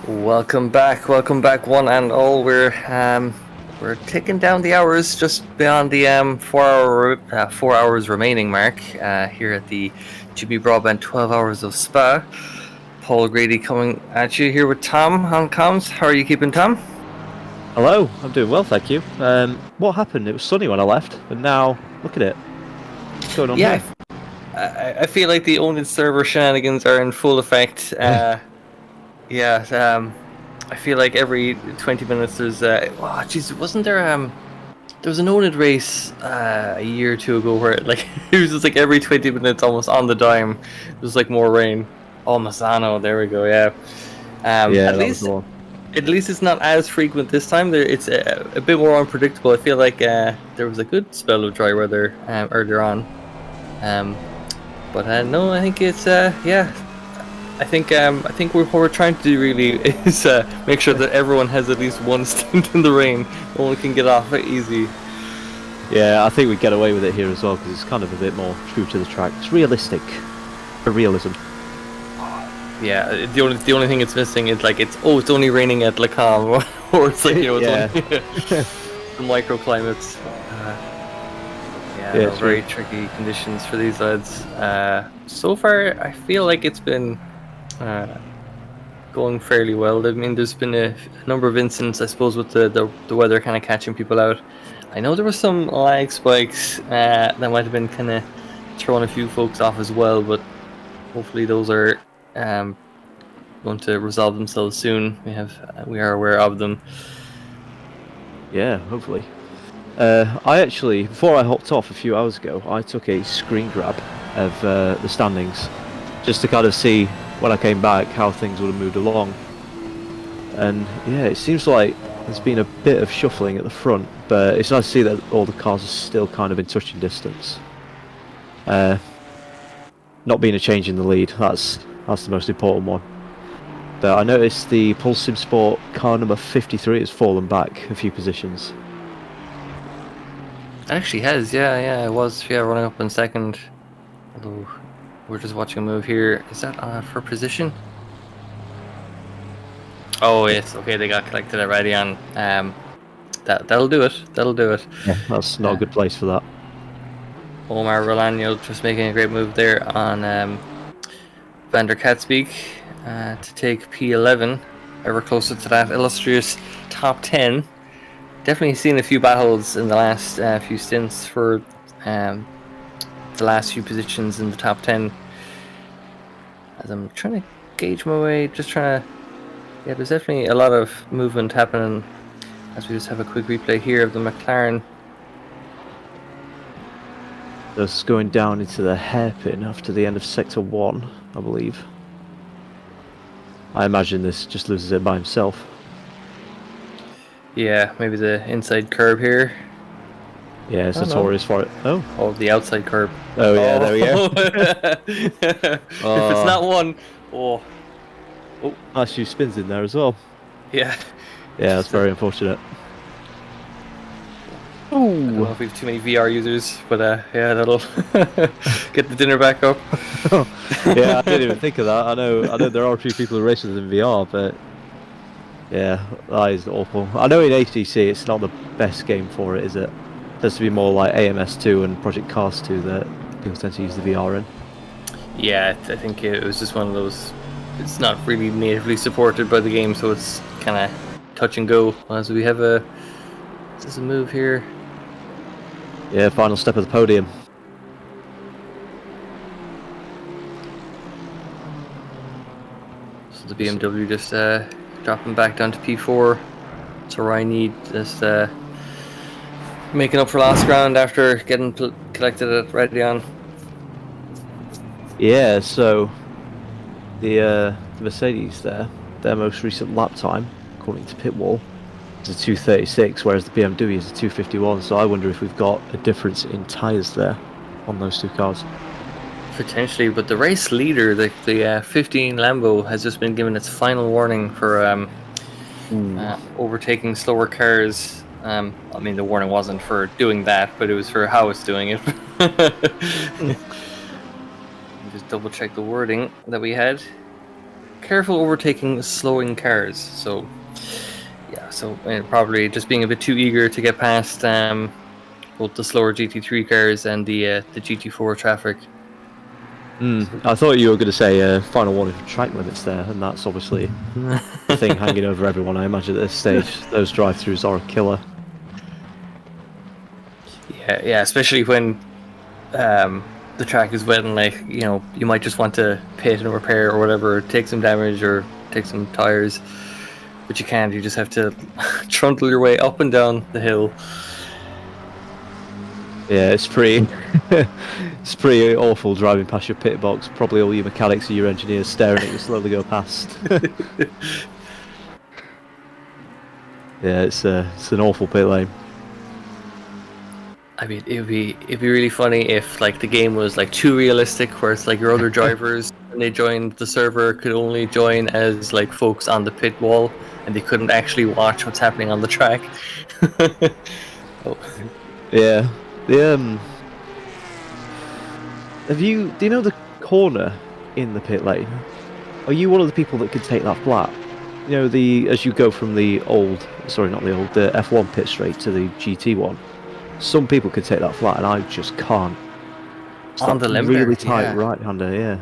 Welcome back, one and all. We're ticking down the hours, just beyond the 4 hours remaining mark here at the GP Broadbent 12 Hours of Spa. Paul Grady coming at you here with Tom on comms. How are you keeping, Tom? Hello, I'm doing well, thank you. What happened? It was sunny when I left, and now look at it. What's going on here? I feel like the oNiD server shenanigans are in full effect. I feel like every 20 minutes there's wasn't there there was an oNiD race a year or two ago where it was just like every 20 minutes almost on the dime there was like more rain. Oh, Mazzano, there we go. At least it's not as frequent this time. It's a bit more unpredictable. I feel like there was a good spell of dry weather earlier on, but no, I think it's I think what we're trying to do really is make sure that everyone has at least one stint in the rain. No one can get off it easy. Yeah, I think we get away with it here as well because it's kind of a bit more true to the track. It's realistic, for realism. Yeah, the only thing it's missing is it's only raining at Le Cam, or it's like only the microclimates. Very tricky conditions for these lads. So far, I feel like it's been going fairly well. I mean, there's been a number of incidents, I suppose, with the weather kind of catching people out. I know there were some lag spikes that might have been kind of throwing a few folks off as well, but hopefully those are going to resolve themselves soon. We are aware of them. Yeah, hopefully. I actually, before I hopped off a few hours ago, I took a screen grab of the standings just to kind of see when I came back how things would have moved along. And yeah, it seems like there's been a bit of shuffling at the front, but it's nice to see that all the cars are still kind of in touching distance. Not being a change in the lead, that's the most important one. But I noticed the Pulse Sim Sport car number 53 has fallen back a few positions. It actually has, yeah. It was running up in second. Although we're just watching a move here. Is that for position? Oh yes, okay, they got collected already on. That'll do it. Yeah, that's not a good place for that. Omar Rolano just making a great move there on Van der Katsbeek to take P11, ever closer to that illustrious top 10. Definitely seen a few battles in the last few stints for the last few positions in the top 10. As I'm trying to gauge my way, yeah, there's definitely a lot of movement happening as we just have a quick replay here of the McLaren. Just going down into the hairpin after the end of Sector 1, I believe. I imagine this just loses it by himself. Yeah, maybe the inside curb here. Yeah, it's notorious for it. Oh, the outside curb. Oh yeah, there we go. If it's not one, Nice few spins in there as well. Yeah. Yeah, that's very unfortunate. I don't know if we have too many VR users, but yeah, that'll get the dinner back up. Yeah, I didn't even think of that. I know there are a few people who race with in VR, but yeah, that is awful. I know in HTC it's not the best game for it, is it? It tends to be more like AMS2 and Project Cars 2 that people tend to use the VR in. Yeah, I think it was just one of those. It's not really natively supported by the game, so it's kind of touch and go. As we have is this a move here? Yeah, final step of the podium. So the BMW just dropping back down to P4. So oNiD just making up for last round after getting collected at Radeon. Yeah, so the Mercedes there, their most recent lap time, according to Pitwall, is a 2:36, whereas the BMW is a 2:51. So I wonder if we've got a difference in tyres there on those two cars. Potentially, but the race leader, the 15 Lambo, has just been given its final warning for overtaking slower cars. I mean, the warning wasn't for doing that, but it was for how it's doing it. Just double check the wording that we had. careful overtaking slowing cars. So yeah, so probably just being a bit too eager to get past both the slower GT3 cars and the GT4 traffic. I thought you were going to say final warning for track limits there, and that's obviously the thing hanging over everyone, I imagine, at this stage. Those drive-thrus are a killer. Yeah, especially when the track is wet and, like, you know, you might just want to pit and repair or whatever, take some damage or take some tires, but you can't. You just have to trundle your way up and down the hill. Yeah, it's pretty it's pretty awful driving past your pit box. Probably all your mechanics and your engineers staring at you slowly go past. Yeah, it's an awful pit lane. I mean, it'd be really funny if, like, the game was, like, too realistic, where it's like your other drivers when they joined the server could only join as, like, folks on the pit wall, and they couldn't actually watch what's happening on the track. Oh. Yeah. Do you know the corner in the pit lane? Are you one of the people that could take that flat? You know, as you go from the F1 pit straight to the GT one. Some people could take that flat, and I just can't. It's On the limber, really tight yeah. right-hander, yeah.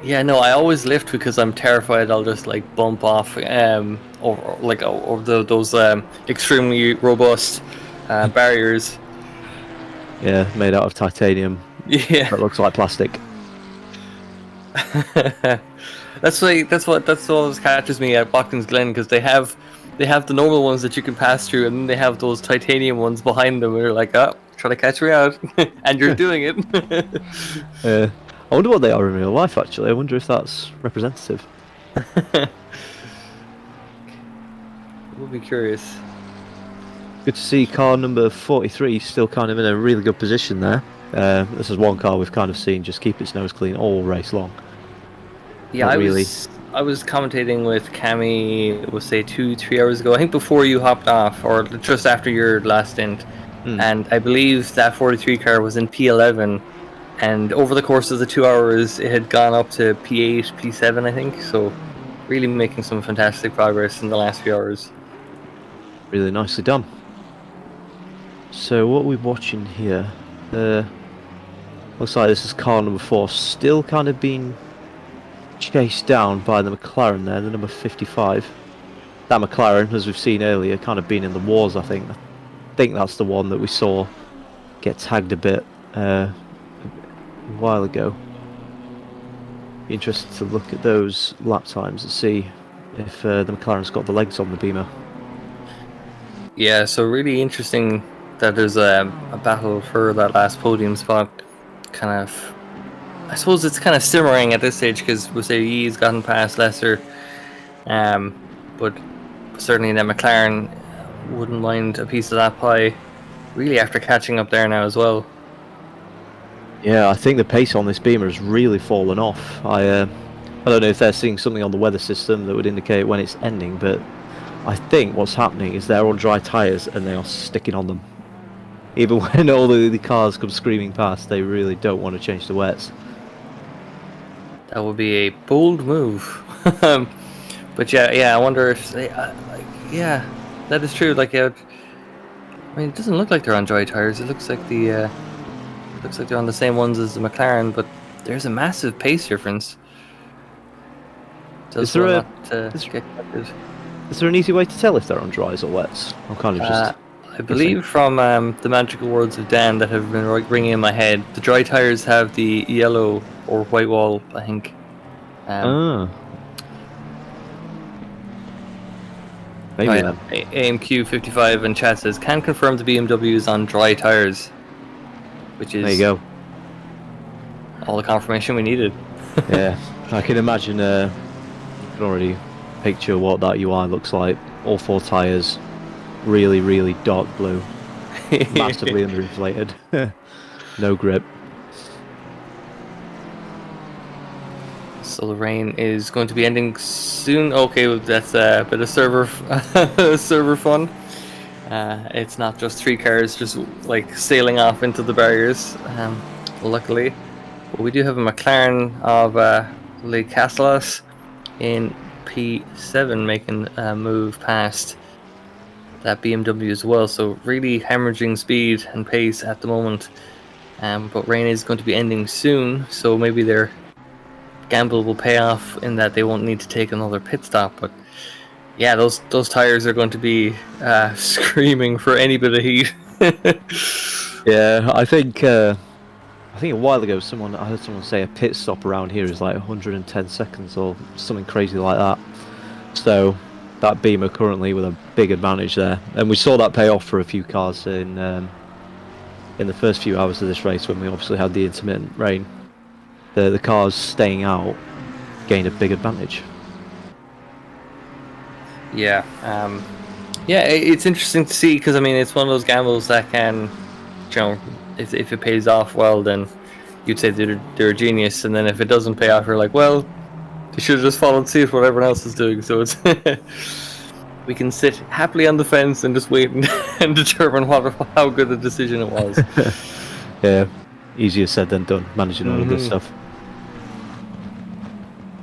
Yeah, no, I always lift because I'm terrified I'll just, like, bump off over those extremely robust barriers. Yeah, made out of titanium. Yeah, That looks like plastic. that's what always catches me at Watkins Glen, because they have the normal ones that you can pass through, and then they have those titanium ones behind them, and you're like, oh, try to catch me out, and you're doing it. I wonder what they are in real life, actually. I wonder if that's representative. We'll be curious. Good to see car number 43 still kind of in a really good position there. This is one car we've kind of seen just keep its nose clean all race long. Yeah, I was commentating with Cammy, we'll say 2-3 hours ago, I think before you hopped off, or just after your last stint. And I believe that 43 car was in P11, and over the course of the 2 hours it had gone up to P8, P7, I think, so really making some fantastic progress in the last few hours. Really nicely done. So what are we watching here? Looks like this is car number 4, still kind of being chased down by the McLaren there, the number 55. That McLaren, as we've seen earlier, kind of been in the wars, I think. I think that's the one that we saw get tagged a bit a while ago. Be interested to look at those lap times and see if the McLaren's got the legs on the Beamer. Yeah, so really interesting that there's a battle for that last podium spot. Kind of, I suppose it's kind of simmering at this stage, because we'll say Yee's gotten past Lesser, but certainly that McLaren wouldn't mind a piece of that pie, really, after catching up there now as well. Yeah, I think the pace on this Beamer has really fallen off. I don't know if they're seeing something on the weather system that would indicate when it's ending, but I think what's happening is they're on dry tyres and they are sticking on them. Even when all the cars come screaming past, they really don't want to change the wets. That would be a bold move. But yeah, I wonder if they, yeah, that is true. Like, I mean, it doesn't look like they're on dry tires. It looks like they're on the same ones as the McLaren, but there's a massive pace difference. Is there an easy way to tell if they're on dries or wets? I'm kind of just. I believe from the magical words of Dan that have been ringing in my head, the dry tires have the yellow or white wall, I think. Maybe then. AMQ55 in chat says, can confirm the BMW is on dry tires. Which is there you go. All the confirmation we needed. Yeah, I can imagine, you can already picture what that UI looks like. All 4 tyres, really, really dark blue. Massively underinflated. No grip. So the rain is going to be ending soon. Okay, well, that's a bit of server fun. It's not just 3 cars just like sailing off into the barriers, luckily. But we do have a McLaren of Le Castellas in P7 making a move past that BMW as well. So really hemorrhaging speed and pace at the moment. But rain is going to be ending soon, so maybe their gamble will pay off in that they won't need to take another pit stop. But yeah, those tires are going to be screaming for any bit of heat. Yeah, I think a while ago I heard someone say a pit stop around here is like 110 seconds or something crazy like that. So that Beamer currently with a big advantage there, and we saw that pay off for a few cars in the first few hours of this race when we obviously had the intermittent rain. The cars staying out gained a big advantage. Yeah, it's interesting to see because I mean it's one of those gambles that can, you know, if it pays off well, then you'd say they're a genius, and then if it doesn't pay off, you're like, well, they should have just followed suit what everyone else is doing. So it's we can sit happily on the fence and just wait and determine how good a decision it was. Yeah, easier said than done, managing all of this stuff.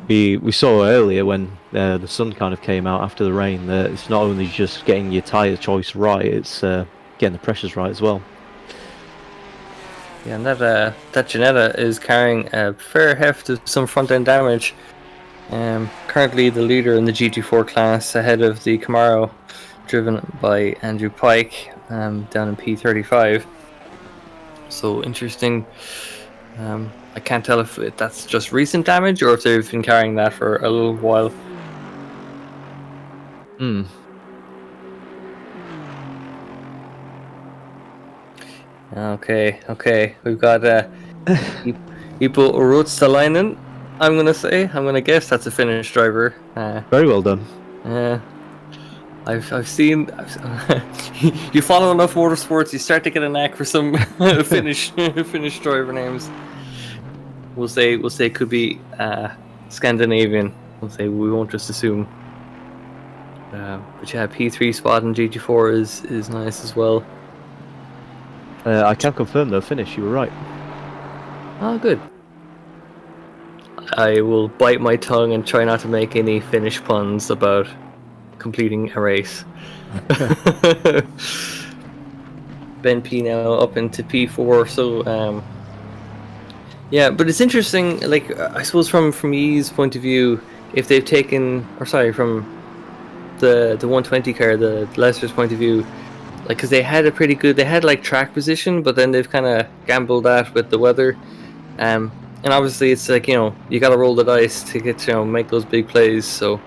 We saw earlier when the sun kind of came out after the rain that it's not only just getting your tyre choice right, it's getting the pressures right as well. Yeah, and that Janetta is carrying a fair heft of some front end damage. Currently the leader in the GT4 class, ahead of the Camaro, driven by Andrew Pike, down in P35. So interesting. I can't tell if that's just recent damage or if they've been carrying that for a little while. Okay. We've got Ipo Ruotsalainen. I'm gonna guess that's a Finnish driver. Very well done. I've seen. You follow enough motorsports, you start to get a knack for some Finnish driver names. We'll say it could be Scandinavian. We'll say we won't just assume. But yeah, P3 spot in GT4 is nice as well. I can confirm though, Finnish. You were right. Oh, good. I will bite my tongue and try not to make any Finnish puns about completing a race. Ben P now up into P4, so yeah, but it's interesting, like, I suppose from E's point of view, if they've taken, or sorry, from the 120 car, the Leicester's point of view, like, because they had they had like track position, but then they've kind of gambled that with the weather, and obviously it's like, you know, you got to roll the dice to get, you know, make those big plays. So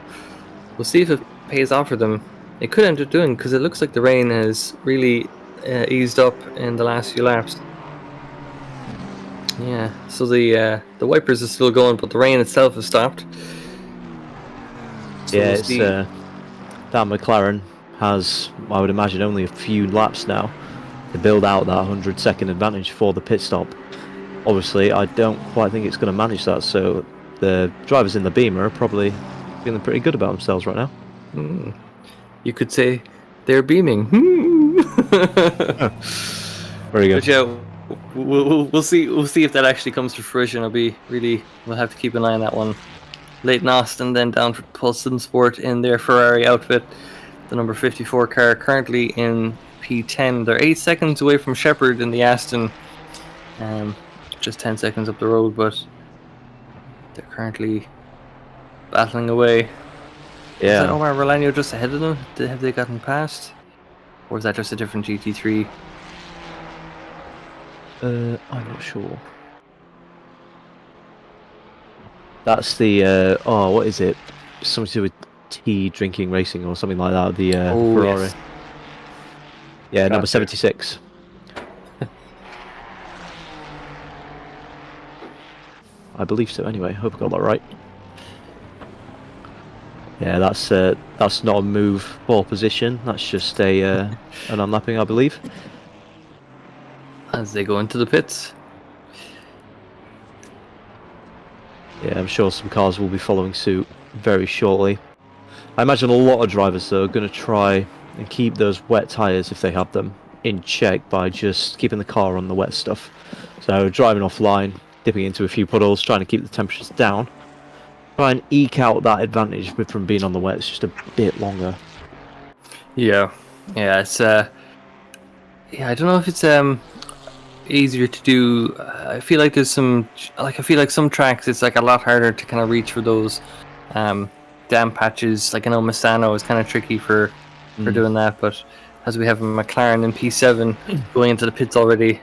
we'll see if it pays off for them. It could end up doing, because it looks like the rain has really eased up in the last few laps. Yeah, so the wipers are still going, but the rain itself has stopped. So yeah, it's that McLaren has, I would imagine, only a few laps now to build out that 100-second advantage for the pit stop. Obviously, I don't quite think it's going to manage that, so the drivers in the Beamer are probably feeling pretty good about themselves right now. You could say they're beaming. Very good. But yeah, we'll see if that actually comes to fruition. We'll have to keep an eye on that one. Leighton Austin then down for Pulston Sport in their Ferrari outfit, the number 54 car, currently in P10. They're 8 seconds away from Shepherd in the Aston, just 10 seconds up the road, but they're currently battling away. Yeah. Is that Omar Rolano just ahead of them? Have they gotten past? Or is that just a different GT3? I'm not sure. That's the what is it? Something to do with tea drinking racing or something like that. The Ferrari. Yes. Yeah, number 76. I believe so. Anyway, hope I got that right. Yeah, that's not a move for position. That's just a an unlapping, I believe. As they go into the pits. Yeah, I'm sure some cars will be following suit very shortly. I imagine a lot of drivers, though, are going to try and keep those wet tyres, if they have them, in check by just keeping the car on the wet stuff. So driving offline, dipping into a few puddles, trying to keep the temperatures down. try and eke out that advantage from being on the wet. It's just a bit longer. Yeah, it's yeah, I don't know if it's easier to do. I feel like there's some I feel like some tracks it's like a lot harder to kind of reach for those damp patches. Like I know Misano is kind of tricky for doing that, but as we have a McLaren in P7 going into the pits already.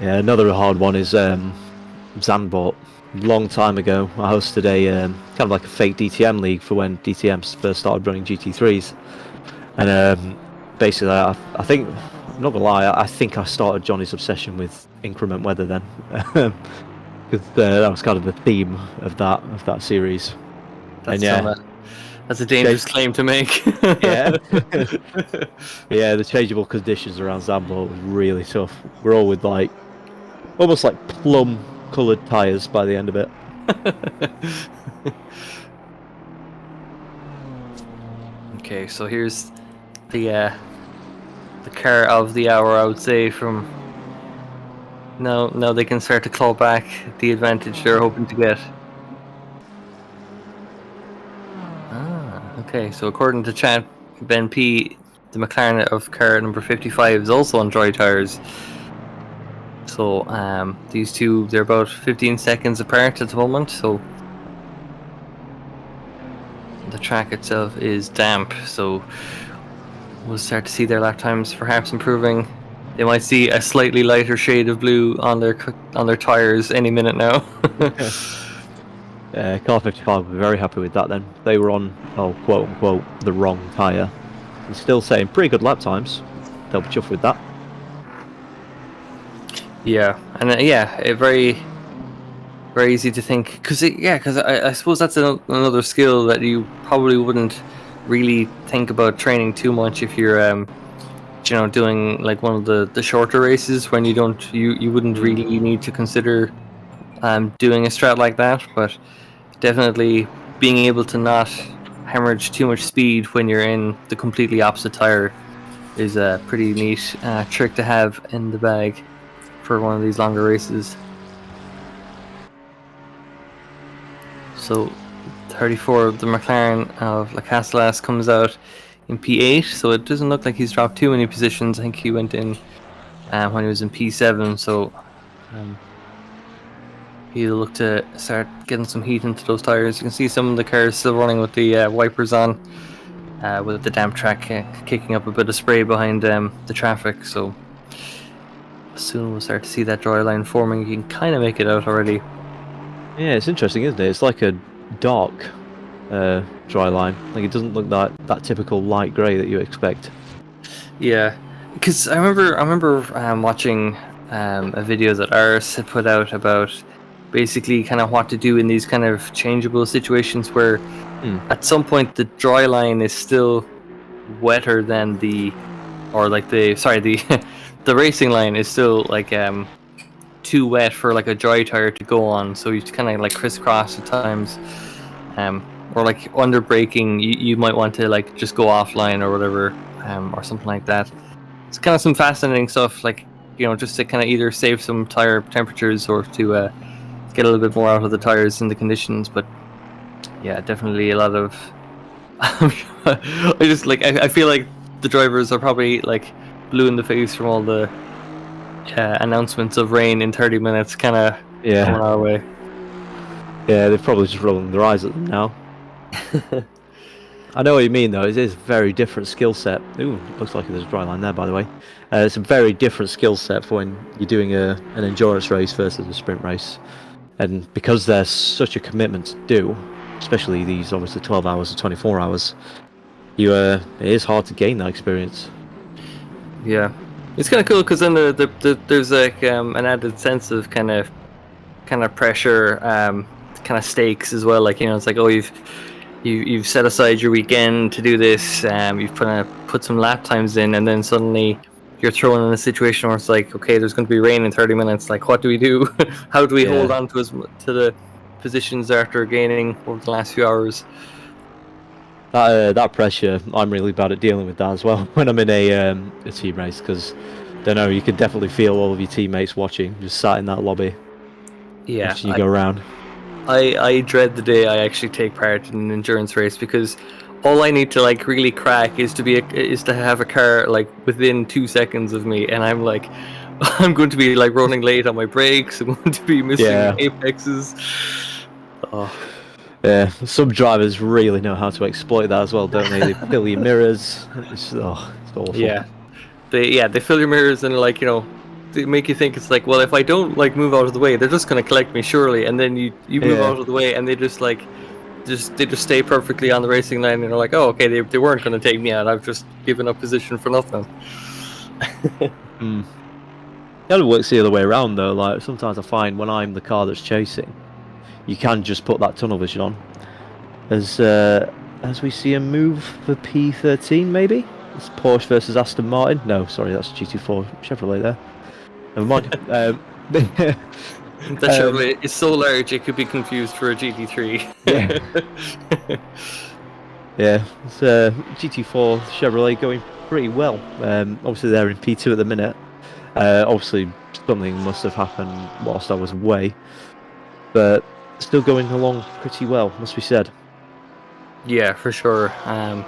Yeah, another hard one is Zandvoort. Long time ago, I hosted a kind of like a fake DTM league for when DTMs first started running GT3s, and basically, I think, I'm not gonna lie, I think I started Johnny's obsession with increment weather then, because that was kind of the theme of that series. That's a dangerous claim to make. Yeah, yeah, the changeable conditions around Zandvoort was really tough. We're all with like almost like plum-coloured tyres by the end of it. Okay, so here's the car of the hour, I would say. From now they can start to claw back the advantage they're hoping to get. Okay, so according to chat, Ben P, the McLaren of car number 55 is also on dry tyres. So these two, they're about 15 seconds apart at the moment, so the track itself is damp, so we'll start to see their lap times perhaps improving. They might see a slightly lighter shade of blue on their tyres any minute now. Car 55 were very happy with that then. They were on, quote unquote, the wrong tyre. And still saying pretty good lap times. They'll be chuffed with that. Yeah, and very, very easy to think. Because I suppose that's another skill that you probably wouldn't really think about training too much if you're doing like one of the shorter races when you wouldn't really need to consider doing a strat like that. But definitely being able to not hemorrhage too much speed when you're in the completely opposite tire is a pretty neat trick to have in the bag for one of these longer races. So 34 of the McLaren of La Castellas comes out in P8, so it doesn't look like he's dropped too many positions. I think he went in when he was in P7, so he'll look to start getting some heat into those tyres. You can see some of the cars still running with the wipers on, with the damp track kicking up a bit of spray behind the traffic, so soon we'll start to see that dry line forming. You can kind of make it out already. Yeah, it's interesting, isn't it? It's like a dark dry line. Like it doesn't look that typical light grey that you expect. Yeah, because I remember watching a video that Aris had put out about basically kind of what to do in these kind of changeable situations where at some point the dry line is still wetter than the racing line is still like too wet for like a dry tire to go on, so you kind of like crisscross at times, or like under braking you might want to like just go offline or whatever, or something like that. It's kind of some fascinating stuff, like just to kind of either save some tire temperatures or to get a little bit more out of the tires in the conditions. But yeah, definitely a lot of I feel like the drivers are probably like blue in the face from all the announcements of rain in 30 minutes kind of coming our way. Yeah, they're probably just rolling their eyes at them now. I know what you mean though. It is a very different skill set. Ooh, looks like there's a dry line there, by the way. It's a very different skill set for when you're doing an endurance race versus a sprint race. And because there's such a commitment to do, especially these obviously 12 hours or 24 hours, it is hard to gain that experience. Yeah. It's kind of cool because then there's like an added sense of kind of pressure, kind of stakes as well. Like it's like, oh, you've set aside your weekend to do this. You've put some lap times in, and then suddenly you're thrown in a situation where it's like, okay, there's going to be rain in 30 minutes. Like, what do we do? How do we hold on to the positions after gaining over the last few hours? That pressure, I'm really bad at dealing with that as well when I'm in a team race, because don't know, you can definitely feel all of your teammates watching, just sat in that lobby. Yeah, watching you go around. I dread the day I actually take part in an endurance race, because all I need to like really crack is to have a car like within 2 seconds of me, and I'm like, I'm going to be like running late on my brakes. I'm going to be missing Yeah. apexes. Oh, Yeah, some drivers really know how to exploit that as well, don't they? They fill your mirrors. It's awful. yeah. They fill your mirrors and like, they make you think it's like, well, if I don't like move out of the way, they're just gonna collect me surely. And then you move Yeah. out of the way, and they just like they just stay perfectly on the racing line, and they're like, oh, okay, they weren't gonna take me out. I've just given up position for nothing. It works the other way around though. Like sometimes I find when I'm the car that's chasing, you can just put that tunnel vision on. As we see a move for P13, maybe it's Porsche versus Aston Martin. No, sorry, that's GT4 Chevrolet there. Never mind. That Chevrolet is so large it could be confused for a GT3. Yeah. Yeah, it's GT4 Chevrolet going pretty well. Obviously they're in P2 at the minute. Obviously something must have happened whilst I was away, but still going along pretty well, must be said. Yeah, for sure. I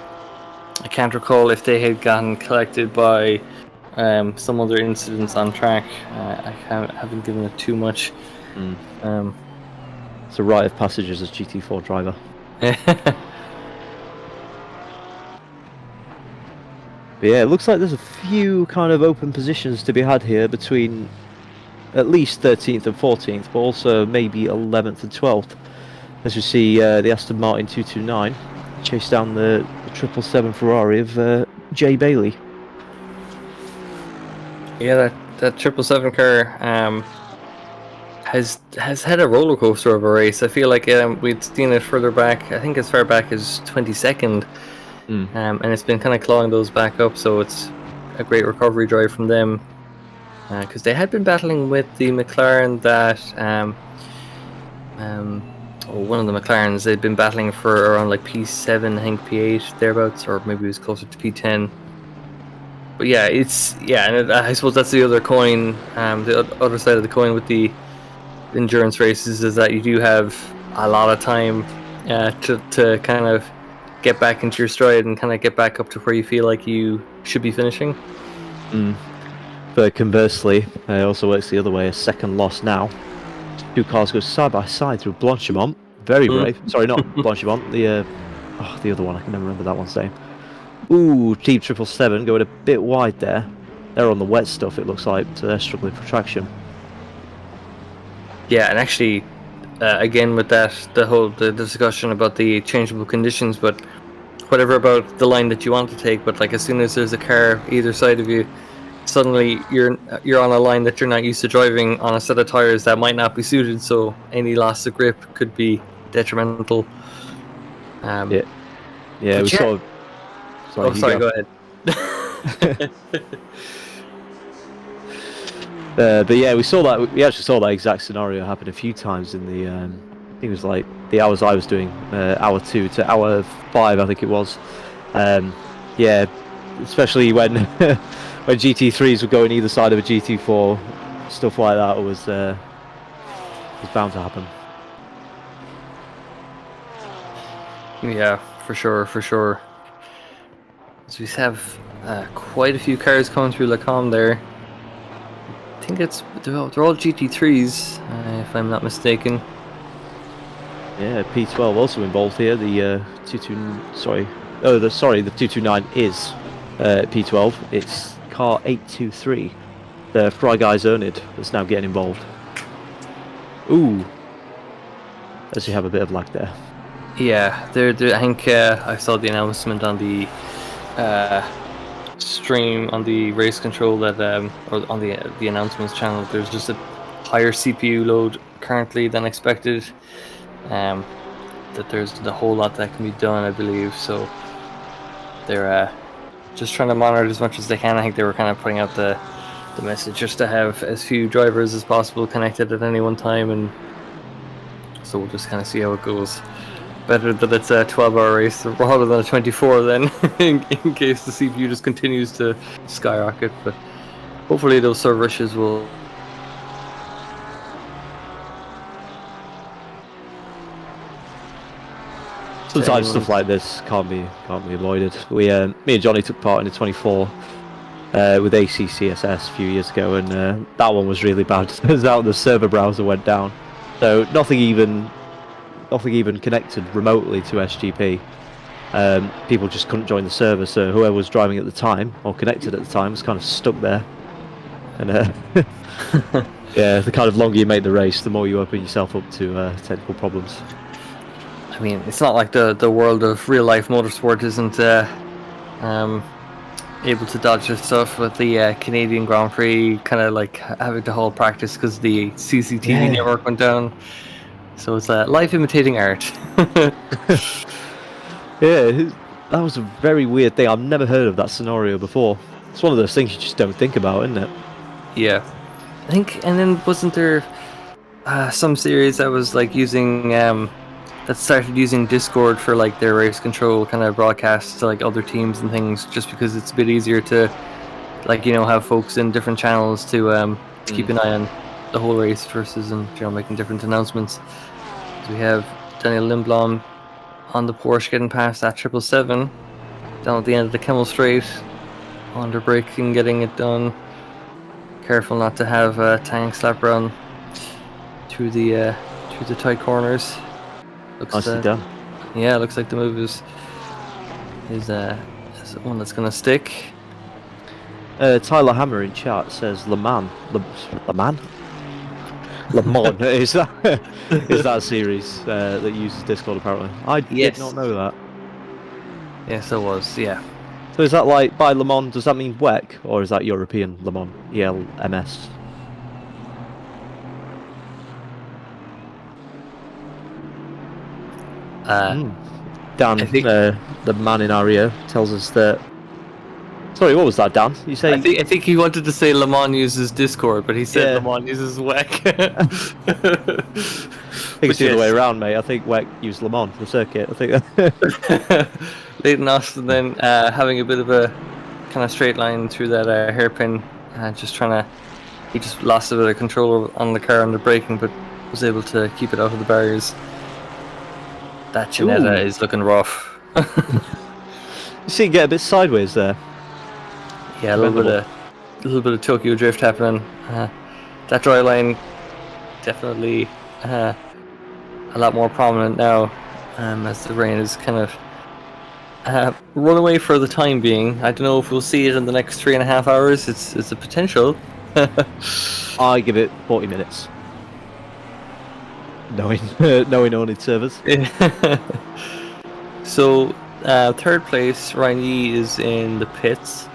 can't recall if they had gotten collected by some other incidents on track. I haven't given it too much. It's a rite of passage as a GT4 driver. But yeah, it looks like there's a few kind of open positions to be had here between at least 13th and 14th, but also maybe 11th and 12th. As you see, the Aston Martin 229 chase down the 777 Ferrari of Jay Bailey. Yeah, that 777 car has had a roller coaster of a race. I feel like we'd seen it further back. I think as far back as 22nd. And it's been kind of clawing those back up, so it's a great recovery drive from them, because they had been battling with the McLaren that one of the McLarens. They'd been battling for around like P7, I think P8 thereabouts, or maybe it was closer to P10. But yeah, and I suppose that's the other coin, the other side of the coin with the endurance races, is that you do have a lot of time to kind of get back into your stride and kind of get back up to where you feel like you should be finishing. But conversely, it also works the other way. A second loss now. Two cars go side by side through Blanchimont. Very brave. Sorry, not Blanchimont. The other one. I can never remember that one's name. Ooh, Team 777 going a bit wide there. They're on the wet stuff, it looks like, so they're struggling for traction. Yeah, and actually, again with that, the discussion about the changeable conditions, but whatever about the line that you want to take, but like as soon as there's a car either side of you, suddenly you're on a line that you're not used to driving on a set of tires that might not be suited, so any loss of grip could be detrimental. Yeah, we saw. Sorry, go ahead. But yeah, we saw that. We actually saw that exact scenario happen a few times in the. I think it was like the hours I was doing, hour 2 to hour 5, I think it was. Yeah, especially when when GT3s would go on either side of a GT4, stuff like that was bound to happen. Yeah, for sure. So we have quite a few cars coming through Lacombe there. I think they're all GT3s, if I'm not mistaken. Yeah, P12 also involved here. The 229 is P12. It's car 823. The Fry Guys oNiD that's now getting involved. Ooh, as you have a bit of lag there. Yeah, I think I saw the announcement on the stream on the race control that or on the announcements channel. There's just a higher CPU load currently than expected. That there's a whole lot that can be done, I believe. So they're just trying to monitor it as much as they can. I think they were kind of putting out the message just to have as few drivers as possible connected at any one time, and so we'll just kind of see how it goes. Better that it's a 12-hour race rather than a 24 then, in case the CPU just continues to skyrocket. But hopefully those server issues will... Sometimes stuff like this can't be avoided. Me and Johnny took part in a 24 with ACCSS a few years ago, and that one was really bad. Turns out the server browser went down, so nothing even connected remotely to SGP. People just couldn't join the server, so whoever was driving at the time or connected at the time was kind of stuck there. And yeah, the kind of longer you make the race, the more you open yourself up to technical problems. I mean, it's not like the world of real life motorsport isn't able to dodge this stuff with the Canadian Grand Prix kind of like having to hold practice because the CCTV network went down. So it's life imitating art. Yeah, that was a very weird thing. I've never heard of that scenario before. It's one of those things you just don't think about, isn't it? Yeah, I think. And then wasn't there some series that was like using that started using Discord for like their race control kind of broadcasts to like other teams and things, just because it's a bit easier to like have folks in different channels to keep an eye on the whole race versus making different announcements. So we have Daniel Lindblom on the Porsche getting past that 777 down at the end of the Kemmel Straight, under braking, getting it done. Careful not to have Tang slap run through the tight corners. Looks Nicely done. Yeah, looks like the move is one that's gonna stick. Tyler Hammer in chat says Le Mans. Le Mans is that a series that uses Discord apparently? I did not know that. Yes, it was. Yeah. So is that like by Le Mans? Does that mean WEC or is that European Le Mans? ELMS. Dan, the man in our ear, tells us that. Sorry, what was that, Dan? You say? I think he wanted to say Le Mans uses Discord, but he said Le Mans uses WEC. I think it's the other way around, mate. I think WEC used Le Mans, the circuit. I think. Leighton Austin then having a bit of a kind of straight line through that hairpin, he just lost a bit of control on the car under braking, but was able to keep it out of the barriers. That Ginetta is looking rough. You see, get a bit sideways there. Yeah, a little bit of Tokyo drift happening. That dry line definitely a lot more prominent now, as the rain is kind of run away for the time being. I don't know if we'll see it in the next 3.5 hours. It's a potential. I give it 40 minutes. Knowing oNiD servers. So third place, Ryan Yee is in the pits.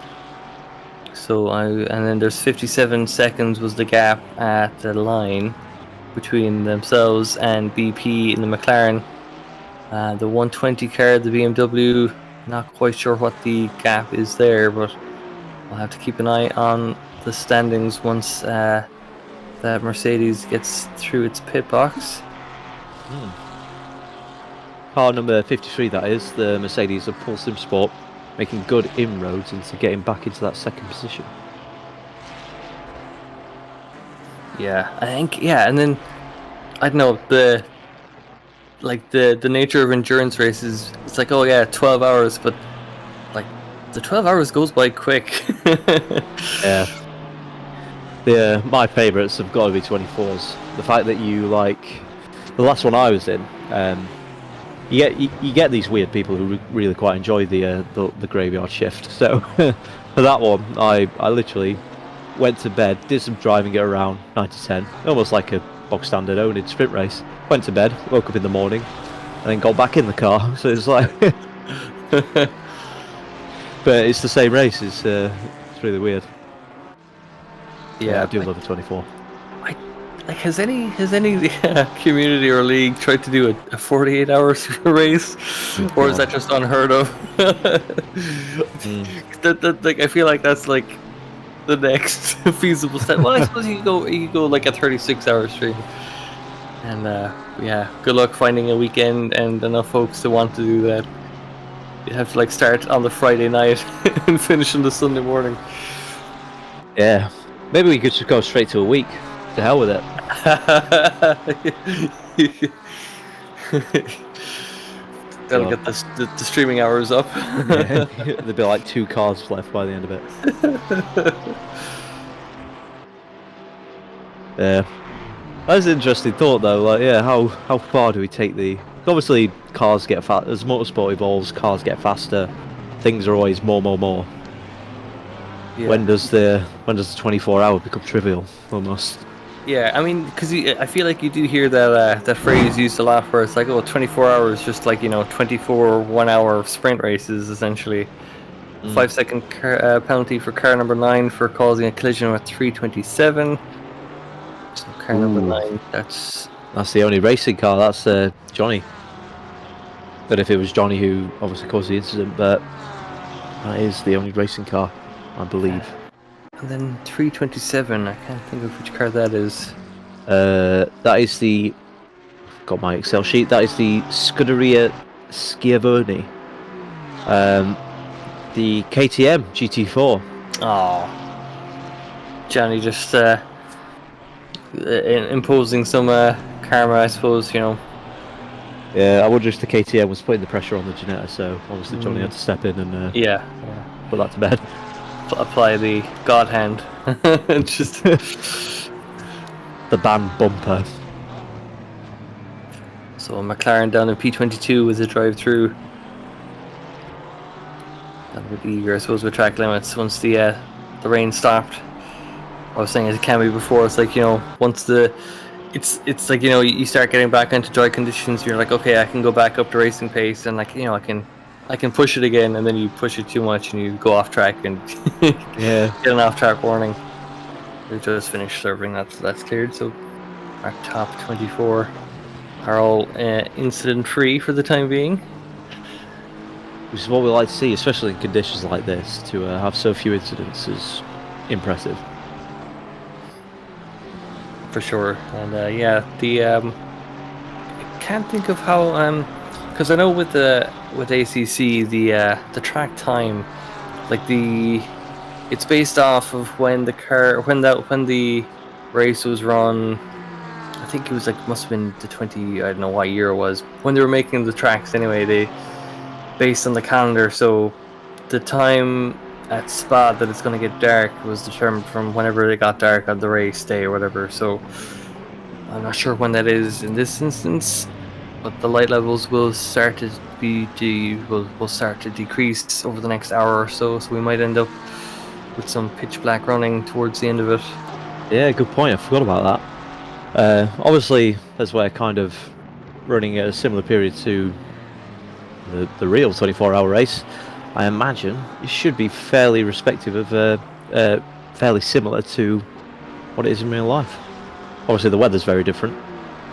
So and then there's 57 seconds was the gap at the line between themselves and BP in the McLaren. The 120 car, the BMW, not quite sure what the gap is there, but we'll have to keep an eye on the standings once that Mercedes gets through its pit box. Car number 53, that is, the Mercedes of Paul Sim Sport, making good inroads into getting back into that second position. Yeah, I think, and then, I don't know, the nature of endurance races, it's like, 12 hours, but, like, the 12 hours goes by quick. Yeah. My favourites have got to be 24s. The fact that you, like, the last one I was in, you get these weird people who really quite enjoy the graveyard shift. So for that one, I literally went to bed, did some driving it around 9 to 10, almost like a box standard oNiD sprint race. Went to bed, woke up in the morning, and then got back in the car. So it's like, but it's the same race. It's really weird. Yeah, I do love the 24. Has any community or league tried to do a 48-hour race, or is that just unheard of? Like, I feel like that's like the next feasible step. Well, I suppose you could go like a 36-hour stream, and good luck finding a weekend and enough folks to want to do that. You have to like start on the Friday night and finish on the Sunday morning. Yeah, maybe we could just go straight to a week. To hell with it. That'll get the streaming hours up. Yeah, there'd be like 2 cars left by the end of it. Yeah, that's an interesting thought though. Like, yeah, how far do we take the? Obviously, cars get fast as motorsport evolves. Cars get faster. Things are always more. Yeah. When does the 24-hour become trivial? Almost. Yeah, I mean, because I feel like you do hear that phrase used a lot, where it's like, 24 hours, just like 24 1-hour sprint races, essentially. 5-second penalty for car number 9 for causing a collision with 327. So car number 9, that's the only racing car. That's Johnny. But if it was Johnny who obviously caused the incident, but that is the only racing car, I believe. And then 327, I can't think of which car that is. That is the. Got my Excel sheet. That is the Scuderia Schiavone. The KTM GT4. Oh, Johnny just imposing some karma, I suppose. Yeah, I wonder if the KTM was putting the pressure on the Ginetta, so obviously Johnny had to step in and Yeah. put that to bed. Apply the God hand. Just The band bumper. so McLaren down in P22 with a drive through. A bit eager, I suppose, with track limits. Once the rain stopped, I was saying as it can be before. It's like once it's like you start getting back into dry conditions. You're like, okay, I can go back up to racing pace, and like I can push it again, and then you push it too much and you go off track and Yeah. get an off track warning. We just finished serving. That's cleared. So our top 24 are all incident free for the time being. Which is what we like to see, especially in conditions like this. To have so few incidents is impressive. For sure. And I can't think of how because I know with ACC the track time, like it's based off of when the race was run. I think it was must have been the 20. I don't know what year it was when they were making the tracks. Anyway, they based on the calendar. So the time at Spa that it's going to get dark was determined from whenever it got dark on the race day or whatever. So I'm not sure when that is in this instance, but the light levels will start to will start to decrease over the next hour or so. So we might end up with some pitch black running towards the end of it. Yeah, good point. I forgot about that. Obviously, as we're kind of running at a similar period to the real 24-hour race, I imagine it should be fairly respective of fairly similar to what it is in real life. Obviously, the weather's very different.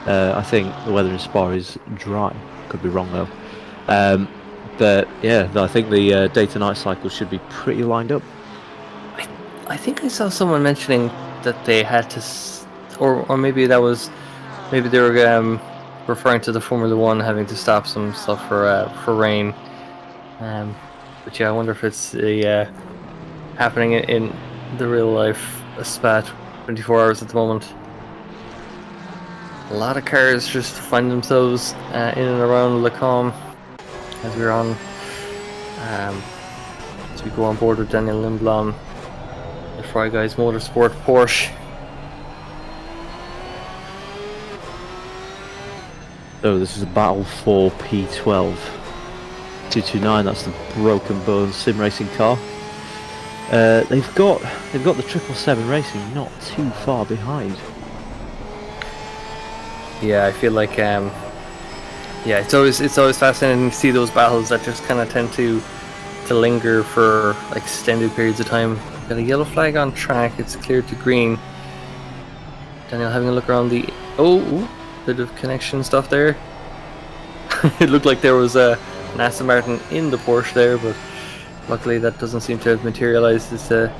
I think the weather in Spa is dry. Could be wrong though. But yeah, I think the day to night cycle should be pretty lined up. I think I saw someone mentioning that they had to, or maybe they were referring to the Formula One having to stop some stuff for rain. But yeah, I wonder if it's happening in the real life Spa 24 hours at the moment. A lot of cars just find themselves in and around Le Combe as we're on. As we go on board with Daniel Lindblom, the Fry Guys Motorsport Porsche. So this is a battle for P12. 229. That's the Broken Bones sim racing car. They've got the 777 Racing not too far behind. Yeah, I feel like it's always fascinating to see those battles that just kind of tend to linger for extended periods of time. Got a yellow flag on track. It's cleared to green. Daniel having a look around the bit of connection stuff there. It looked like there was an Aston Martin in the Porsche there, but luckily that doesn't seem to have materialized as a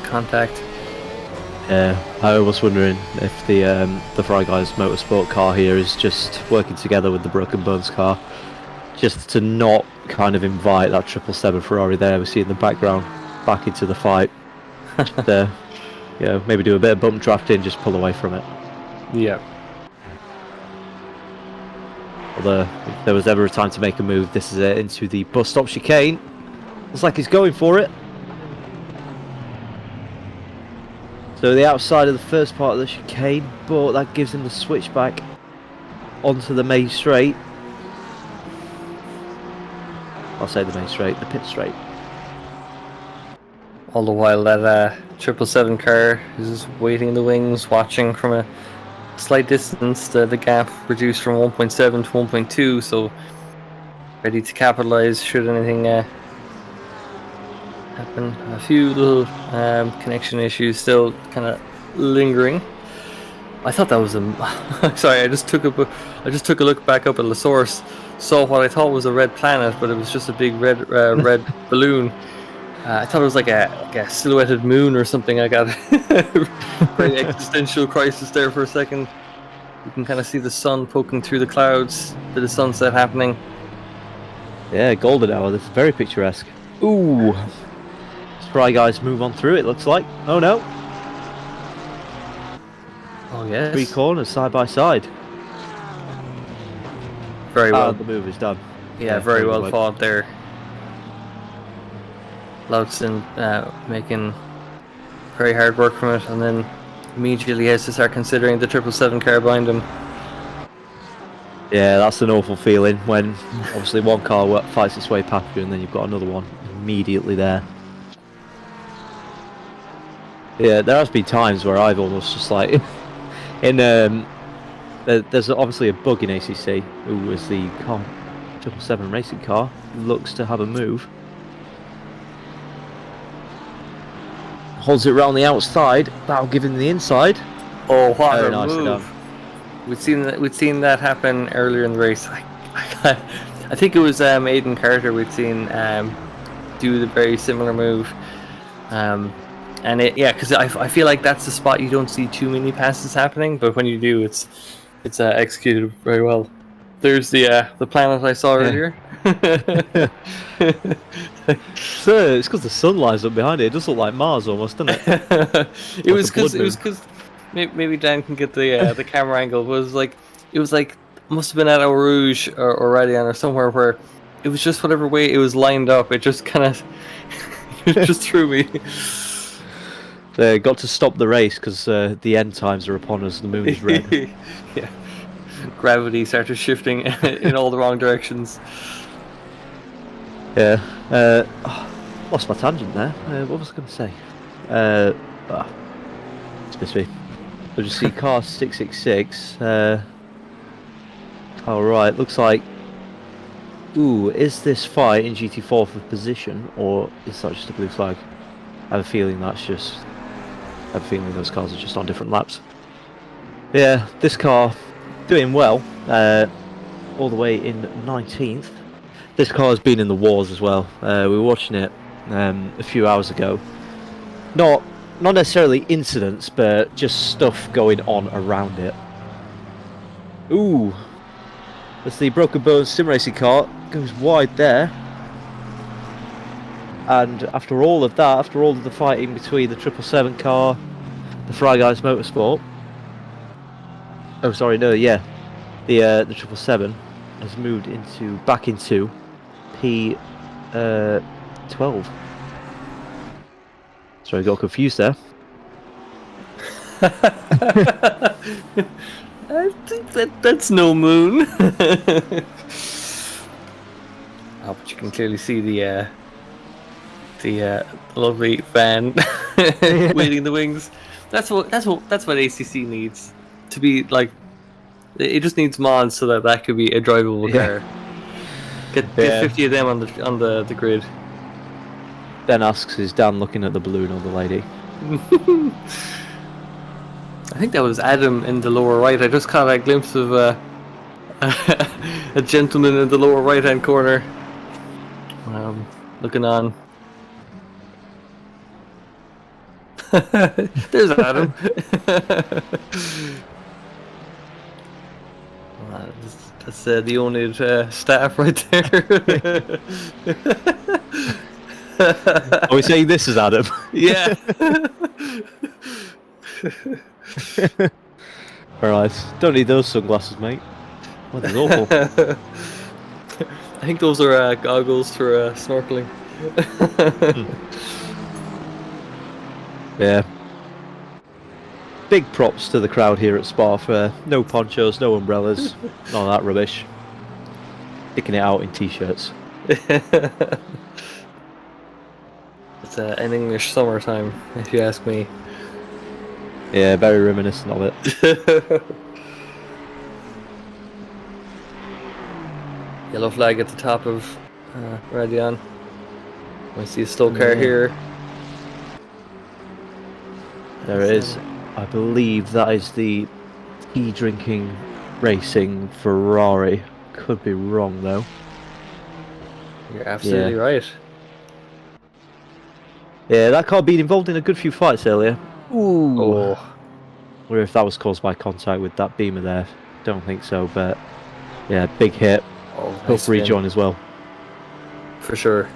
contact. Yeah, I was wondering if the Fry Guys Motorsport car here is just working together with the Broken Bones car, just to not kind of invite that 777 Ferrari there we see in the background back into the fight. Just, maybe do a bit of bump drafting, just pull away from it. Yeah. Although, if there was ever a time to make a move, this is it, into the bus stop chicane. Looks like he's going for it. So the outside of the first part of the chicane, but that gives him the switch back onto the main straight. I'll say the main straight, the pit straight. All the while that 777 car is just waiting in the wings, watching from a slight distance. The gap reduced from 1.7 to 1.2, so ready to capitalize should anything happen. A few little connection issues still kind of lingering. I thought that was a. Sorry, I just took a look back up at the source, saw what I thought was a red planet, but it was just a big red balloon. I thought it was like a silhouetted moon or something. I got a very existential crisis there for a second. You can kind of see the sun poking through the clouds, bit of sunset happening. Yeah, golden hour. This is very picturesque. Ooh. Spry guys move on through, it looks like. Oh no. Oh yes. 3 corners side by side. Very well. The move is done. Yeah, very well fought there. Loudson making very hard work from it, and then immediately has to start considering the 777 car behind him. Yeah, that's an awful feeling when obviously one car fights its way past you and then you've got another one immediately there. Yeah, there has been times where I've almost just like in there's obviously a bug in ACC who was the 777 racing car, looks to have a move. Holds it round the outside, that'll give him the inside. Oh, what a nicely move! done. We'd seen that happen earlier in the race. I think it was Aiden Carter we'd seen do the very similar move. And because I feel like that's the spot you don't see too many passes happening, but when you do, it's executed very well. There's the planet I saw earlier. So it's because the sun lies up behind it. It does look like Mars almost, doesn't it? It was because maybe Dan can get the camera angle. But it was like must have been at Eau Rouge or Radian or somewhere where it was just whatever way it was lined up. It just kind of just threw me. They got to stop the race because the end times are upon us. The moon is red. Yeah. Gravity started shifting in all the wrong directions. Yeah. Lost my tangent there. What was I going to say? It's missed me. So just see car 666. Alright, looks like... Ooh, is this fight in GT4 for position, or is that just a blue flag? I have a feeling those cars are just on different laps. Yeah, this car doing well, all the way in 19th. This car has been in the wars as well. We were watching it a few hours ago. Not necessarily incidents, but just stuff going on around it. Ooh, that's the Broken Bones sim racing car, goes wide there. And after all of that, after all of the fighting between the 777 car, the Fry Guys Motorsport, oh sorry, no, yeah, the 777 has moved back into P12. Sorry, I got confused there. I think that's no moon. Oh, but you can clearly see the lovely van waiting in the wings. That's what ACC needs to be like. It just needs mods so that could be a drivable car. Get 50 of them on the grid. Ben asks, is Dan looking at the balloon or the lady? I think that was Adam in the lower right. I just caught a glimpse of a gentleman in the lower right hand corner. Looking on. There's Adam. That's the oNiD staff right there. Are we saying this is Adam? Yeah. Alright, don't need those sunglasses, mate. Weather's awful. I think those are goggles for snorkeling. Yeah. Big props to the crowd here at Spa for no ponchos, no umbrellas, none of that rubbish. Sticking it out in t-shirts. It's an English summertime, if you ask me. Yeah, very reminiscent of it. Yellow flag at the top of Radion. I see a slow car here. There it is. I believe that is the tea drinking racing Ferrari. Could be wrong though. You're absolutely right. Yeah, that car been involved in a good few fights earlier. Ooh. Oh. Wonder if that was caused by contact with that beamer there. Don't think so, but yeah, big hit. Oh, Hope nice spin. rejoin as well. For sure.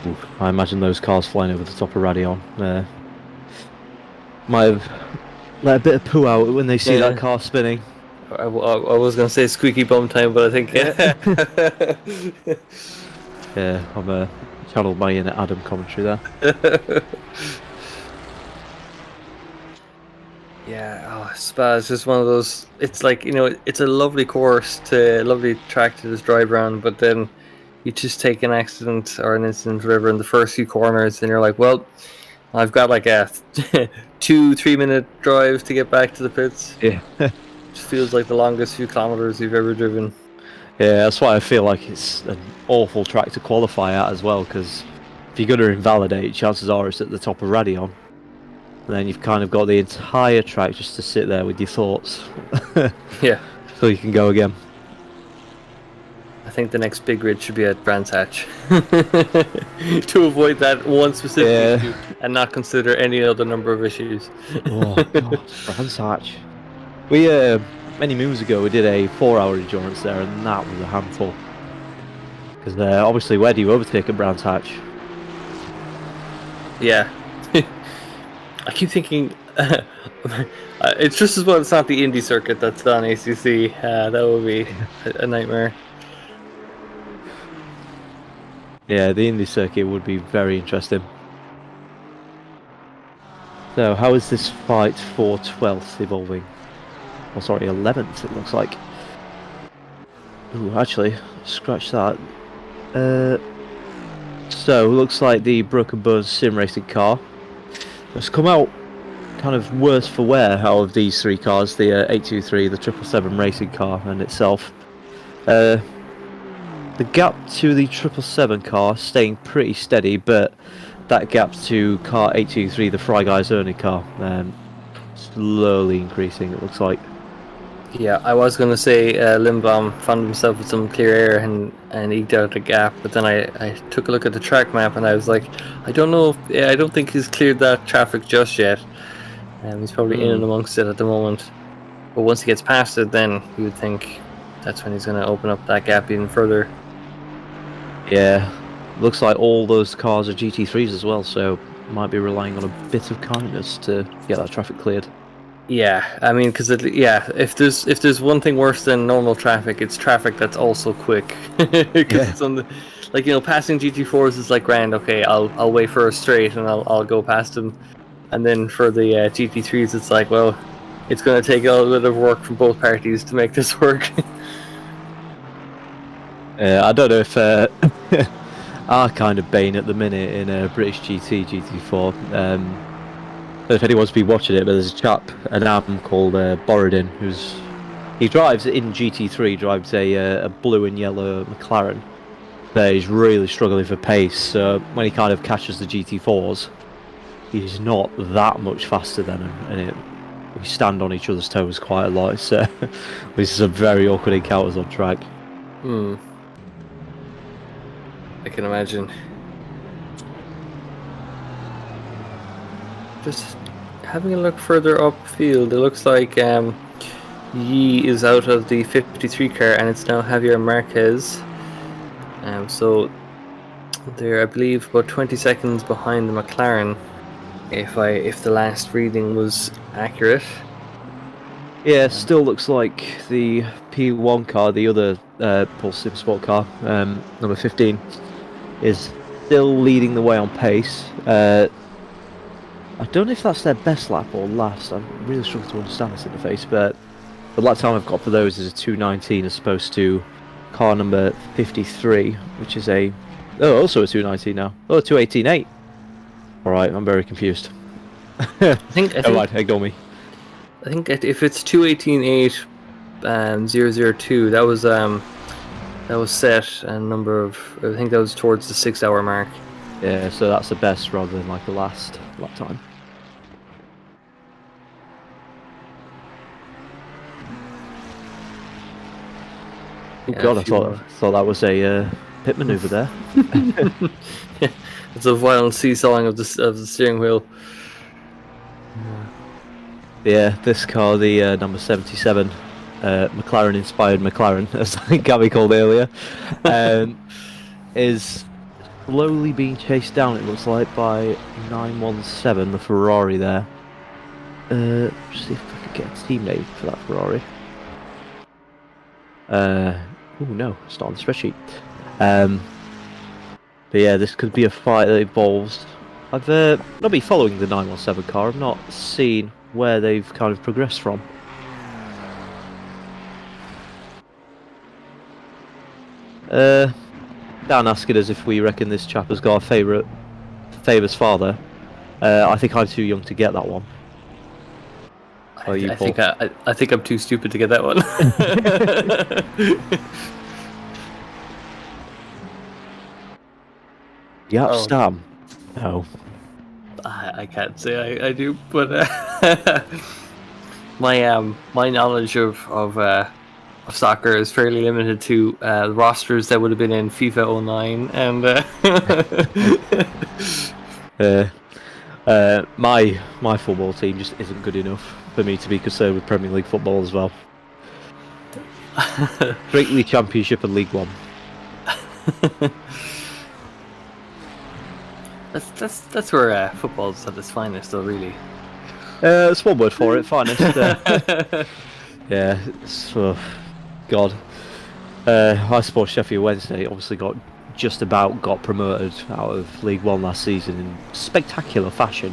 Ooh, I imagine those cars flying over the top of Radion. Might have let a bit of poo out when they see that car spinning. I was going to say squeaky bum time, but I think... Yeah, I'm channeled my inner Adam commentary there. Yeah, Spa is just one of those. It's like, it's a lovely course, a lovely track to just drive around, but then you just take an accident or an incident, whatever, in the first few corners, and you're like, well, I've got like a 2-3 minute drive to get back to the pits. Yeah. Just feels like the longest few kilometers you've ever driven. Yeah, that's why I feel like it's an awful track to qualify at as well, because if you're going to invalidate, chances are it's at the top of Radion. And then you've kind of got the entire track just to sit there with your thoughts. Yeah. So you can go again. I think the next big grid should be at Brands Hatch. To avoid that one specific issue and not consider any other number of issues. Oh, God, Brands Hatch. We, many moons ago, we did a 4-hour endurance there, and that was a handful. Because obviously, where do you overtake at Brands Hatch? Yeah. I keep thinking it's just as well it's not the Indy circuit that's on ACC. That would be a nightmare. Yeah, the Indy circuit would be very interesting. So, how is this fight for 12th evolving? Oh, sorry, 11th it looks like. Ooh, actually, scratch that. So, looks like the Broken Bones sim racing car has come out kind of worse for wear out of these three cars, the 823, the 777 racing car and itself. The gap to the 777 car staying pretty steady, but that gap to car 823, the Fry Guys Ernie car, slowly increasing, it looks like. Yeah, I was going to say Limbaum found himself with some clear air and eked out a gap, but then I took a look at the track map and I was like, I don't know, I don't think he's cleared that traffic just yet. He's probably in and amongst it at the moment. But once he gets past it, then you would think that's when he's going to open up that gap even further. Yeah, looks like all those cars are GT3s as well, so might be relying on a bit of kindness to get that traffic cleared. Yeah, I mean, because if there's one thing worse than normal traffic, it's traffic that's also quick. Because it's on the, passing GT4s is like grand. Okay, I'll wait for a straight and I'll go past them, and then for the GT3s, it's like, well, it's going to take a little bit of work from both parties to make this work. I don't know if our kind of bane at the minute in British GT4. If anyone's been watching it, but there's a chap, an AM called Borodin, he drives in GT3, drives a blue and yellow McLaren, but he's really struggling for pace. So when he kind of catches the GT4s, he's not that much faster than him, and we stand on each other's toes quite a lot. So this is a very awkward encounters on track. I can imagine. Just having a look further upfield, it looks like Yi is out of the 53 car and it's now Javier Marquez. So they're, I believe, about 20 seconds behind the McLaren, if the last reading was accurate. Yeah, still looks like the P1 car, the other Pulse Sim Sport car, number 15, is still leading the way on pace. I don't know if that's their best lap or last. I'm really struggling to understand this interface, but the lap time I've got for those is a 2:19 as opposed to car number 53, which is also a 2:19 now. Oh, 2:18.8. Alright, I'm very confused. I think Ignore me. I think if it's 2:18.8 002, that was set a number of, I think that was towards the 6-hour mark. Yeah, so that's the best rather than like the last lap time. Oh Yeah, god, I thought that was a pit maneuver there. It's a violent seesawing of the steering wheel. Yeah, this car, the number 77, McLaren-inspired McLaren, as Gabby called earlier, is slowly being chased down, it looks like, by 917, the Ferrari there. Just see if I could get a teammate for that Ferrari. Oh no, it's not on the spreadsheet. But yeah, this could be a fight that evolves. I've not been following the 917 car. I've not seen where they've kind of progressed from. Dan asking us if we reckon this chap has got a famous father. I think I'm too young to get that one. I think I'm too stupid to get that one. Yeah, Oh. Stam. No. I can't say I do, but my knowledge of soccer is fairly limited to the rosters that would have been in FIFA 09 and my football team just isn't good enough for me to be concerned with Premier League football as well. Strictly Championship and League One. That's where football's at its finest, though, really. That's one word for it, finest. Yeah, God. I suppose Sheffield Wednesday obviously got promoted out of League One last season in spectacular fashion.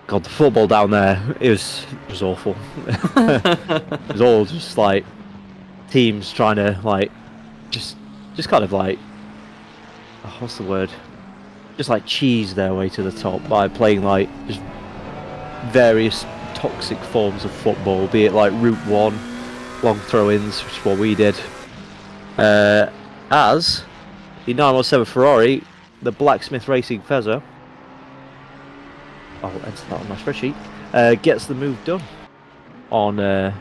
God, the football down there was awful. It was all just like teams trying to like just kind of like what's the word? Just like cheese their way to the top by playing like just various toxic forms of football, be it like Route 1, long throw-ins, which is what we did. As the 917 Ferrari, the Blacksmith Racing Fezzer, I'll enter that on my spreadsheet, gets the move done on the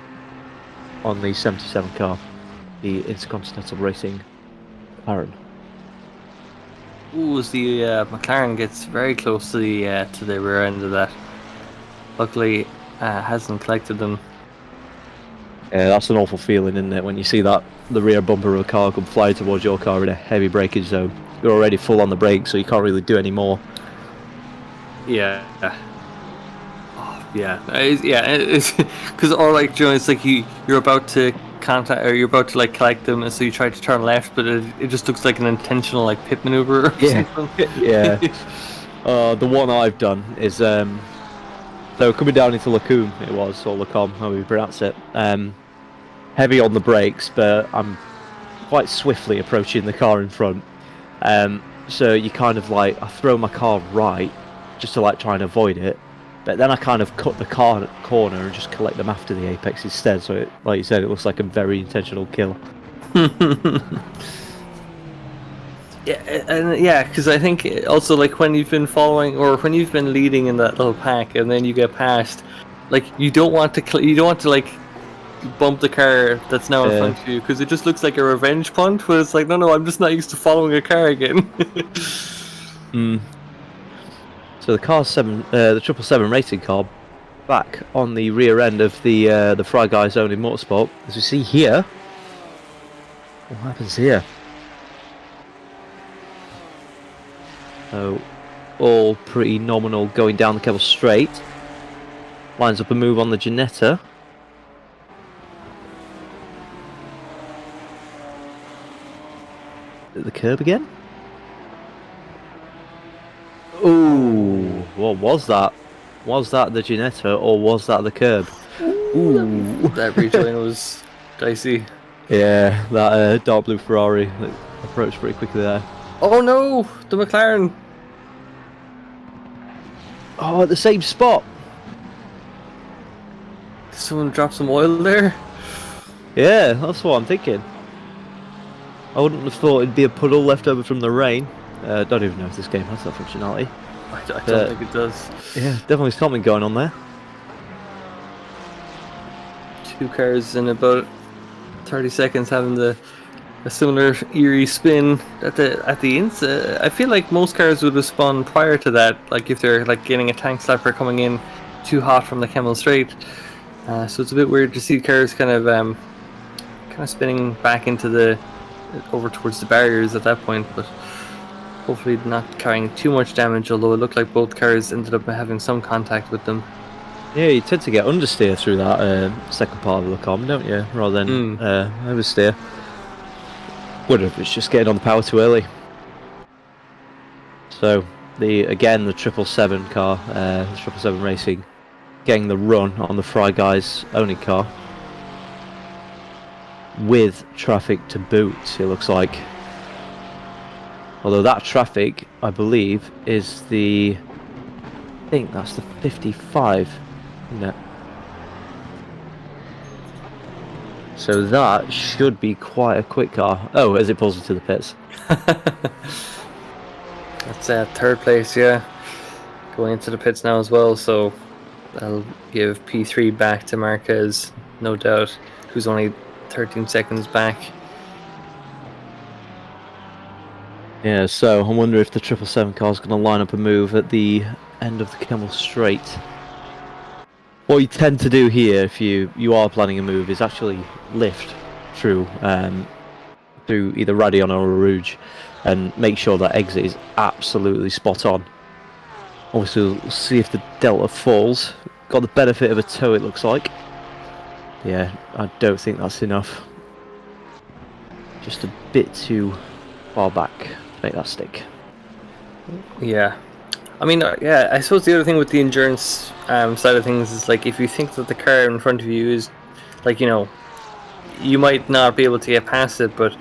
77 car, the Intercontinental Racing McLaren. Ooh, as the McLaren gets very close to the rear end of that. Luckily, hasn't collected them. Yeah, that's an awful feeling, isn't it? When you see the rear bumper of a car come flying towards your car in a heavy braking zone. You're already full on the brakes, so you can't really do any more. Yeah. Oh, yeah. It's because or like Joe, it's like you're about to contact or you're about to like collect them, and so you try to turn left, but it just looks like an intentional like pit maneuver. Or something. Yeah. The one I've done is so coming down into Lacombe, it was, or Lacombe, how we pronounce it. Heavy on the brakes, but I'm quite swiftly approaching the car in front. So you kind of like I throw my car right just to like try and avoid it, but then I kind of cut the car corner and just collect them after the apex instead. So it, like you said, it looks like a very intentional kill. Yeah, because I think also like when you've been following or when you've been leading in that little pack and then you get past, like you don't want to like bump the car that's now in front of you because it just looks like a revenge punt. But it's like no, I'm just not used to following a car again. So the car 777 racing car back on the rear end of the Fry Guys own in Motorsport, as we see here. What happens here? So, all pretty nominal going down the Kebble straight. Lines up a move on the Ginetta. the curb again? Ooh, what was that? Was that the Ginetta or was that the curb? Ooh. That rejoin was dicey. Yeah, that dark blue Ferrari that approached pretty quickly there. Oh no, the McLaren. Oh, at the same spot. Did someone drop some oil there? Yeah, that's what I'm thinking. I wouldn't have thought it'd be a puddle left over from the rain. Don't even know if this game has that functionality. I don't think it does. Yeah, definitely something going on there. 2 cars in about 30 seconds having a similar eerie spin at the ends. I feel like most cars would have spun prior to that, like if they're like getting a tank slapper coming in too hot from the Kemmel Straight. So it's a bit weird to see cars kind of spinning back into over towards the barriers at that point, but hopefully not carrying too much damage, although it looked like both cars ended up having some contact with them. Yeah, you tend to get understeer through that second part of the com, don't you? Rather than oversteer. Wonder if it's just getting on the power too early. So the 777 car, the 777 Racing, getting the run on the Fry Guys only car with traffic to boot. It looks like. Although that traffic, I believe, is I think that's the 55, isn't it? So that should be quite a quick car. Oh, as it pulls into the pits. That's third place, yeah. Going into the pits now as well, so that'll give P3 back to Marquez, no doubt, who's only 13 seconds back. Yeah, so I wonder if the 777 car is going to line up a move at the end of the Kemmel Straight. What you tend to do here, if you are planning a move, is actually lift through either Radion or Rouge, and make sure that exit is absolutely spot on. Obviously, we'll see if the Delta falls. Got the benefit of a toe, it looks like. Yeah, I don't think that's enough. Just a bit too far back to make that stick. Yeah. I mean, yeah, I suppose the other thing with the endurance side of things is, like, if you think that the car in front of you is, like, you know, you might not be able to get past it, but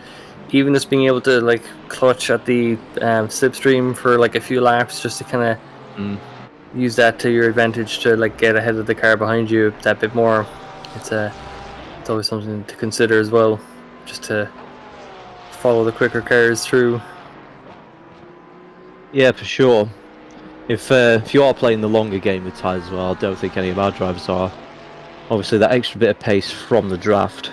even just being able to, like, clutch at the slipstream for, like, a few laps just to kind of use that to your advantage to, like, get ahead of the car behind you that bit more, it's always something to consider as well, just to follow the quicker cars through. Yeah, for sure. If you are playing the longer game with tyres as well, I don't think any of our drivers are. Obviously, that extra bit of pace from the draft,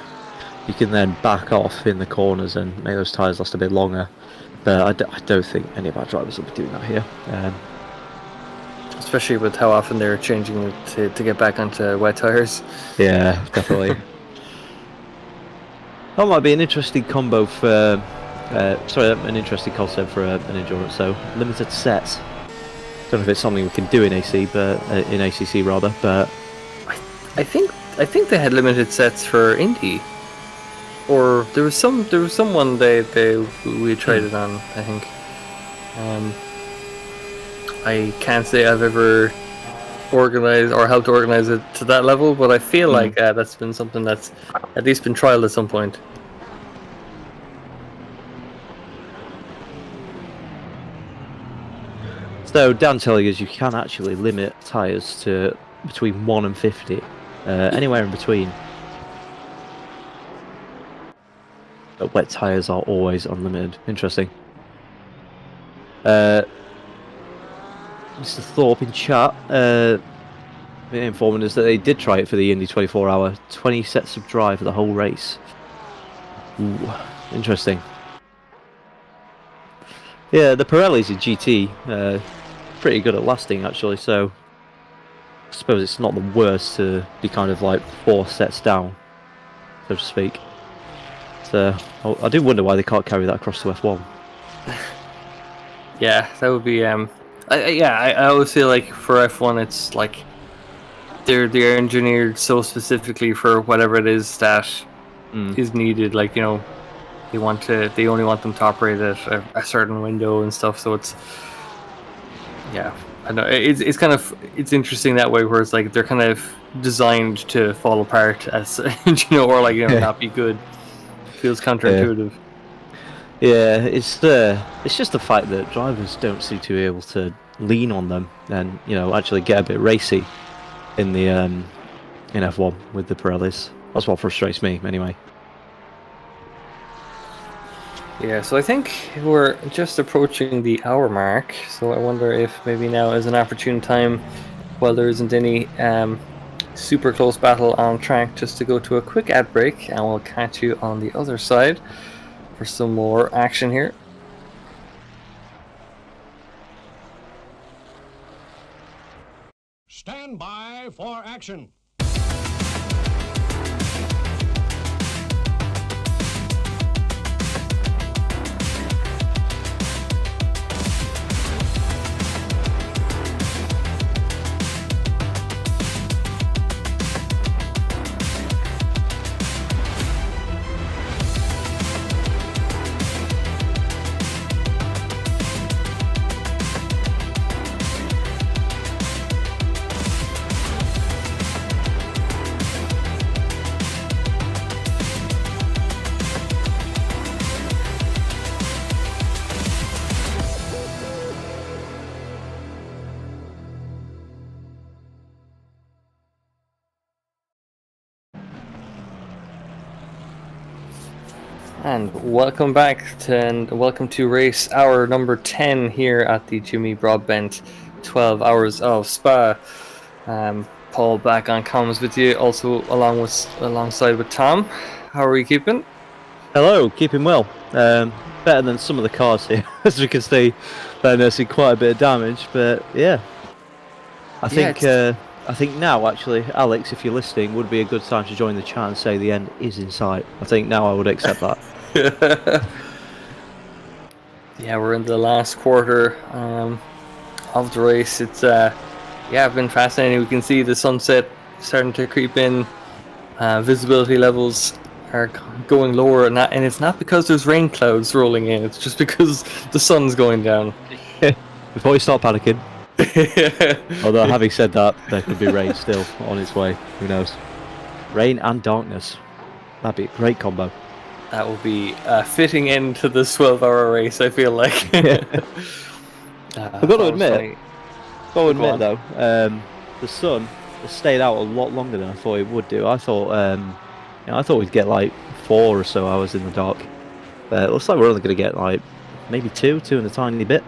you can then back off in the corners and make those tyres last a bit longer. But I don't think any of our drivers will be doing that here. Especially with how often they're changing it to get back onto wet tyres. Yeah, definitely. That might be an interesting combo for... an interesting concept for an endurance. So, limited sets. Don't know if it's something we can do in AC, but in ACC rather. But I think they had limited sets for Indy, or there was someone we tried it on. I think. I can't say I've ever organized or helped organize it to that level, but I feel like that's been something that's at least been trialed at some point. So Dan telling us you can actually limit tyres to between 1 and 50, anywhere in between. But wet tyres are always unlimited. Interesting. Mr. Thorpe in chat informing us that they did try it for the Indy 24-hour, 20 sets of drive for the whole race. Ooh, interesting. Yeah, the Pirellis in GT pretty good at lasting actually, so I suppose it's not the worst to be kind of like 4 sets down, so to speak. So I do wonder why they can't carry that across to F1. Yeah, that would be I always feel like for F1 it's like they're engineered so specifically for whatever it is that is needed, like, you know, they only want them to operate at a certain window and stuff. So it's, yeah, I know it's kind of, it's interesting that way, where it's like they're kind of designed to fall apart as or like not be good. Feels counterintuitive. Yeah, it's just the fact that drivers don't seem to be able to lean on them and actually get a bit racy in the in F1 with the Pirellis. That's what frustrates me anyway. Yeah, so I think we're just approaching the hour mark, so I wonder if maybe now is an opportune time, while there isn't any super close battle on track, just to go to a quick ad break, and we'll catch you on the other side for some more action here. Stand by for action. And welcome back and welcome to race hour number 10 here at the Jimmy Broadbent 12 Hours of Spa. Paul back on comms with you, also alongside with Tom. How are we keeping? Hello, keeping well. Better than some of the cars here, as we can see. They're nursing quite a bit of damage, but yeah. I think now, actually, Alex, if you're listening, would be a good time to join the chat and say the end is in sight. I think now I would accept that. Yeah, we're in the last quarter of the race. It's been fascinating. We can see the sunset starting to creep in. Visibility levels are going lower, and it's not because there's rain clouds rolling in. It's just because the sun's going down. Before you start panicking. Although, having said that, there could be rain still on its way. Who knows? Rain and darkness. That'd be a great combo. That will be a fitting end to this 12-hour race, I feel like. I've got to admit, though, the sun has stayed out a lot longer than I thought it would do. I thought, I thought we'd get like 4 or so hours in the dark. But it looks like we're only going to get like maybe 2 and a tiny bit.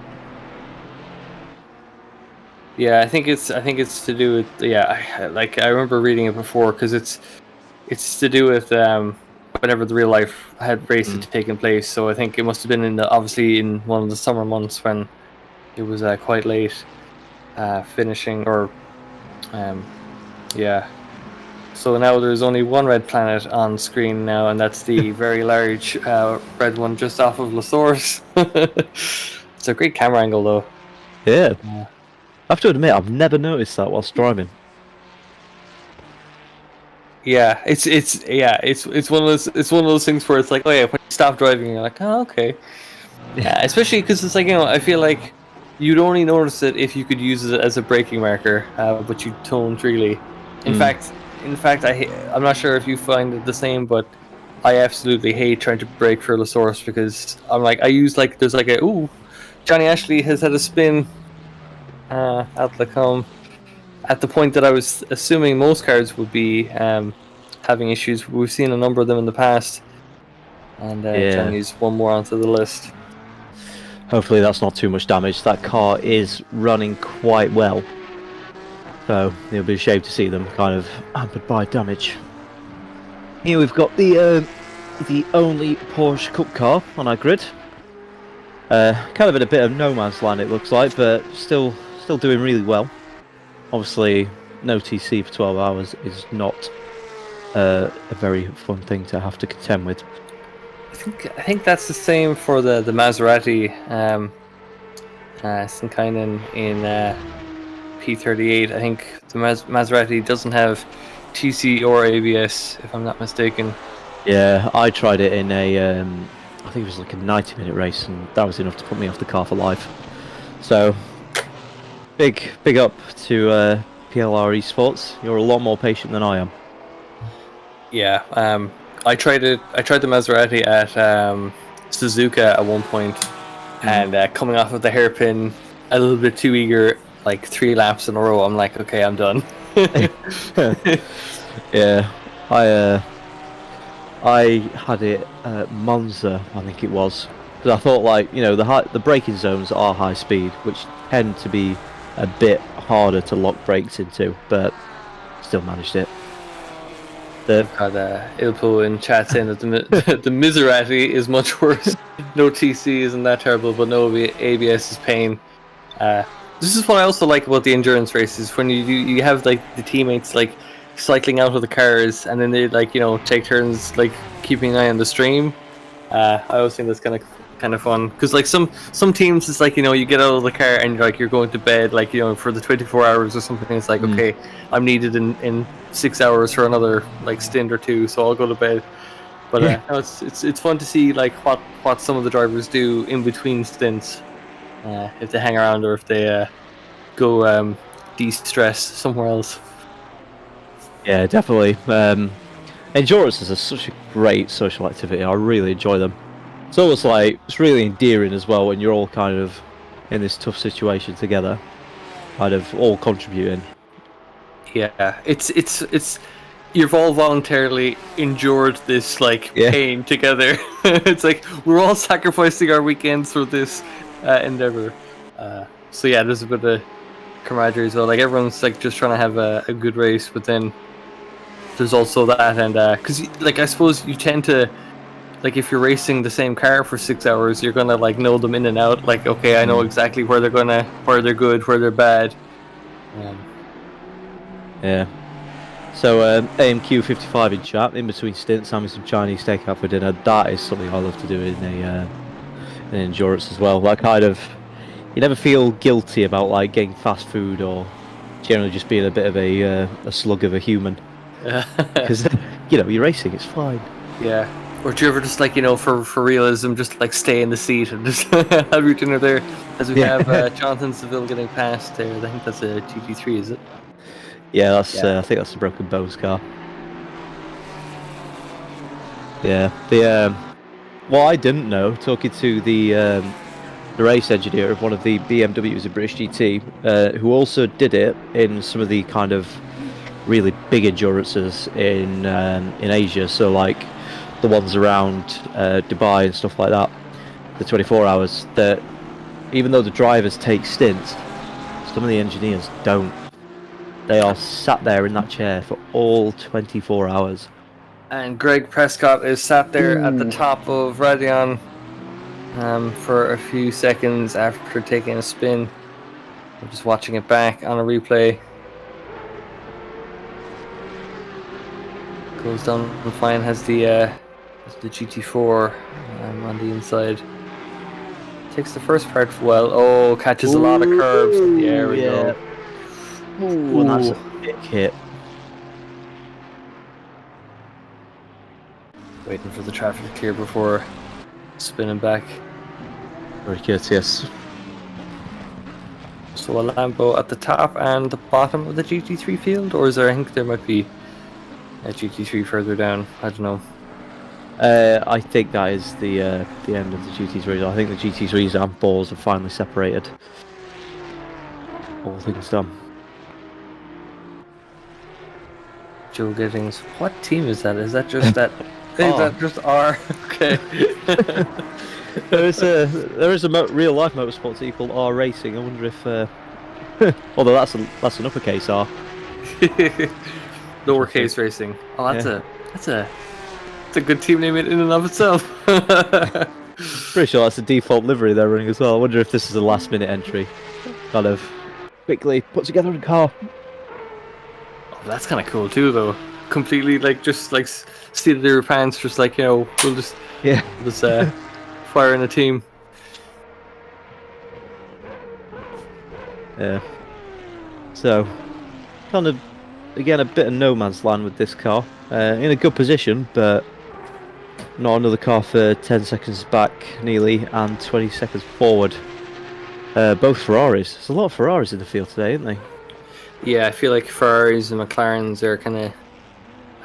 Yeah, I think it's to do with I remember reading it before, because it's to do with whenever the real life race had taken place. So I think it must have been obviously in one of the summer months when it was quite late finishing, or So now there's only one red planet on screen now, and that's the very large red one just off of La Source. It's a great camera angle, though. Yeah. I have to admit, I've never noticed that whilst driving. Yeah, it's one of those things where it's like, oh yeah, when you stop driving, you're like, oh okay. Yeah, especially because it's like, I feel like you'd only notice it if you could use it as a braking marker, but you don't really. In fact, I'm not sure if you find it the same, but I absolutely hate trying to brake for La Source, because I'm like, I use like, there's like Johnny Ashley has had a spin at the point that I was assuming most cars would be having issues. We've seen a number of them in the past, and Johnny's one more onto the list. Hopefully that's not too much damage. That car is running quite well, so it'll be a shame to see them kind of hampered by damage. Here we've got the only Porsche Cup car on our grid. Kind of in a bit of no man's land, it looks like, but still doing really well. Obviously, no TC for 12 hours is not a very fun thing to have to contend with. I think that's the same for the Maserati Sinkainen in P38. I think the Maserati doesn't have TC or ABS, if I'm not mistaken. Yeah, I tried it in I think it was like a 90-minute race, and that was enough to put me off the car for life. So, big up to PLR Esports. You're a lot more patient than I am. Yeah, I tried the Maserati at Suzuka at one point, and coming off of the hairpin, a little bit too eager, like 3 laps in a row. I'm like, okay, I'm done. Yeah, I had it at Monza, I think it was, because I thought, like, you know, the braking zones are high speed, which tend to be a bit harder to lock brakes into, but still managed it. Got Ilpo in chat saying that the Maserati is much worse. No TC isn't that terrible, but no ABS is pain. This is what I also like about the endurance races, when you have like the teammates like cycling out of the cars, and then they like, you know, take turns like keeping an eye on the stream. I always think that's kind of fun, because like some teams, it's like, you know, you get out of the car and you're going to bed, like, you know, for the 24 hours or something. It's like, okay, I'm needed in 6 hours for another like stint or 2, so I'll go to bed. But no, it's fun to see like what some of the drivers do in between stints, if they hang around or if they go de-stress somewhere else. Yeah, definitely. Endurances are such a great social activity. I really enjoy them. It's almost like, it's really endearing as well when you're all kind of in this tough situation together, kind of all contributing. Yeah, it's you've all voluntarily endured this like pain together. It's like we're all sacrificing our weekends for this endeavor. So yeah, there's a bit of camaraderie as well. Like everyone's like just trying to have a good race, but then there's also that, and because like I suppose you tend to, like, if you're racing the same car for 6 hours, you're gonna like know them in and out. Like, okay, I know exactly where they're good, where they're bad. Yeah. So AMQ55 in chat, in between stints, having some Chinese takeout for dinner. That is something I love to do in an endurance as well. That kind of, you never feel guilty about like getting fast food or generally just being a bit of a slug of a human. Because you know, you're racing, it's fine. Yeah. Or do you ever just like, you know, for realism, just like stay in the seat and just have your dinner there? As we have Jonathan Seville getting past there. I think that's a GT3, is it? Yeah, that's. I think that's the Broken Bones car. Yeah. The what I didn't know, talking to the race engineer of one of the BMWs in British GT, who also did it in some of the kind of really big endurances in Asia. So like the ones around Dubai and stuff like that, the 24 hours. That even though the drivers take stints, some of the engineers don't. They are sat there in that chair for all 24 hours. And Greg Prescott is sat there at the top of Radeon for a few seconds after taking a spin. I'm just watching it back on a replay. Goes down fine, has the GT4 on the inside. Takes the first part well. Oh, catches a lot of curves. There we go. Ooh, that's a big hit. Waiting for the traffic to clear before spinning back. Very courteous. So a Lambo at the top and the bottom of the GT3 field, or is there? I think there might be a GT3 further down. I don't know. I think that is the end of the GT3s. I think the GT3s and balls are finally separated. All things done. Joe Giddings. What team is that? Is that just that? Is that just R? Okay. There is a real life motorsport team called R Racing. I wonder if, although that's an uppercase R. Lowercase Racing. Oh, that's a good team name in and of itself. Pretty sure that's the default livery they're running as well. I wonder if this is a last minute entry. Kind of quickly put together a car. Oh, that's kind of cool too, though. Completely like just like seat of their pants, just like, you know, we'll just fire in a team. Yeah. So, kind of, again, a bit of no man's land with this car. In a good position, but Not another car for 10 seconds back, nearly, and 20 seconds forward. Both Ferraris. There's a lot of Ferraris in the field today, isn't there? Yeah, I feel like Ferraris and McLarens are kind of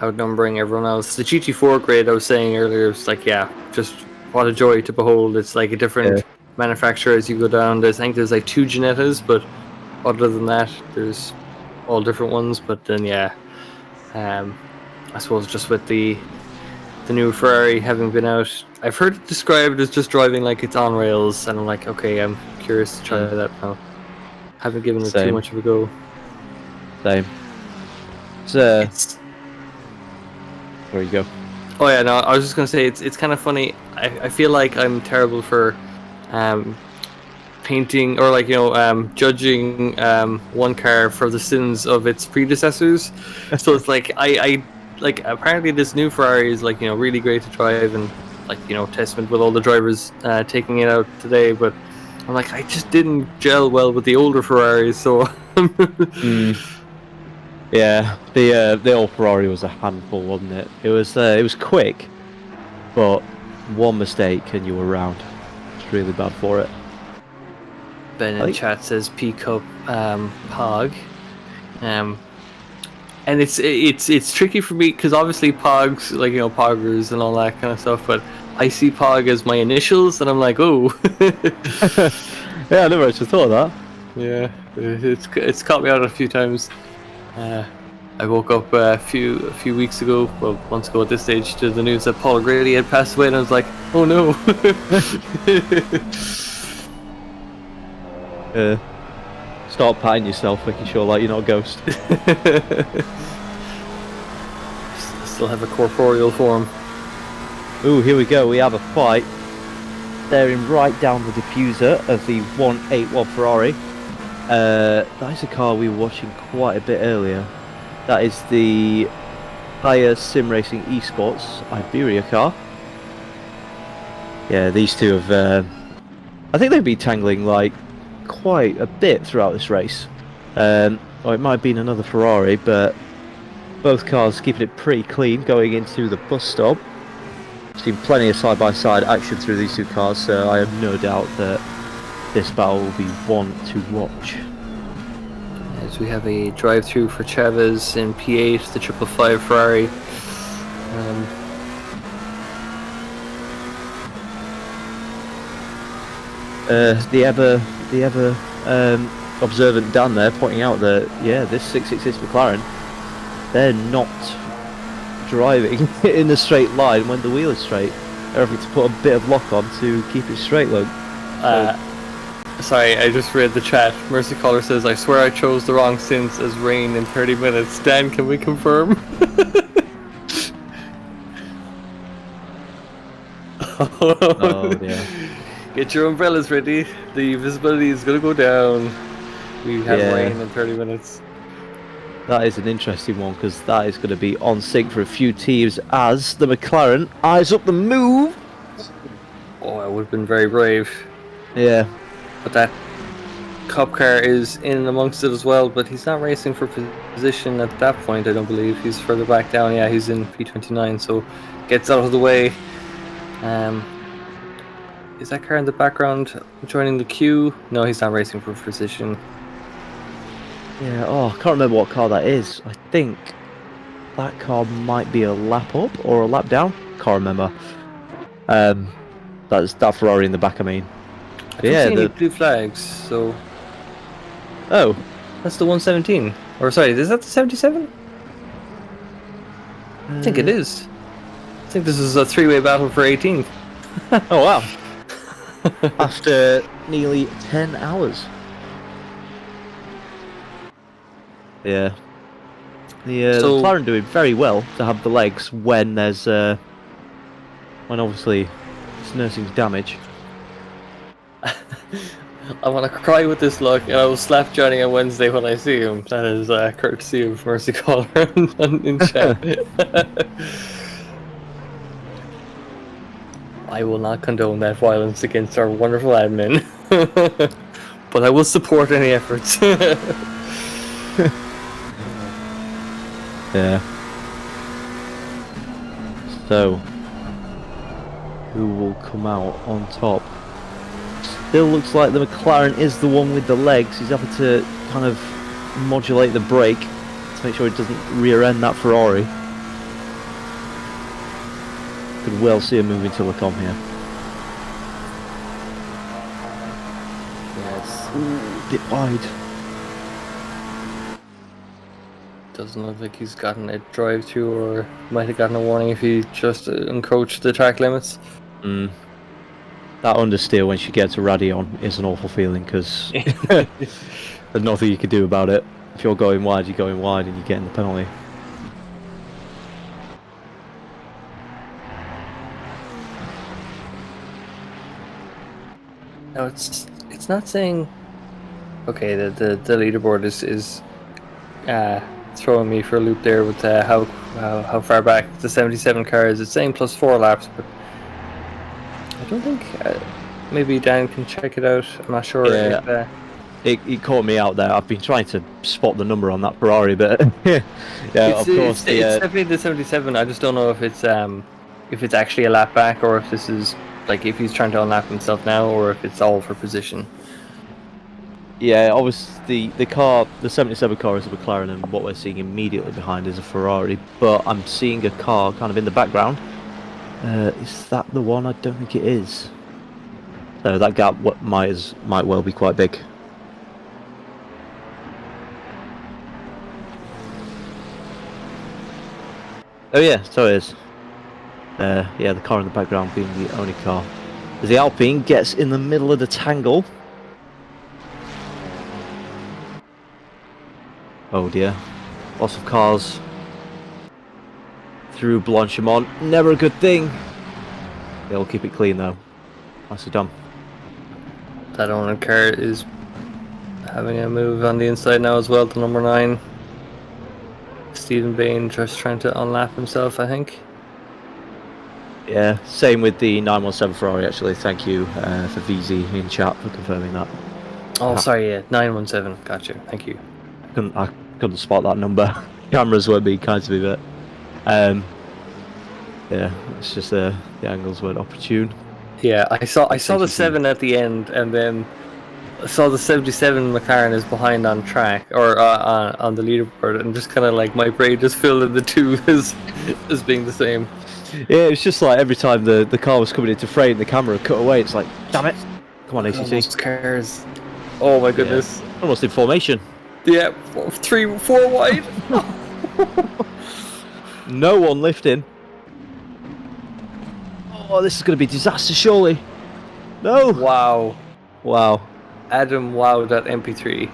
outnumbering everyone else. The GT4 grid I was saying earlier was like, yeah, just what a joy to behold. It's like a different manufacturer as you go down. I think there's like 2 Ginettas, but other than that, there's all different ones. But then, yeah, I suppose just with the new Ferrari having been out, I've heard it described as just driving like it's on rails, and I'm like, okay, I'm curious to try that now. Haven't given it too Same. much of a go. Same. It's Where you go? Oh yeah, no, I was just gonna say it's kind of funny. I feel like I'm terrible for painting or like judging one car for the sins of its predecessors. So it's like I like apparently this new Ferrari is like really great to drive and like testament with all the drivers taking it out today. But I'm like I just didn't gel well with the older Ferraris, so. Yeah, the old Ferrari was a handful, wasn't it? It was quick, but one mistake and you were round. It's really bad for it. Ben in chat says P Cup Pog, and it's tricky for me because obviously Pogs like Poggers and all that kind of stuff, but I see Pog as my initials and I'm like, oh. Yeah, I never actually thought of that. Yeah, it's caught me out a few times. I woke up a few weeks ago, well, months ago at this stage, to the news that Paul Grady had passed away, and I was like, oh no. Start patting yourself, making sure like you're not a ghost. Still have a corporeal form. Ooh, here we go. We have a fight. Staring right down the diffuser of the 181 Ferrari. That is a car we were watching quite a bit earlier. That is the higher Sim Racing Esports Iberia car. Yeah, these two have. I think they've been tangling like quite a bit throughout this race. Or it might have been another Ferrari, but both cars keeping it pretty clean going into the bus stop. Seen plenty of side-by-side action through these two cars, so I have no doubt that this battle will be one to watch. As we have a drive-through for Chavez in P8, the 555 Ferrari. The ever observant Dan there pointing out that this 666 McLaren, they're not driving in a straight line when the wheel is straight. They're having to put a bit of lock on to keep it straight. Look. Sorry, I just read the chat. Mercy Caller says, I swear I chose the wrong synths as rain in 30 minutes. Dan, can we confirm? Oh dear. Get your umbrellas ready. The visibility is going to go down. We have rain in 30 minutes. That is an interesting one because that is going to be on sync for a few teams as the McLaren eyes up the move. Oh, I would have been very brave. Yeah. But that Cup car is in and amongst it as well, but he's not racing for position at that point, I don't believe. He's further back down. Yeah, he's in P29, so gets out of the way. Is that car in the background joining the queue? No, he's not racing for position. Yeah, I can't remember what car that is. I think that car might be a lap up or a lap down. Can't remember. That's that Ferrari in the back, I mean. I don't see any blue flags, so... Oh. That's the 117. Or sorry, is that the 77? I think it is. I think this is a three-way battle for 18th. Oh, wow. After nearly 10 hours. Yeah. The McLaren doing very well to have the legs when there's when obviously it's nursing damage. I want to cry with this look, and I will slap Johnny on Wednesday when I see him. That is courtesy of Mercy Caller in chat. I will not condone that violence against our wonderful admin, but I will support any efforts. Yeah. So, who will come out on top. Still looks like the McLaren is the one with the legs. He's having to kind of modulate the brake to make sure he doesn't rear end that Ferrari. Could well see him moving to Lecom here. Yes. Ooh, bit wide. Doesn't look like he's gotten a drive through, or might have gotten a warning if he just encroached the track limits. That understeer when she gets a Radion is an awful feeling, because there's nothing you can do about it. If you're going wide, you're going wide and you're getting the penalty. No, it's not saying. Okay, the leaderboard is throwing me for a loop there with how far back the 77 car is. It's saying +4 laps, but I don't think. Maybe Dan can check it out. I'm not sure. Yeah. It caught me out there. I've been trying to spot the number on that Ferrari, but yeah, of course. It's definitely the 77. I just don't know if it's actually a lap back, or if this is like if he's trying to unlap himself now, or if it's all for position. Yeah, obviously the car, the 77 car is a McLaren, and what we're seeing immediately behind is a Ferrari. But I'm seeing a car kind of in the background. Is that the one? I don't think it is. So that gap might well be quite big. Oh yeah, so it is. Yeah, the car in the background being the only car. As the Alpine gets in the middle of the tangle. Oh dear. Lots of cars through Blanchimont. Never a good thing. They'll keep it clean though. Nicely done. That oNiD car is having a move on the inside now as well to number 9. Stephen Bain just trying to unlap himself, I think. Yeah, same with the 917 Ferrari actually. Thank you for VZ in chat for confirming that. Oh, sorry, yeah, 917. Gotcha. Thank you. I couldn't spot that number. Cameras weren't being kind to me, but yeah, it's just the angles weren't opportune. Yeah, I saw the 7 at the end, and then I saw the 77 McLaren is behind on track, or on the leaderboard, and just kind of like my brain just filled in the two as being the same. Yeah, it was just like every time the car was coming into frame, the camera cut away. It's like, damn it! Come on, ACT. Those cars. Oh my goodness. Yeah. Almost in formation. Yeah, 4 wide. No one lifting. Oh, this is going to be disaster, surely. No. Wow. Wow. Adam wowed that MP3.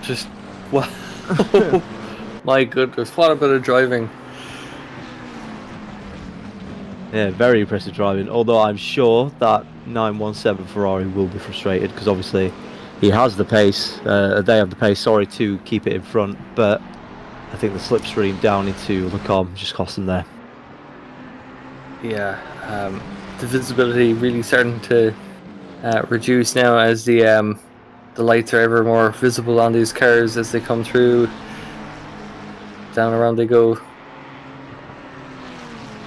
Just wow. My goodness, what a bit of driving. Yeah, very impressive driving. Although I'm sure that 917 Ferrari will be frustrated because obviously he has the pace. They have the pace. Sorry to keep it in front, but I think the slipstream down into Lecom just cost them there. Yeah, the visibility really starting to reduce now as the lights are ever more visible on these cars as they come through. Down around they go.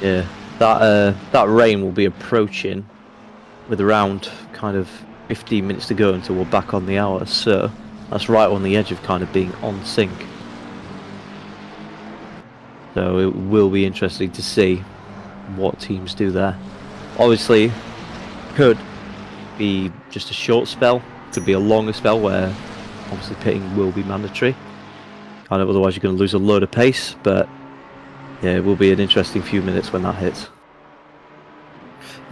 Yeah, that rain will be approaching with around kind of 15 minutes to go until we're back on the hour, so that's right on the edge of kind of being on sync. So it will be interesting to see what teams do there. Obviously, could be just a short spell, could be a longer spell where obviously pitting will be mandatory. Kind of, otherwise you're going to lose a load of pace, but yeah, it will be an interesting few minutes when that hits.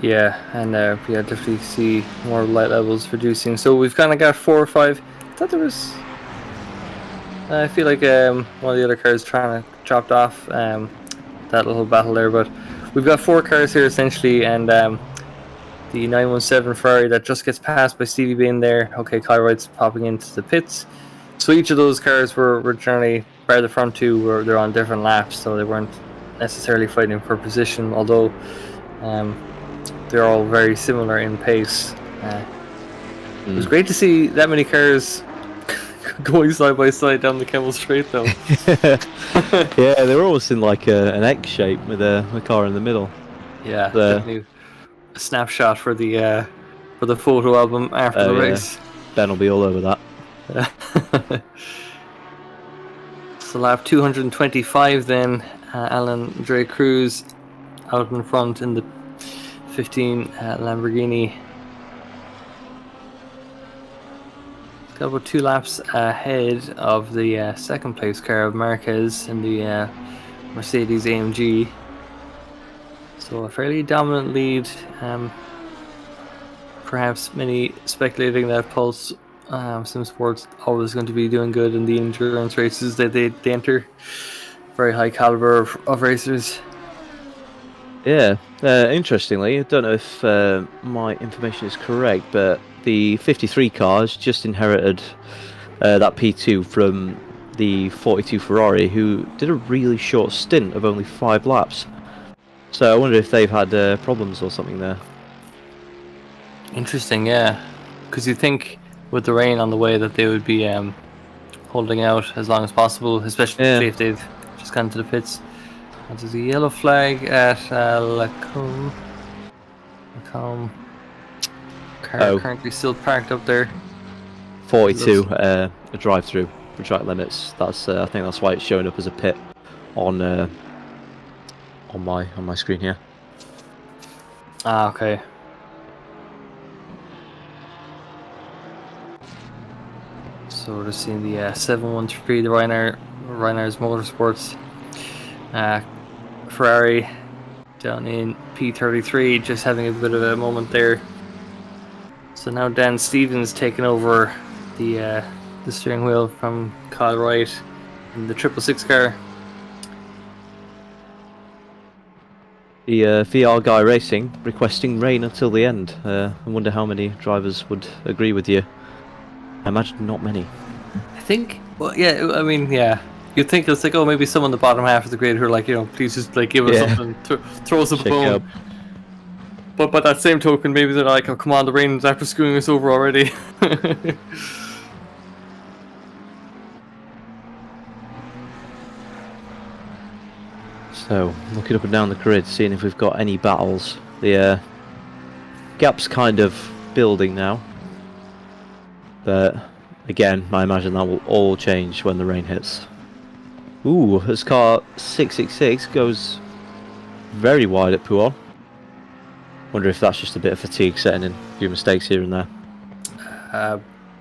Yeah, and yeah, definitely see more light levels reducing. So we've kind of got 4 or 5. I thought there was. I feel like one of the other cars trying to chopped off that little battle there, but we've got 4 cars here essentially, and the 917 Ferrari that just gets passed by Stevie Bain there. Okay, Kyle Wright's popping into the pits. So each of those cars were generally, by the front two, they're on different laps, so they weren't necessarily fighting for position, although they're all very similar in pace. It was great to see that many cars going side by side down the Kemmel Straight, though. Yeah, they were almost in like an X shape with a car in the middle. Yeah, definitely. snapshot for the photo album after the Yeah. race. Ben will be all over that. So lap 225 then, Alan Dre Cruz out in front in the 15 Lamborghini. He's got about 2 laps ahead of the second place car of Marquez in the Mercedes AMG. So a fairly dominant lead. Perhaps many speculating that Pulse Sim Sports always going to be doing good in the endurance races that they enter. Very high caliber of racers. Yeah, interestingly, I don't know if my information is correct, but the 53 cars just inherited that P2 from the 42 Ferrari, who did a really short stint of only 5 laps. So I wonder if they've had problems or something there. Interesting, yeah. Because you think with the rain on the way that they would be holding out as long as possible, especially if they've just gone to the pits. And there's a yellow flag at Lacombe. Car currently still parked up there. 42, a drive-through for track limits. That's I think that's why it's showing up as a pit on my screen here. Ah, okay. So we're just seeing the 713, the Reinhar's Motorsports Ferrari down in P33, just having a bit of a moment there. So now Dan Stevens taking over the steering wheel from Kyle Wright in the 666 car. The VR guy racing requesting rain until the end. I wonder how many drivers would agree with you. I imagine not many. I think, well, yeah, I mean, yeah. You'd think it's like, oh, maybe someone in the bottom half of the grid who are like, please just like give us something, throw us a bone. But by that same token, maybe they're like, oh, come on, the rain's after screwing us over already. So, looking up and down the grid, seeing if we've got any battles. The gap's kind of building now. But, again, I imagine that will all change when the rain hits. Ooh, this car 666 goes very wide at Pouon. Wonder if that's just a bit of fatigue setting in. A few mistakes here and there.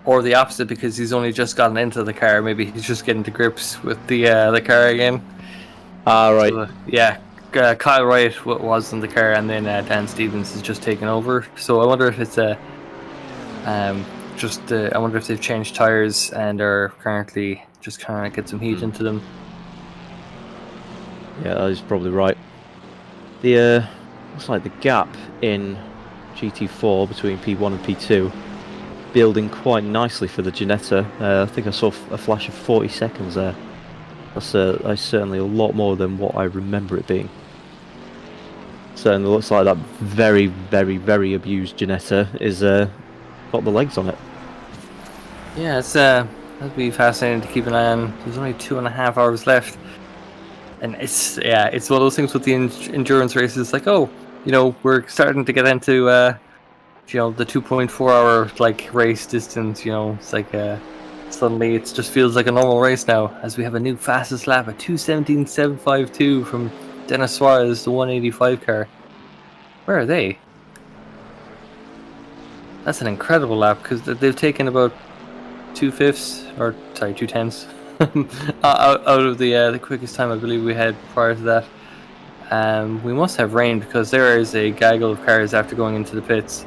Or the opposite, because he's only just gotten into the car. Maybe he's just getting to grips with the car again. Ah, right. So, Kyle Wright was in the car, and then Dan Stevens is just taken over. So I wonder if it's I wonder if they've changed tires and are currently just trying to get some heat into them. Yeah, that is probably right. The looks like the gap in GT4 between P1 and P2 building quite nicely for the Ginetta. I think I saw a flash of 40 seconds there. That's certainly a lot more than what I remember it being. Certainly looks like that very, very, very abused Ginetta is got the legs on it. Yeah, it's that'd be fascinating to keep an eye on. There's only 2.5 hours left, and it's one of those things with the endurance races. Like, we're starting to get into the 2.4 hour like race distance. It's like suddenly it just feels like a normal race now, as we have a new fastest lap at 2:17.752 from Dennis Suarez, the 185 car. Where are they? That's an incredible lap, because they've taken about 2/10 out of the quickest time I believe we had prior to that. We must have rain, because there is a gaggle of cars after going into the pits.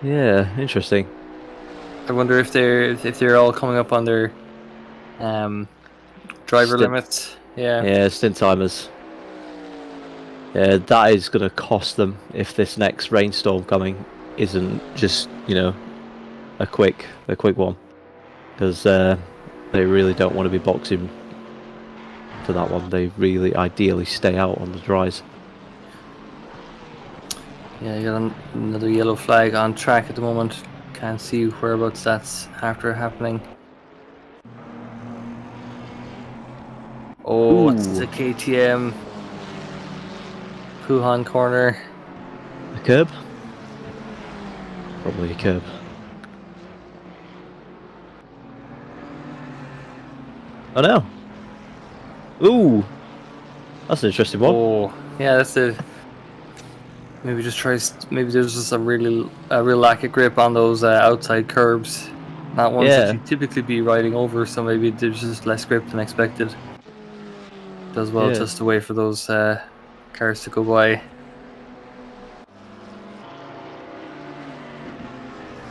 Yeah, interesting. I wonder if they're all coming up on their driver limits. Yeah, stint timers. Yeah, that is going to cost them if this next rainstorm coming isn't just a quick one, because they really don't want to be boxing for that one. They really ideally stay out on the dries. Yeah, you got another yellow flag on track at the moment. Can't see whereabouts that's after happening. Oh, it's a KTM. Wuhan corner. curb? Probably a curb. Oh no! Ooh! That's an interesting one. Oh, yeah, that's it. Maybe just maybe there's just a real lack of grip on those outside curbs. Not ones that Yeah. you'd typically be riding over, so maybe there's just less grip than expected. Does well Yeah. just to wait for those cars to go by.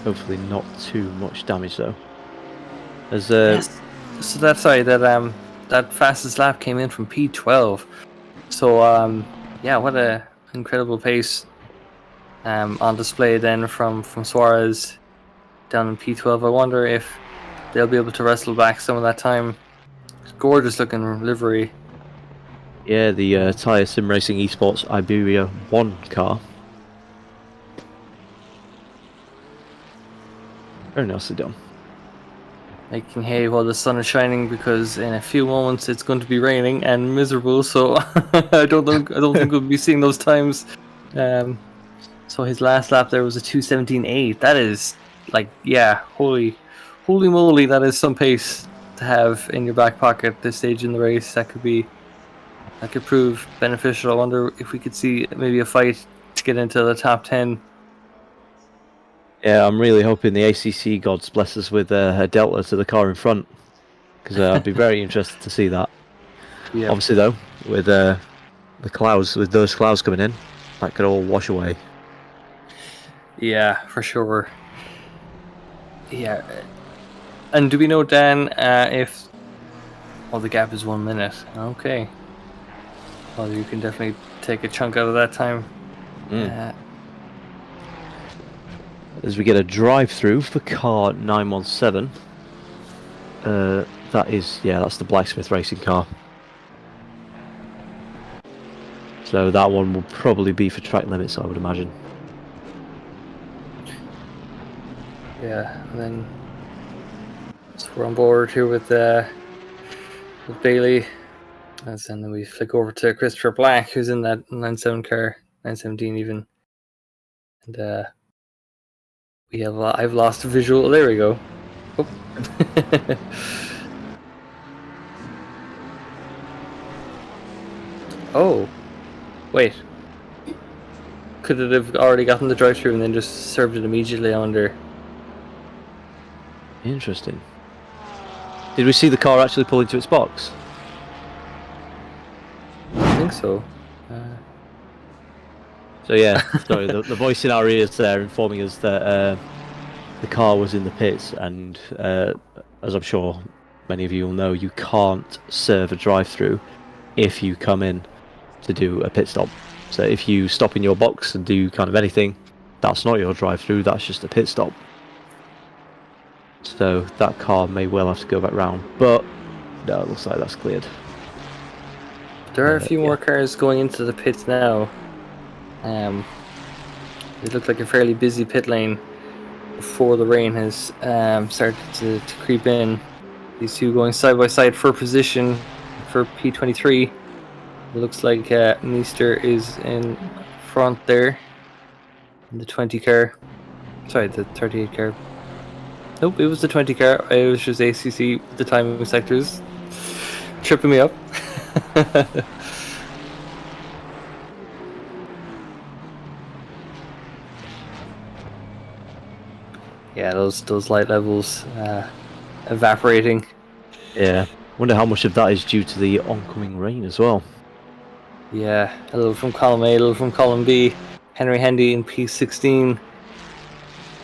Hopefully not too much damage though. As Yes. So that's that fastest lap came in from P12. So yeah, what a incredible pace on display then from Suarez down in P12. I wonder if they'll be able to wrestle back some of that time. Gorgeous looking livery. yeah, the Tyre Sim Racing Esports Iberia 1 car. Very nicely done. Making hay while the sun is shining, because in a few moments it's going to be raining and miserable. So I don't think we'll be seeing those times. So his last lap there was a 2:17.8. That is like, yeah, holy moly, that is some pace to have in your back pocket at this stage in the race. That could prove beneficial. I wonder if we could see maybe a fight to get into the top 10. Yeah, I'm really hoping the ACC gods bless us with a delta to the car in front, because I'd be very interested to see that. Yeah. Obviously, though, with the clouds, with those clouds coming in, that could all wash away. Yeah, for sure. Yeah. And do we know, Dan, if... Oh, the gap is 1 minute. Okay. Well, you can definitely take a chunk out of that time. As we get a drive-through for car 917. That's the Blacksmith racing car. So that one will probably be for track limits, I would imagine. Yeah, and then so we're on board here with Bailey. And then we flick over to Christopher Black, who's in that 97 car, 917 even. And I've lost a visual. There we go. Oh. Oh, wait. Could it have already gotten the drive-through and then just served it immediately under? Interesting. Did we see the car actually pull into its box? I think so. So yeah, sorry, the voice in our ears there informing us that the car was in the pits, and as I'm sure many of you will know, you can't serve a drive-through if you come in to do a pit stop. So if you stop in your box and do kind of anything, that's not your drive-through, that's just a pit stop. So that car may well have to go back round, but no, it looks like that's cleared. There are a few more cars going into the pits now. It looked like a fairly busy pit lane before the rain has started to creep in. These two going side by side for position for P23. It looks like Meester is in front there in the 20 car. Sorry, the 38 car. Nope, it was the 20 car. It was just ACC, the timing sectors. Tripping me up. Yeah, those light levels evaporating. Yeah, wonder how much of that is due to the oncoming rain as well. Yeah, a little from column A, a little from column B. Henry Hendy in P16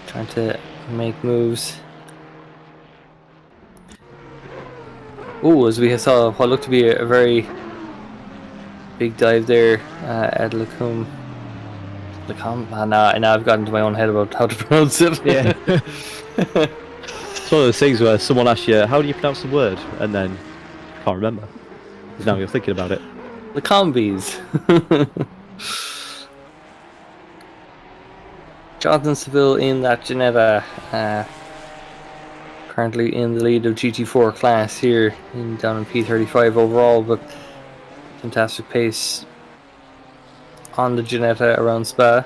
trying to make moves. Oh, as we saw what looked to be a very big dive there at Lacombe. Now I've gotten into my own head about how to pronounce it. Yeah. It's one of those things where someone asks you, how do you pronounce the word? And then, can't remember. Because now you're thinking about it. Lacombes. Jonathan Seville in that Ginetta. Currently in the lead of GT4 class here down in P35 overall, but fantastic pace on the Ginetta around Spa.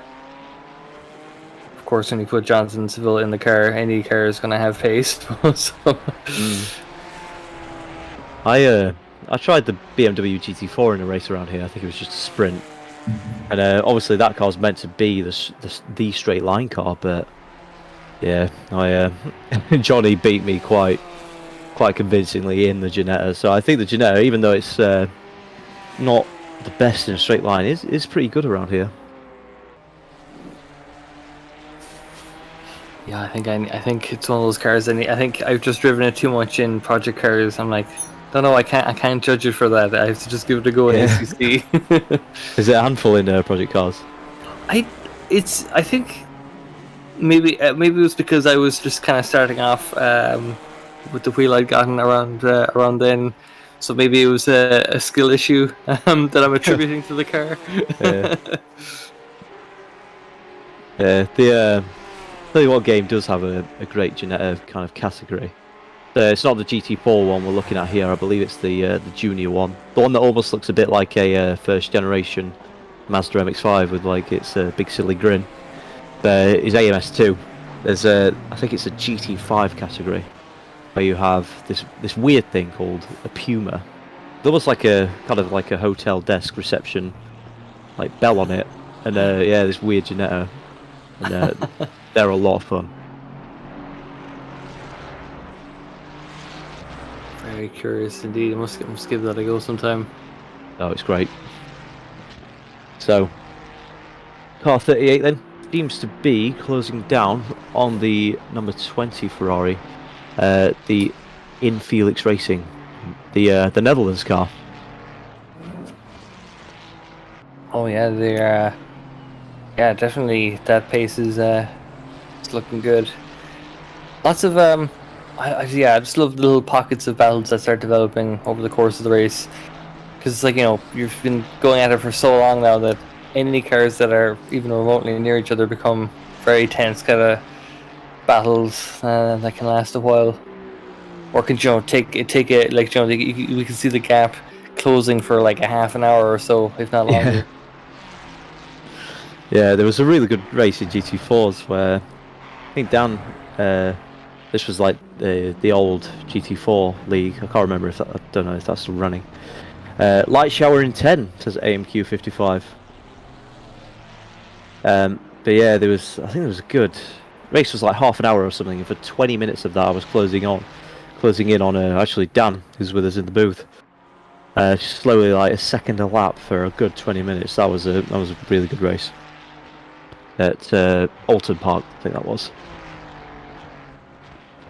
course, when you put Johnson Seville in the car, any car is going to have pace. So. I tried the BMW GT4 in a race around here. I think it was just a sprint, and obviously that car's meant to be the straight line car, but yeah, Johnny beat me quite convincingly in the Ginetta. So I think the Ginetta, even though it's not the best in a straight line, is pretty good around here. Yeah, I think it's one of those cars. I think I've just driven it too much in project cars. I'm like, don't know. I can't judge it for that. I have to just give it a go in ACC. Is it a handful in project cars? I think maybe it was because I was just kind of starting off with the wheel I'd gotten around then. So maybe it was a skill issue that I'm attributing to the car. Yeah. Tell you what game does have a great Ginetta kind of category. It's not the GT4 one we're looking at here. I believe it's the junior one, the one that almost looks a bit like a first generation Mazda MX-5 with like its big silly grin. Is AMS2. There's I think it's a GT5 category where you have this weird thing called a Puma. It's almost like a kind of like a hotel desk reception, like bell on it, and this weird Ginetta, and they're a lot of fun. Very curious indeed. I must give that a go sometime. Oh, it's great. So, car 38 then seems to be closing down on the number 20 Ferrari, the In Felix Racing, the Netherlands car. Oh yeah, they're definitely that pace is it's looking good. Lots of I just love the little pockets of battles that start developing over the course of the race, because it's like, you know, you've been going at it for so long now that any cars that are even remotely near each other become very tense kind of battles that can last a while, or can, you know, take it like, you know, we can see the gap closing for like a half an hour or so, if not longer. Yeah, there was a really good race in GT4s where I think Dan, this was like the old GT4 league. I can't remember if I don't know if that's still running. Light shower in 10 says AMQ55. But yeah, I think there was a good race. Was like half an hour or something, and for 20 minutes of that I was closing in on actually Dan, who's with us in the booth. Slowly, like a second a lap for a good 20 minutes. That was a really good race at Alton Park, I think that was.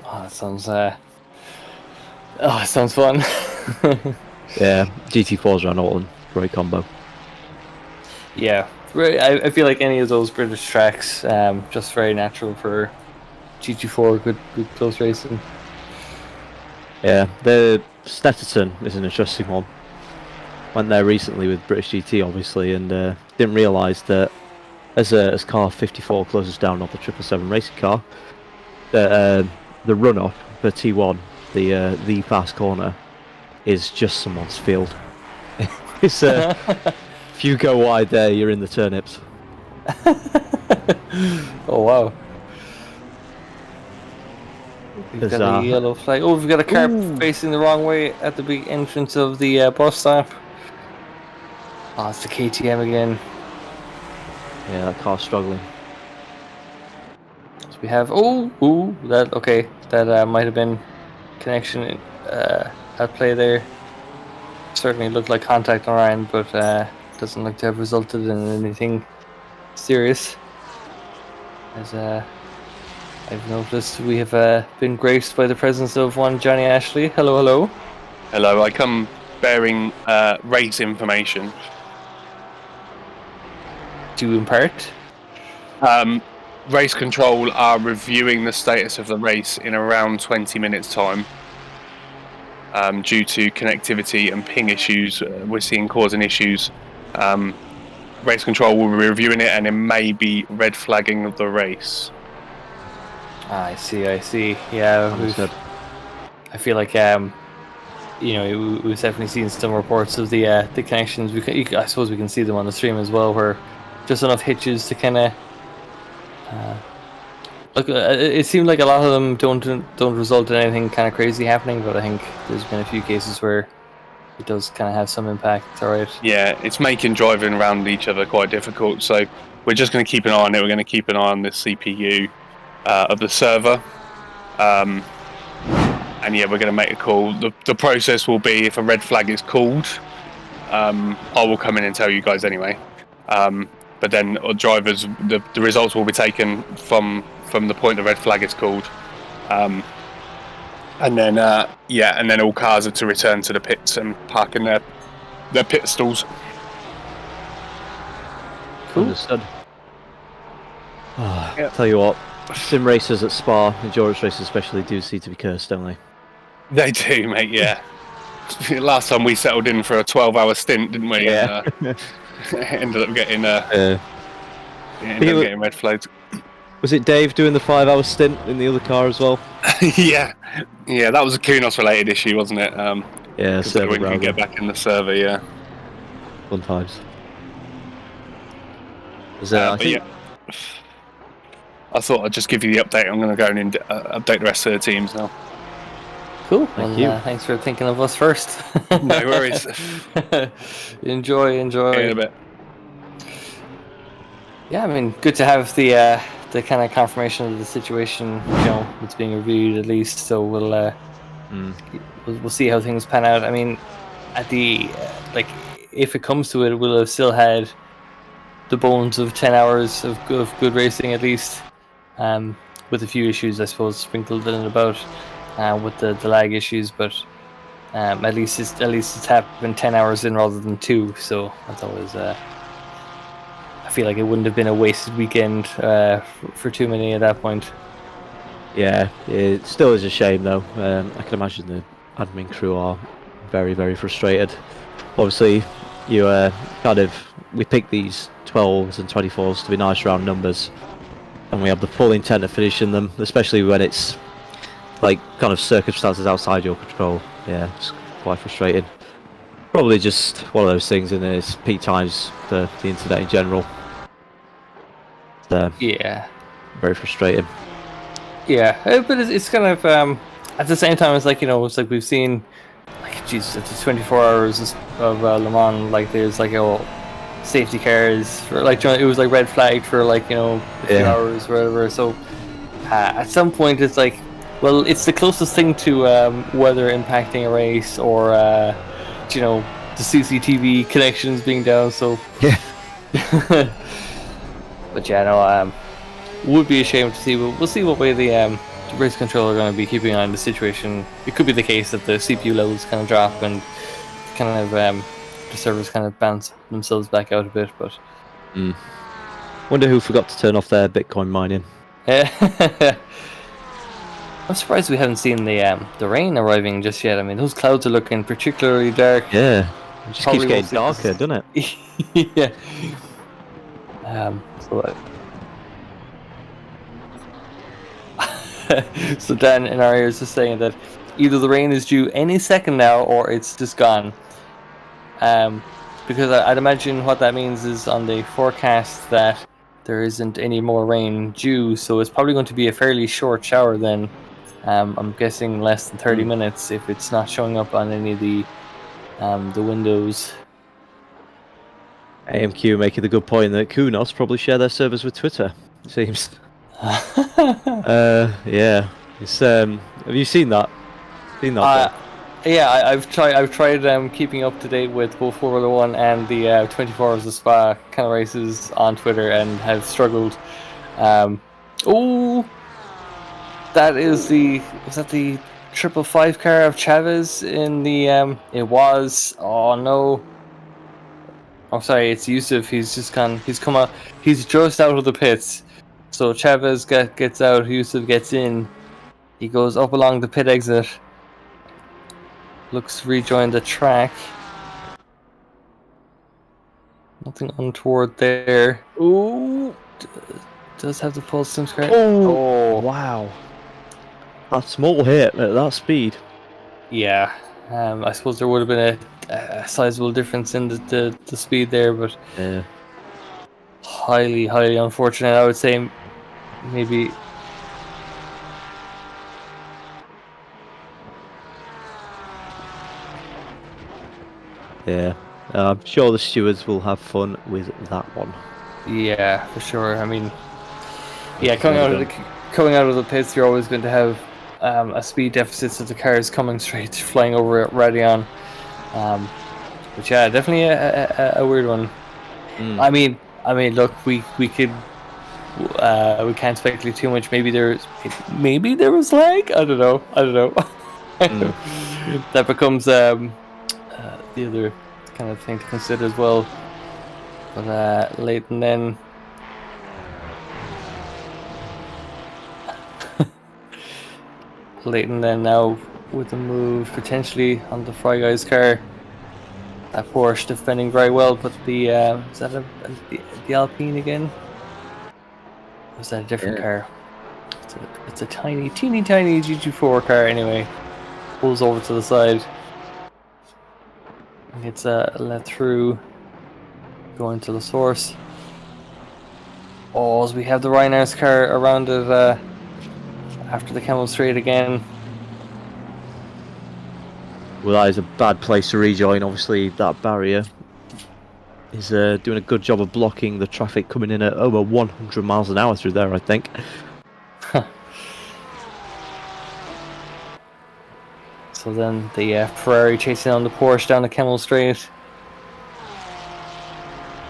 Oh, that sounds fun. Yeah, GT4s around Alton, great combo. Yeah, I feel like any of those British tracks, just very natural for GT4, good close racing. Yeah, the Stetterton is an interesting one. Went there recently with British GT, obviously, and didn't realise that as car 54 closes down on the 777 racing car, that the runoff for T1, the fast corner, is just someone's field. It's if you go wide there, you're in the turnips. Oh wow! We've got a yellow flag. Oh, we've got a car facing the wrong way at the big entrance of the bus stop. Oh, it's the KTM again. Yeah, that car's struggling. So we have that might have been connection at play there. Certainly looked like contact on Ryan, but doesn't look to have resulted in anything serious. As I've noticed, we have been graced by the presence of one Johnny Ashley. Hello, hello. Hello, I come bearing race information. To impart? Race control are reviewing the status of the race in around 20 minutes time. Due to connectivity and ping issues we're seeing causing issues. Race control will be reviewing it and it may be red flagging the race. I see. Yeah, I feel like we've definitely seen some reports of the connections. I suppose we can see them on the stream as well, where just enough hitches to kind of Look, it seemed like a lot of them don't result in anything kind of crazy happening, but I think there's been a few cases where it does kind of have some impact. All right. Yeah, it's making driving around each other quite difficult. So we're just going to keep an eye on it. We're going to keep an eye on the CPU of the server. And yeah, we're going to make a call. The process will be, if a red flag is called, I will come in and tell you guys anyway. But then drivers, the results will be taken from the point the red flag is called. And then all cars are to return to the pits and park in their pit stalls. Cool. Understood. Tell you what, sim racers at Spa, endurance racers especially, do seem to be cursed, don't they? They do, mate. Yeah. Last time we settled in for a 12-hour stint, didn't we? Yeah. Ended up getting getting red flags. Was it Dave doing the 5-hour stint in the other car as well? Yeah, that was a Kunos related issue, wasn't it? Yeah, so when you can get back in the server, yeah. Fun times. I thought I'd just give you the update. I'm going to go and update the rest of the teams now. Cool. Thank you. Thanks for thinking of us first. No worries. Enjoy. In a bit. Yeah, I mean, good to have the kind of confirmation of the situation. It's being reviewed at least. So we'll see how things pan out. I mean, at the if it comes to it, we'll have still had the bones of 10 hours of good racing at least, with a few issues I suppose sprinkled in and about, with the lag issues, but at least it's happened 10 hours in rather than 2, so that's always I feel like it wouldn't have been a wasted weekend for too many at that point. Yeah, it still is a shame though. I can imagine the admin crew are very, very frustrated. Obviously, we pick these 12s and 24s to be nice round numbers, and we have the full intent of finishing them, especially when it's like kind of circumstances outside your control. Yeah, it's quite frustrating. Probably just one of those things, and it's peak times for the internet in general. Yeah, very frustrating. Yeah, but it's kind of at the same time, it's like it's like we've seen, it's 24 hours of Le Mans. Like there's safety cars for it was red flagged for a few hours, whatever. So at some point, it's like, well, it's the closest thing to weather impacting a race, or the CCTV connections being down. So yeah. But yeah, no, would be a shame to see. But we'll see what way the race control are going to be keeping an eye on the situation. It could be the case that the CPU levels kind of drop and kind of the servers kind of bounce themselves back out a bit. But wonder who forgot to turn off their Bitcoin mining. I'm surprised we haven't seen the rain arriving just yet. I mean, those clouds are looking particularly dark. Yeah, it just keeps getting darker, doesn't it? Yeah. So Dan in our ears is saying that either the rain is due any second now, or it's just gone. Because I'd imagine what that means is on the forecast that there isn't any more rain due, so it's probably going to be a fairly short shower then. I'm guessing less than 30 minutes if it's not showing up on any of the windows. AMQ making the good point that Kunos probably share their servers with Twitter, it seems. Yeah. It's have you seen that? Yeah, I've tried keeping up to date with both Formula 1 and the 24 Hours of Spa kind of races on Twitter, and have struggled. Was that the 555 car of Chavez in the it was, oh no. Oh, sorry, it's Yusuf. He's come out. He's just out of the pits. So Chavez gets out. Yusuf gets in. He goes up along the pit exit. Looks to rejoin the track. Nothing untoward there. Ooh, does have the pulse sim scratch. Oh, wow! That small hit at that speed. Yeah, I suppose there would have been a sizable difference in the speed there, but yeah, highly unfortunate. I would say maybe Yeah, I'm sure the stewards will have fun with that one. Yeah, for sure. I mean, yeah, That's never coming out of the pits, you're always going to have a speed deficit, so the cars coming straight, flying over it, ready on. But yeah, definitely a weird one. Mm. I mean, look, we could we can't speculate too much. Maybe there was lag. I don't know. That becomes the other kind of thing to consider as well. But Leighton then. Leighton then now with the move potentially on the Fry Guys car. That Porsche defending very well, but the is that the Alpine again? Or was that a different car? It's a teeny tiny GT4 car anyway. Pulls over to the side. And gets let through. Going to the source. Oh, as we have the Reinhart's car around it after the Camel Straight again. Well, that is a bad place to rejoin. Obviously, that barrier is doing a good job of blocking the traffic coming in at over 100 miles an hour through there, I think. So then the Ferrari chasing on the Porsche down the Camel Straight.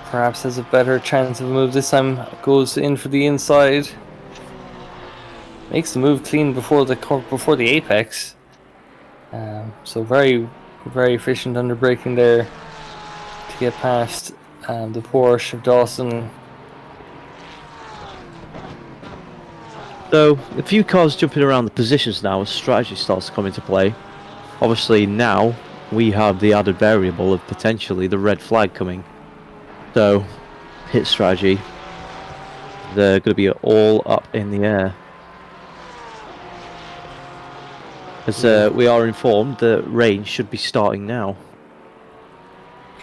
Perhaps has a better chance of a move this time. Goes in for the inside. Makes the move clean before the apex. So very efficient under braking there to get past the Porsche of Dawson. So, a few cars jumping around the positions now as strategy starts to come into play. Obviously now we have the added variable of potentially the red flag coming. So, pit strategy, they're going to be all up in the air. As we are informed, the rain should be starting now.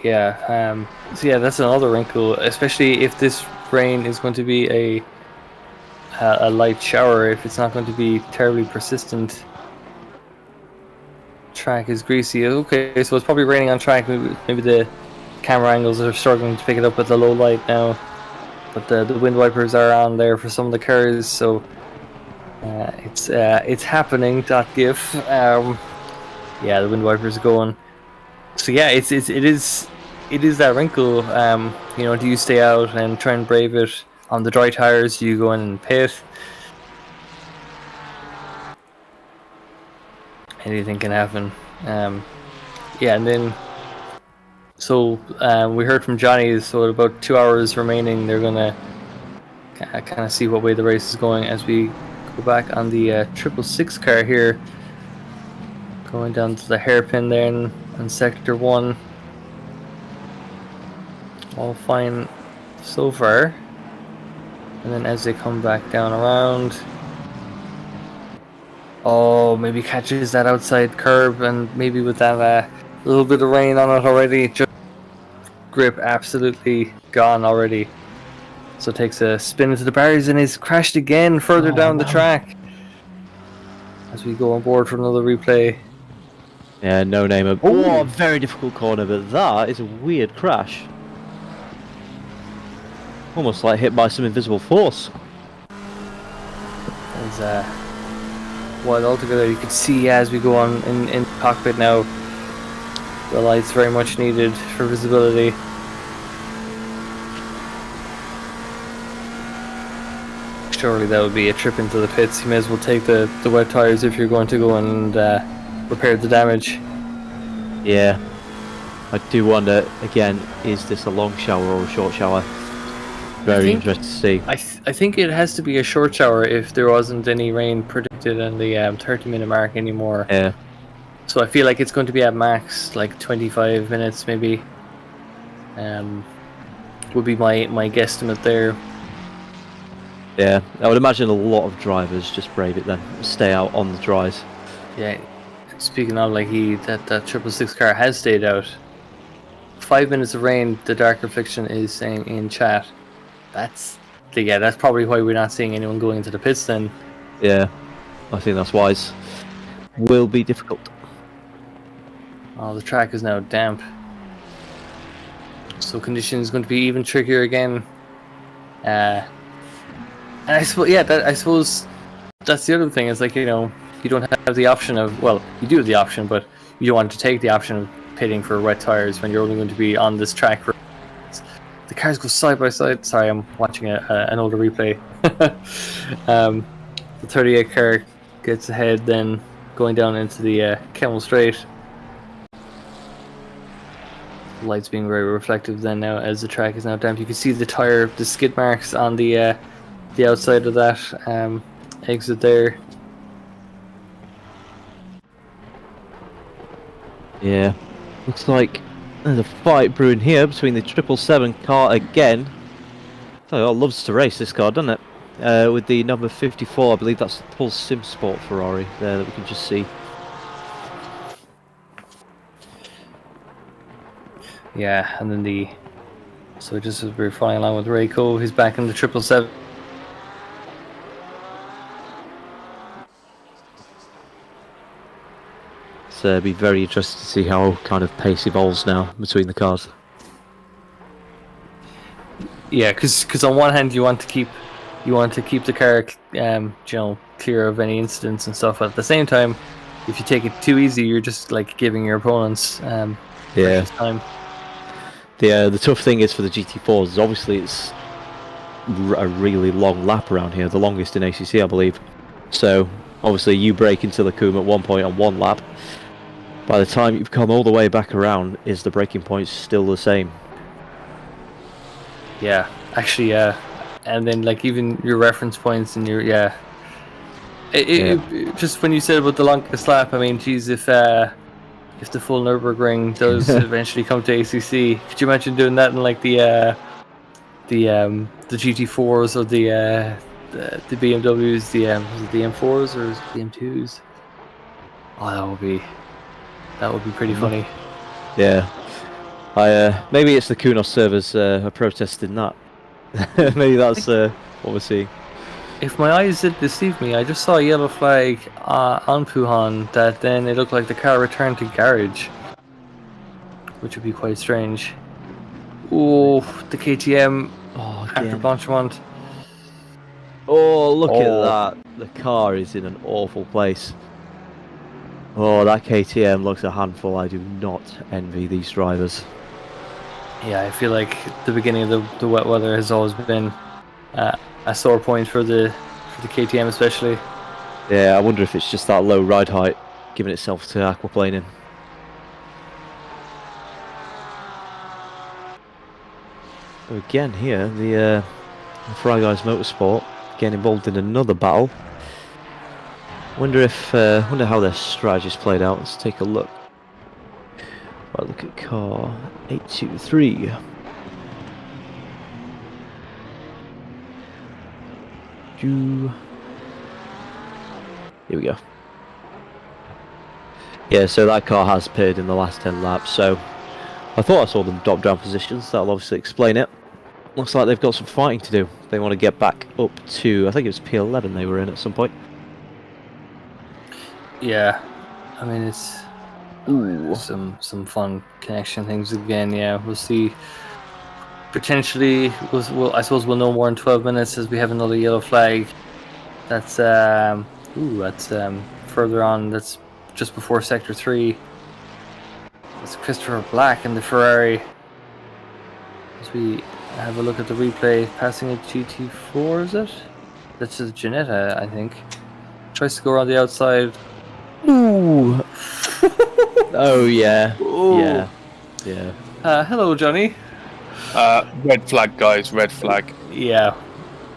Yeah, so yeah, that's another wrinkle, especially if this rain is going to be a light shower, if it's not going to be terribly persistent. Track is greasy. Okay, so it's probably raining on track. Maybe the camera angles are struggling to pick it up with the low light now. But the wind wipers are on there for some of the cars, so it's happening. .gif. Yeah, the wind wipers are going. So yeah, it is that wrinkle. You know, do you stay out and try and brave it on the dry tires? Do you go in and pit? Anything can happen. Yeah, and then so we heard from Johnny. So at about 2 hours remaining, they're gonna kind of see what way the race is going as we go back on the 666 car here, going down to the hairpin there in sector 1. All fine so far. And then as they come back down around, oh, maybe catches that outside curb, and maybe with that little bit of rain on it already, just grip absolutely gone already. So takes a spin into the barriers and is crashed again further down the track. As we go on board for another replay. Yeah, no name. Oh, a very difficult corner, but that is a weird crash. Almost like hit by some invisible force. As well, altogether you can see as we go on in the cockpit now, the lights very much needed for visibility. Surely that would be a trip into the pits. You may as well take the wet tires if you're going to go and repair the damage. Yeah, I do wonder again, is this a long shower or a short shower? Very interesting to see. I think it has to be a short shower if there wasn't any rain predicted in the 30-minute mark anymore. Yeah. So I feel like it's going to be at max like 25 minutes maybe. Would be my guesstimate there. Yeah, I would imagine a lot of drivers just brave it then, stay out on the dries. Yeah. Speaking of, like that 666 car has stayed out. 5 minutes of rain, the Dark Reflection is saying in chat. That's probably why we're not seeing anyone going into the pits then. Yeah, I think that's wise. Will be difficult. Oh, the track is now damp. So conditions going to be even trickier again. And I suppose, yeah, I suppose that's the other thing. Is like, you don't have the option of, well, you do have the option, but you don't want to take the option of pitting for wet tires when you're only going to be on this track. The cars go side by side. Sorry, I'm watching an older replay. The 38 car gets ahead, then going down into the Kemmel Straight. The lights being very reflective then now as the track is now damp. You can see the skid marks on the outside of that exit there. Yeah, looks like there's a fight brewing here between the 777 car again. Oh, it loves to race, this car, doesn't it? With the number 54, I believe that's the full Sim Sport Ferrari there that we can just see. Yeah, and then so just as we're following along with Reiko, he's back in the 777. So it'd be very interesting to see how kind of pace evolves now between the cars. Yeah, because on one hand you want to keep the car clear of any incidents and stuff, but at the same time, if you take it too easy, you're just like giving your opponents precious time. The tough thing is for the GT4s is obviously it's a really long lap around here, the longest in ACC, I believe. So obviously you break into the Coombe at one point on one lap. By the time you've come all the way back around, is the braking point still the same? Yeah, actually, yeah. And then like even your reference points and your it just when you said about the longest lap, I mean, geez, if the full Nürburgring does eventually come to ACC, could you imagine doing that in like the GT4s or the BMWs, was it the M4s or the M2s? Oh, that would be pretty funny. Yeah. Maybe it's the Kunos servers are protesting that. Maybe that's what we're seeing. If my eyes did deceive me, I just saw a yellow flag on Puhan that then it looked like the car returned to garage, which would be quite strange. Oh, the KTM after Blanchimont. Oh, look at that. The car is in an awful place. Oh, that KTM looks a handful. I do not envy these drivers. Yeah, I feel like the beginning of the wet weather has always been a sore point for the KTM especially. Yeah, I wonder if it's just that low ride height giving itself to aquaplaning. So again here, the Fry Guys Motorsport getting involved in another battle. Wonder how their strategy's played out. Let's take a look. Right, look at car 823. Here we go. Yeah, so that car has pitted in the last 10 laps, so I thought I saw them drop down positions. That'll obviously explain it. Looks like they've got some fighting to do. They want to get back up to, I think it was P11 they were in at some point. Yeah, I mean it's some fun connection things again. Yeah, we'll see. Potentially, I suppose we'll know more in 12 minutes as we have another yellow flag. That's further on. That's just before Sector 3. It's Christopher Black in the Ferrari. As we have a look at the replay, passing a GT4, is it? That's just Janetta, I think. Tries to go around the outside. Ooh. Oh yeah. Ooh. Yeah. Hello, Johnny. Red flag, guys. Red flag. Yeah,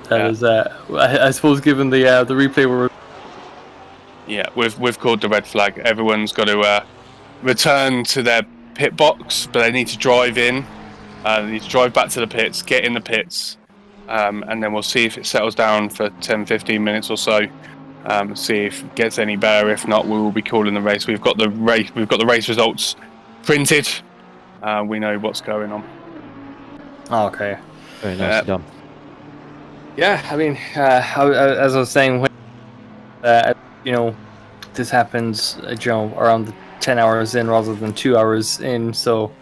that is. I suppose given the replay Yeah, we've called the red flag. Everyone's got to return to their pit box, but they need to drive in. They need to drive back to the pits, get in the pits, and then we'll see if it settles down for 10-15 minutes or so. See if it gets any better. If not, we will be calling the race. We've got the race results printed. We know what's going on. Oh, okay. Very nicely done. Yeah, I mean, as I was saying, when this happens, around the 10 hours in rather than 2 hours in. So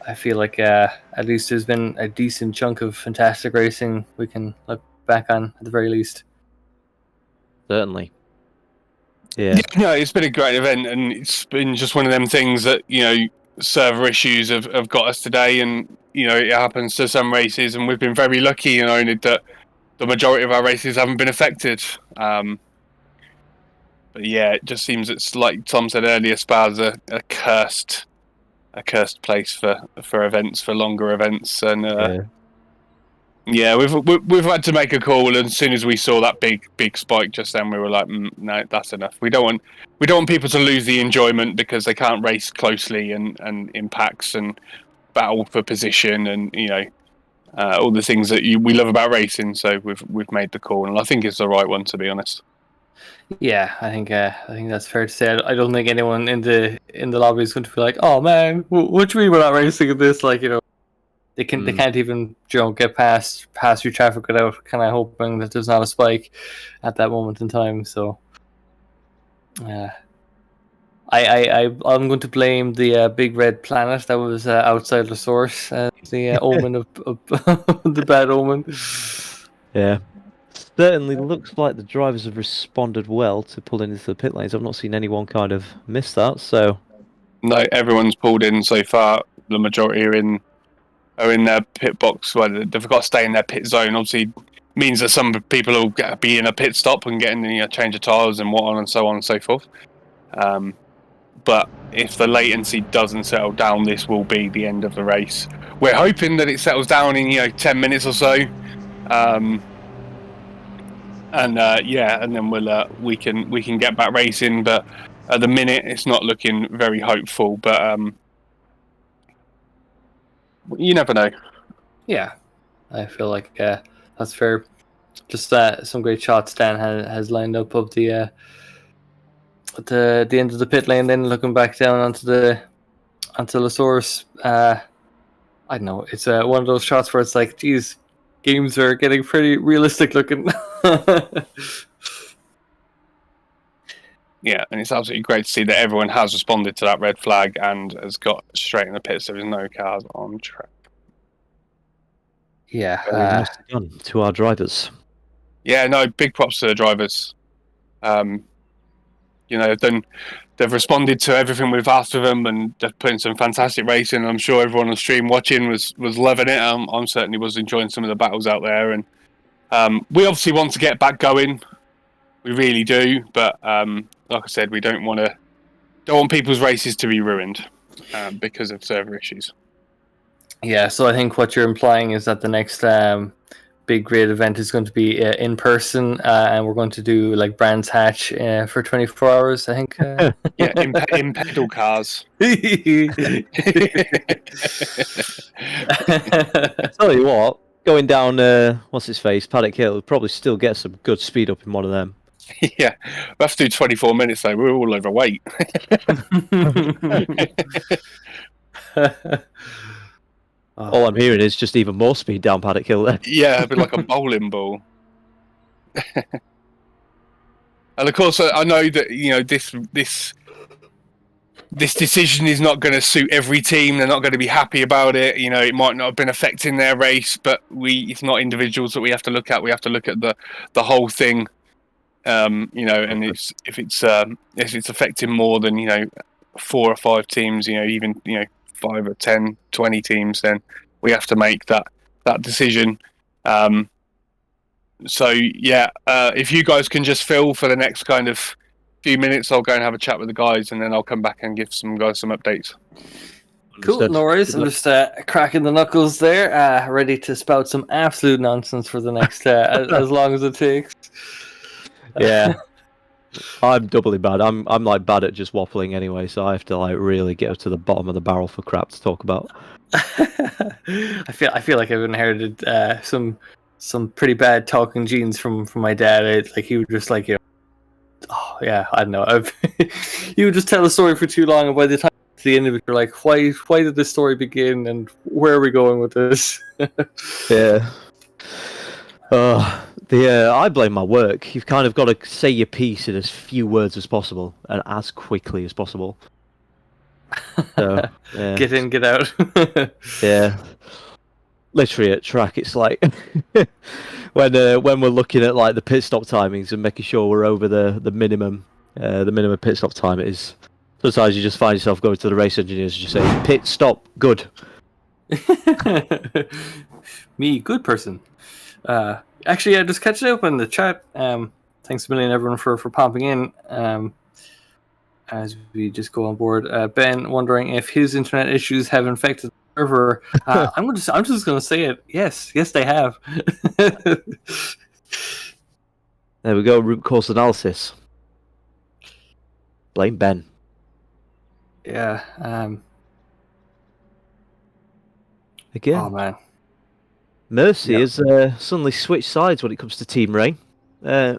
I feel like at least there's been a decent chunk of fantastic racing we can look back on at the very least. Certainly. Yeah. No, it's been a great event, and it's been just one of them things that, server issues have got us today, and it happens to some races, and we've been very lucky, that the majority of our races haven't been affected. But yeah, it just seems it's like Tom said earlier, Spa's a cursed place for events, for longer events, and yeah, we've had to make a call, and as soon as we saw that big spike just then, we were like, no, that's enough. We don't want people to lose the enjoyment because they can't race closely and in packs and battle for position and all the things that we love about racing. So we've made the call, and I think it's the right one, to be honest. Yeah, I think that's fair to say. I don't think anyone in the lobby is going to be like, "Oh man, what do you mean we're not racing in this?" Like, they can't even get past your traffic without kind of hoping that there's not a spike at that moment in time. So, I'm going to blame the big red planet that was outside the source as the omen of the bad omen. Yeah. Certainly looks like the drivers have responded well to pulling into the pit lanes. I've not seen anyone kind of miss that. So no, everyone's pulled in so far. The majority are in their pit box. Well, they've got to stay in their pit zone. Obviously, means that some people will be in a pit stop and getting change of tyres and what and so on and so forth. But if the latency doesn't settle down, this will be the end of the race. We're hoping that it settles down in 10 minutes or so, and then we can get back racing. But at the minute, it's not looking very hopeful. But you never know. Yeah, I feel like that's fair. Just some great shots Dan has lined up of the at the end of the pit lane, then looking back down onto the source. I don't know. It's one of those shots where it's like, geez, games are getting pretty realistic looking. Yeah, and it's absolutely great to see that everyone has responded to that red flag and has got straight in the pits. There is no cars on track. Yeah, nicely done to our drivers. Yeah, no, big props to the drivers. They've responded to everything we've asked of them, and they've put in some fantastic racing. I'm sure everyone on stream watching was loving it. I certainly was enjoying some of the battles out there, and we obviously want to get back going. We really do, but like I said, we don't want people's races to be ruined because of server issues. Yeah, so I think what you're implying is that the next big great event is going to be in person, and we're going to do like Brands Hatch for 24 hours, I think. Yeah, in pedal cars. Tell you what, going down what's his face, Paddock Hill, would probably still get some good speed up in one of them. Yeah, we have to do 24 minutes though. We're all overweight. All I'm hearing is just even more speed down Paddock Hill there. Yeah, a bit like a bowling ball. And of course, I know that this decision is not going to suit every team. They're not going to be happy about it. It might not have been affecting their race, but it's not individuals that we have to look at. We have to look at the whole thing. And if it's affecting more than 4 or 5 teams, even 5 or 10, 20 teams, then we have to make that decision. So yeah, if you guys can just fill for the next kind of few minutes, I'll go and have a chat with the guys, and then I'll come back and give some guys some updates. Cool, no worries. I'm just cracking the knuckles there, ready to spout some absolute nonsense for the next as long as it takes. Yeah. I'm doubly bad. I'm like bad at just waffling anyway, so I have to like really get to the bottom of the barrel for crap to talk about. I feel like I've inherited some pretty bad talking genes from my dad. He would just oh yeah, I don't know. You would just tell a story for too long, and by the time to the end of it, you're like, why did this story begin, and where are we going with this? Yeah. I blame my work. You've kind of got to say your piece in as few words as possible and as quickly as possible. So, yeah. Get in, get out. Yeah. Literally at track, it's like when we're looking at like the pit stop timings and making sure we're over the minimum pit stop time it is. Sometimes you just find yourself going to the race engineers and just say pit stop, good. Me, good person. Actually, just catching up in the chat. Thanks a million, everyone, for popping in. As we just go on board, Ben wondering if his internet issues have infected the server. I'm just going to say it. Yes, they have. There we go. Root cause analysis. Blame Ben. Yeah. Again. Oh man. Mercy has suddenly switched sides when it comes to Team Rain. I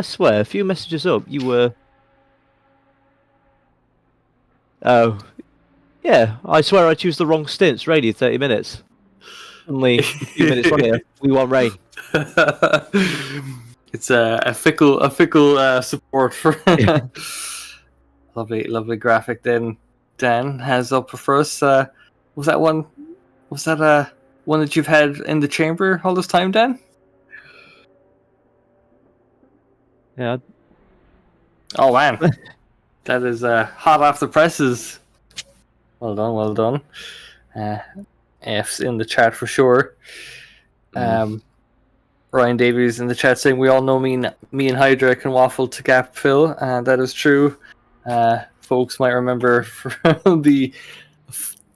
swear, a few messages up, you were. Oh, yeah. I swear I choose the wrong stints. Radio 30 minutes. Only a few minutes later, we want Rain. It's a fickle support for. Lovely graphic. Then Dan has up for us. Was that one that you've had in the chamber all this time, Dan? Yeah. Oh man, that is hot off the presses. Well done. F's in the chat for sure. Ryan Davies in the chat saying we all know me and Hydra can waffle to gap fill, and that is true. Folks might remember from the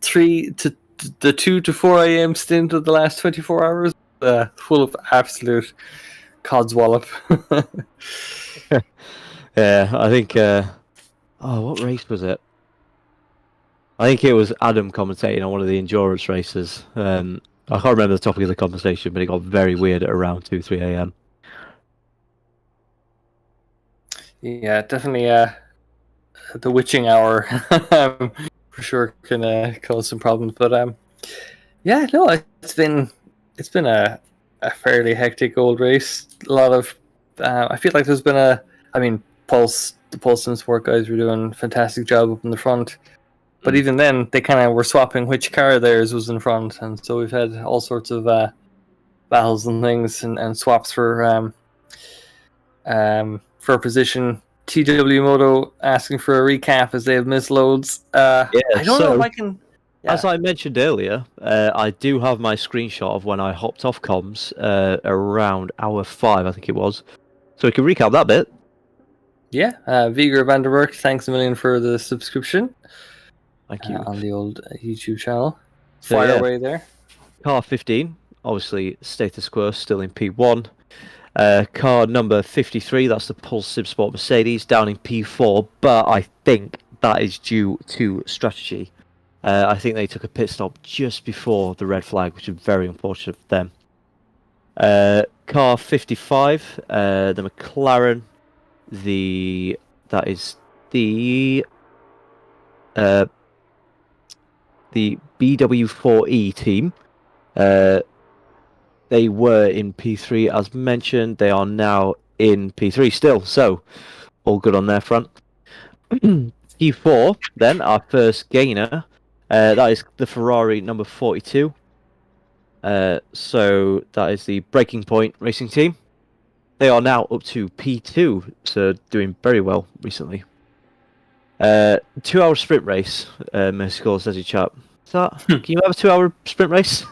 2 to 4 a.m. stint of the last 24 hours, full of absolute codswallop. Yeah, I think. What race was it? I think it was Adam commentating on one of the endurance races. I can't remember the topic of the conversation, but it got very weird at around 2-3 a.m. Yeah, definitely. The witching hour for sure can cause some problems, but yeah, no, it's been a fairly hectic old race. A lot of I feel like there's been the Pulse and Sport guys were doing a fantastic job up in the front. But even then, they kind of were swapping which car theirs was in front, and so we've had all sorts of battles and things and swaps for position. TW Moto asking for a recap as they have missed loads. I don't know if I can. Yeah. As I mentioned earlier, I do have my screenshot of when I hopped off comms around hour 5, I think it was. So we can recap that bit. Yeah, Viger Vanderberg, thanks a million for the subscription. Thank you. On the old YouTube channel. So, Fire away there. Car 15, obviously status quo, still in P1. Car number 53, that's the Pulse Sim Sport Mercedes, down in P4, but I think that is due to strategy. I think they took a pit stop just before the red flag, which is very unfortunate for them. Car 55, the McLaren, that is the BW4E team. They were in P3 as mentioned. They are now in P3 still, so all good on their front. P4, then, our first gainer, that is the Ferrari number 42. So that is the Breaking Point racing team. They are now up to P2, so doing very well recently. 2-hour sprint race, Mercy says in chat. Can you have a 2-hour sprint race?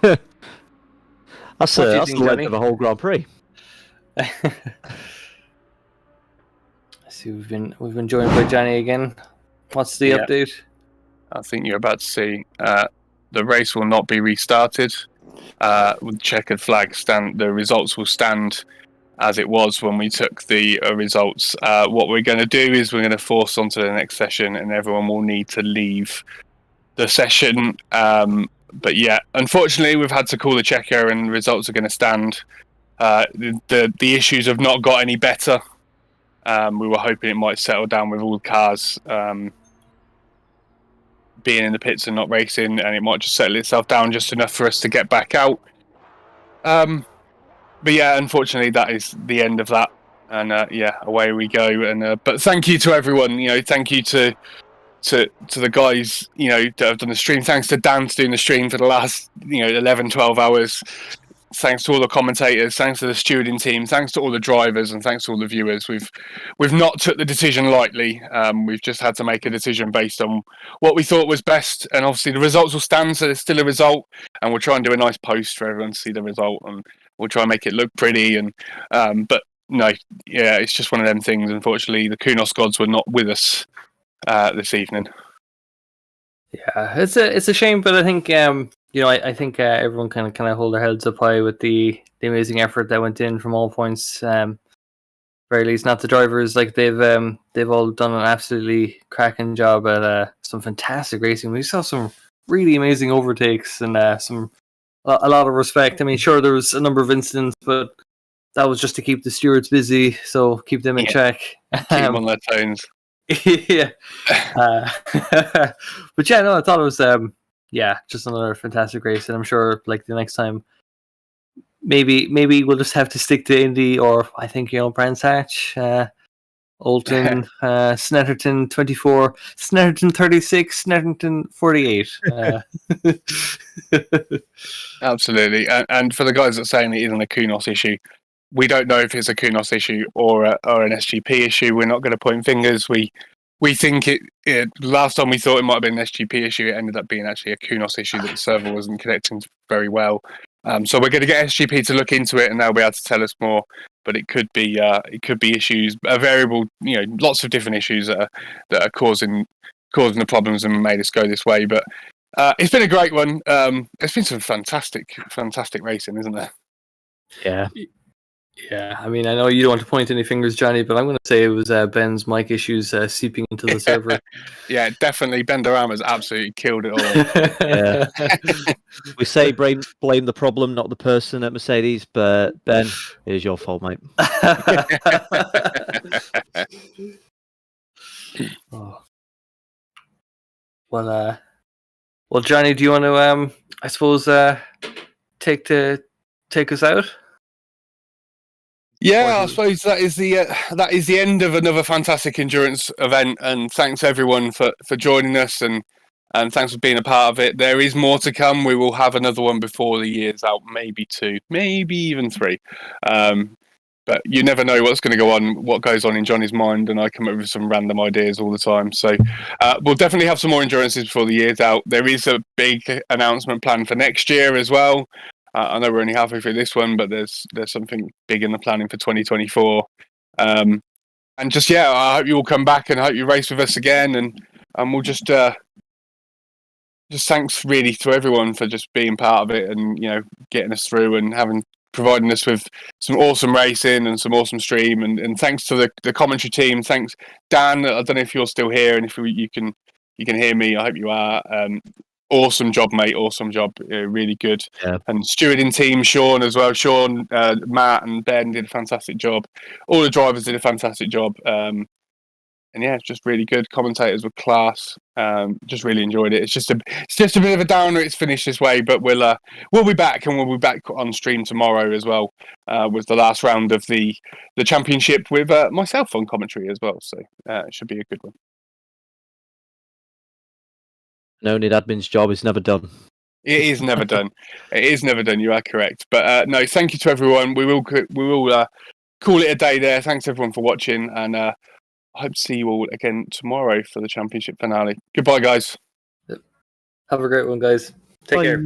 That's the length of a whole Grand Prix. I see we've been joined by Johnny again. What's the update? I think you're about to see the race will not be restarted. With checkered flag stand, the results will stand as it was when we took the results. What we're going to do is we're going to force onto the next session, and everyone will need to leave the session. But yeah, unfortunately, we've had to call the checker, and results are going to stand. The issues have not got any better. We were hoping it might settle down with all cars being in the pits and not racing, and it might just settle itself down just enough for us to get back out. But yeah, unfortunately, that is the end of that, and yeah, away we go. And but thank you to everyone. Thank you to to the guys, that have done the stream. Thanks to Dan for doing the stream for the last, 11, 12 hours. Thanks to all the commentators, thanks to the stewarding team, thanks to all the drivers, and thanks to all the viewers. We've not took the decision lightly. We've just had to make a decision based on what we thought was best, and obviously the results will stand, so there's still a result, and we'll try and do a nice post for everyone to see the result, and we'll try and make it look pretty. And but no, yeah, it's just one of them things. Unfortunately, the Kunos gods were not with us this evening. Yeah, it's a shame, but I think I think everyone kind of hold their heads up high with the amazing effort that went in from all points. Very least, not the drivers. Like they've all done an absolutely cracking job at some fantastic racing. We saw some really amazing overtakes and a lot of respect. I mean, sure, there was a number of incidents, but that was just to keep the stewards busy, so keep them in check. Keep them on their tones. Yeah. But yeah, no, I thought it was just another fantastic race, and I'm sure like the next time maybe we'll just have to stick to Indy, or I think Brands Hatch, Olton, Snetterton 24, Snetterton 36, Snetterton 48. Absolutely, and for the guys that are saying it isn't a Kunos issue, we don't know if it's a Kunos issue or an SGP issue. We're not going to point fingers. We think it. Last time we thought it might have been an SGP issue. It ended up being actually a Kunos issue that the server wasn't connecting very well. So we're going to get SGP to look into it, and they'll be able to tell us more. But it could be issues, a variable, lots of different issues that are causing the problems and made us go this way. But it's been a great one. It's been some fantastic racing, isn't there? Yeah. Yeah, I mean, I know you don't want to point any fingers, Johnny, but I'm going to say it was Ben's mic issues seeping into the server. Yeah, definitely. Ben Dorama's absolutely killed it all. Yeah. We say blame the problem, not the person at Mercedes, but Ben, it is your fault, mate. Oh. Well, Johnny, do you want to, I suppose, take us out? Yeah, I suppose that is the end of another fantastic endurance event, and thanks everyone for joining us, and thanks for being a part of it. There is more to come. We will have another one before the year's out, maybe 2, maybe even 3. But you never know what's going to go on, what goes on in Johnny's mind, and I come up with some random ideas all the time. So we'll definitely have some more endurances before the year's out. There is a big announcement planned for next year as well. I know we're only halfway through this one, but there's something big in the planning for 2024. And just, I hope you all come back, and I hope you race with us again. And we'll just thanks really to everyone for just being part of it, and getting us through and providing us with some awesome racing and some awesome stream. And thanks to the commentary team. Thanks, Dan. I don't know if you're still here, and if you can hear me. I hope you are. Awesome job, mate. Awesome job. Really good. Yeah. And stewarding team, Sean as well. Sean, Matt and Ben did a fantastic job. All the drivers did a fantastic job. And it's just really good. Commentators were class. Just really enjoyed it. It's just a bit of a downer. It's finished this way, but we'll be back, and we'll be back on stream tomorrow as well, with the last round of the championship with myself on commentary as well. So it should be a good one. No, oNiD admin's job is never done. It is never done. It is never done. You are correct. But no, thank you to everyone. We will call it a day there. Thanks everyone for watching, and I hope to see you all again tomorrow for the championship finale. Goodbye, guys. Have a great one, guys. Take care.